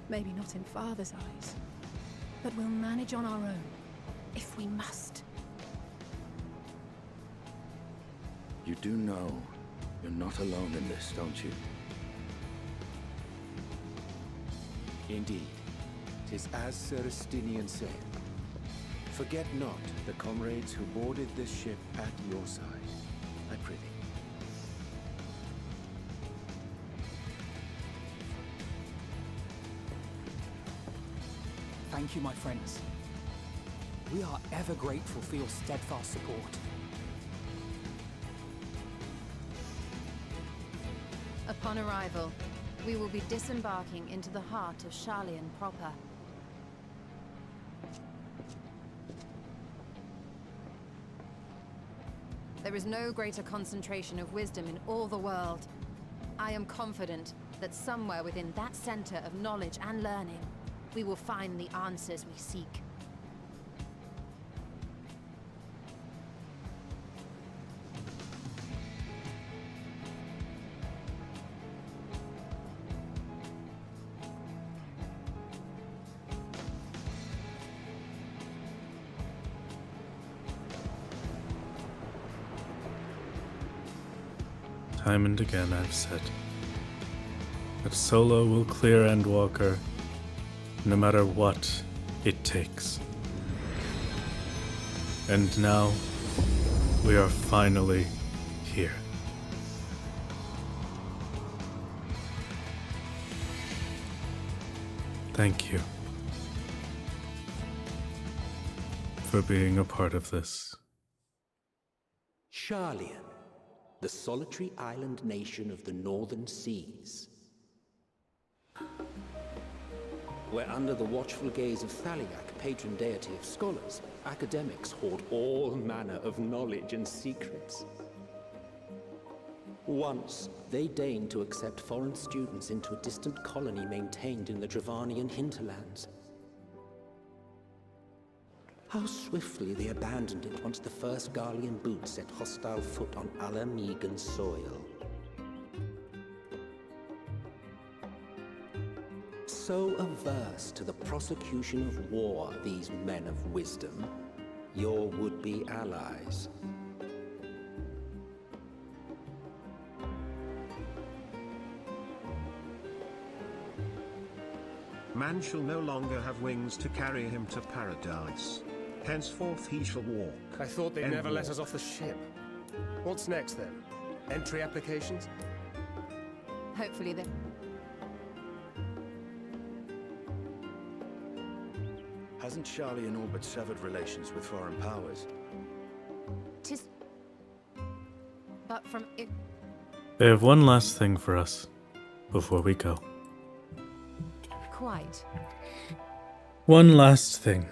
maybe not in Father's eyes, but we'll manage on our own, if we must. You do know you're not alone in this, don't you? Indeed. 'Tis as Sir Estinian said. Forget not the comrades who boarded this ship at your side, I prithee. Thank you, my friends. We are ever grateful for your steadfast support. Upon arrival, we will be disembarking into the heart of Sharlayan proper. There is no greater concentration of wisdom in all the world. I am confident that somewhere within that center of knowledge and learning, we will find the answers we seek. Time and again I've said that Solo will clear Endwalker no matter what it takes. And now we are finally here. Thank you for being a part of this. Sharlayan, the solitary island nation of the northern seas. Where under the watchful gaze of Thaliak, patron deity of scholars, academics hoard all manner of knowledge and secrets. Once, they deigned to accept foreign students into a distant colony maintained in the Dravanian hinterlands. How swiftly they abandoned it once the first Garlean boot set hostile foot on Alamegan soil. so averse to the prosecution of war, these men of wisdom, your would-be allies. Man shall no longer have wings to carry him to paradise. Henceforth he shall walk. I thought they'd and never let walk. us off the ship. What's next then? Entry applications? Hopefully they... Hasn't Charlie in orbit severed relations with foreign powers? Tis... But from it... They have one last thing for us before we go. Quite. One last thing.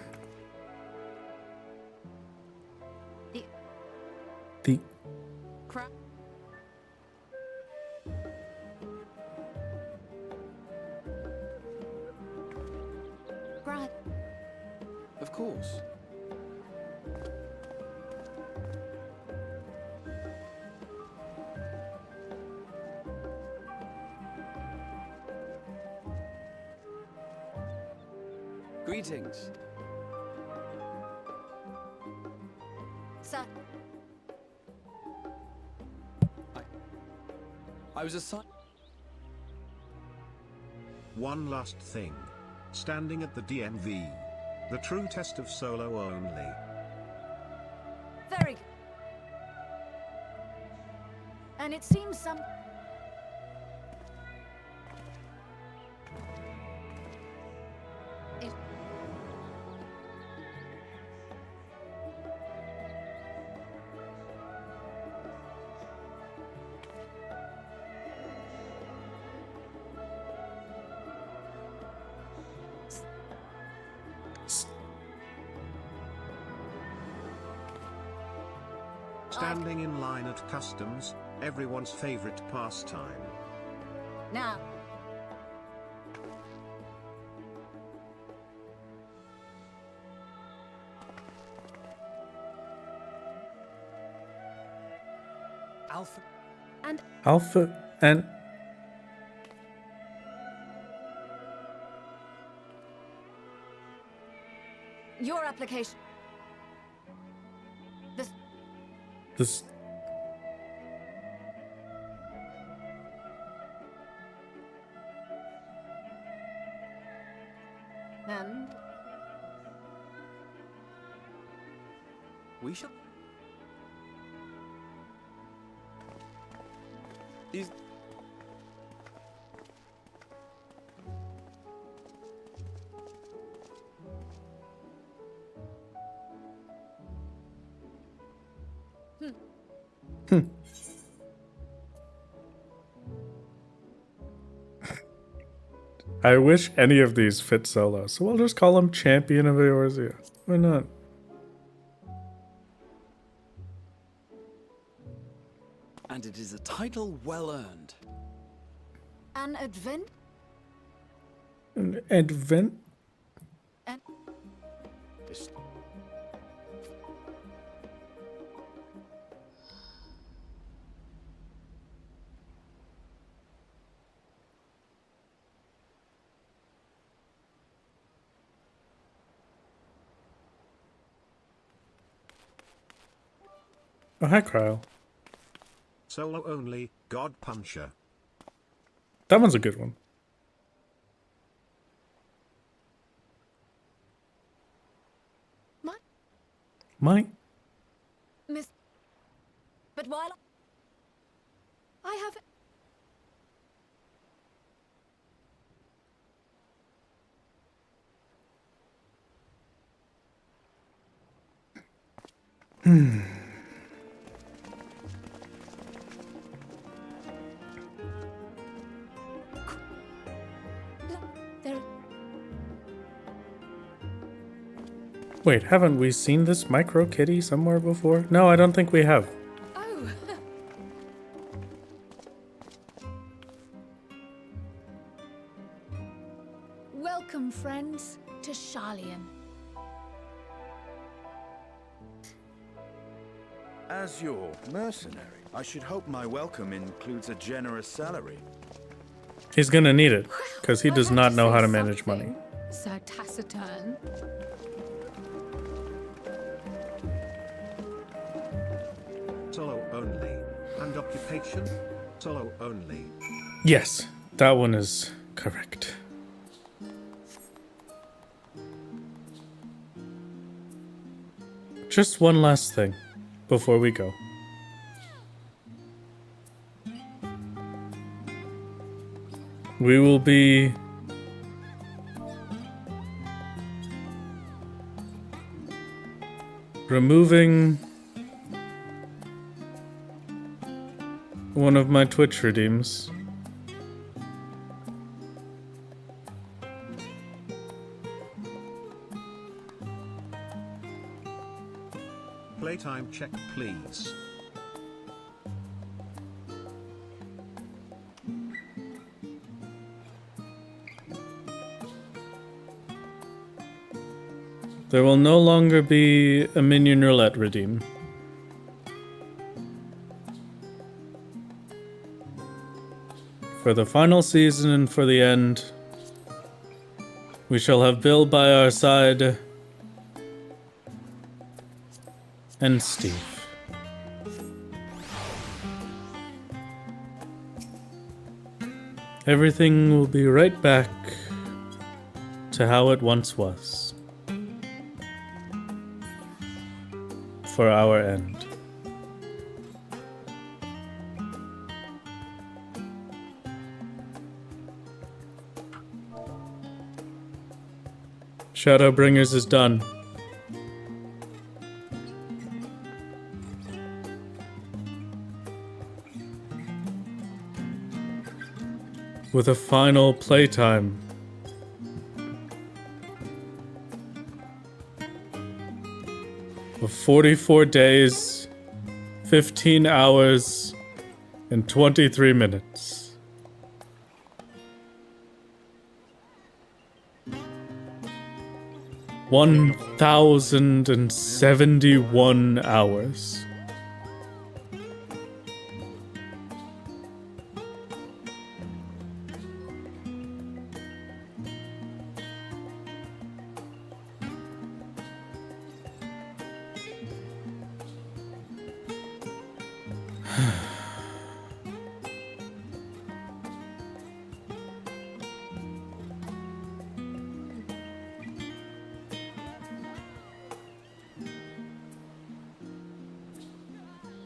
The Crap. Right. Of course. Greetings. Sir. I was assigned. One last thing. Standing at the DMV. The true test of solo only. Very good. And it seems some... It... Standing in line at customs, everyone's favorite pastime. Now. Alpha. And... Alpha and... Your application. This... And... We shall... These... I wish any of these fit solo, so we'll just call him Champion of Eorzea. Why not? And it is a title well earned. An advent... An advent? And... This... Oh, hi, Cryle. Solo only, God Puncher. That one's a good one. Mine? Miss... But while... I have... There... Wait, haven't we seen this micro kitty somewhere before? No, I don't think we have. Oh! Welcome, friends, to Sharlayan. As your mercenary, I should hope my welcome includes a generous salary. He's gonna need it, because he does not know how to manage money. Sir Taciturn. Solo only. And occupation? Solo only. Yes, that one is correct. Just one last thing before we go. We will be removing one of my Twitch redeems. Playtime check, please. There will no longer be a minion roulette redeem. For the final season and for the end, we shall have Bill by our side and Steve. Everything will be right back to how it once was. For our end. Shadowbringers is done. With a final playtime. Of 44 days, 15 hours, and 23 minutes. $1,071 hours.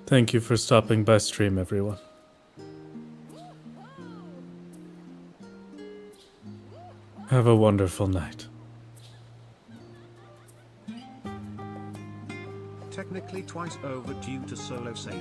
Thank you for stopping by stream, everyone. Have a wonderful night. Technically twice overdue to solo save.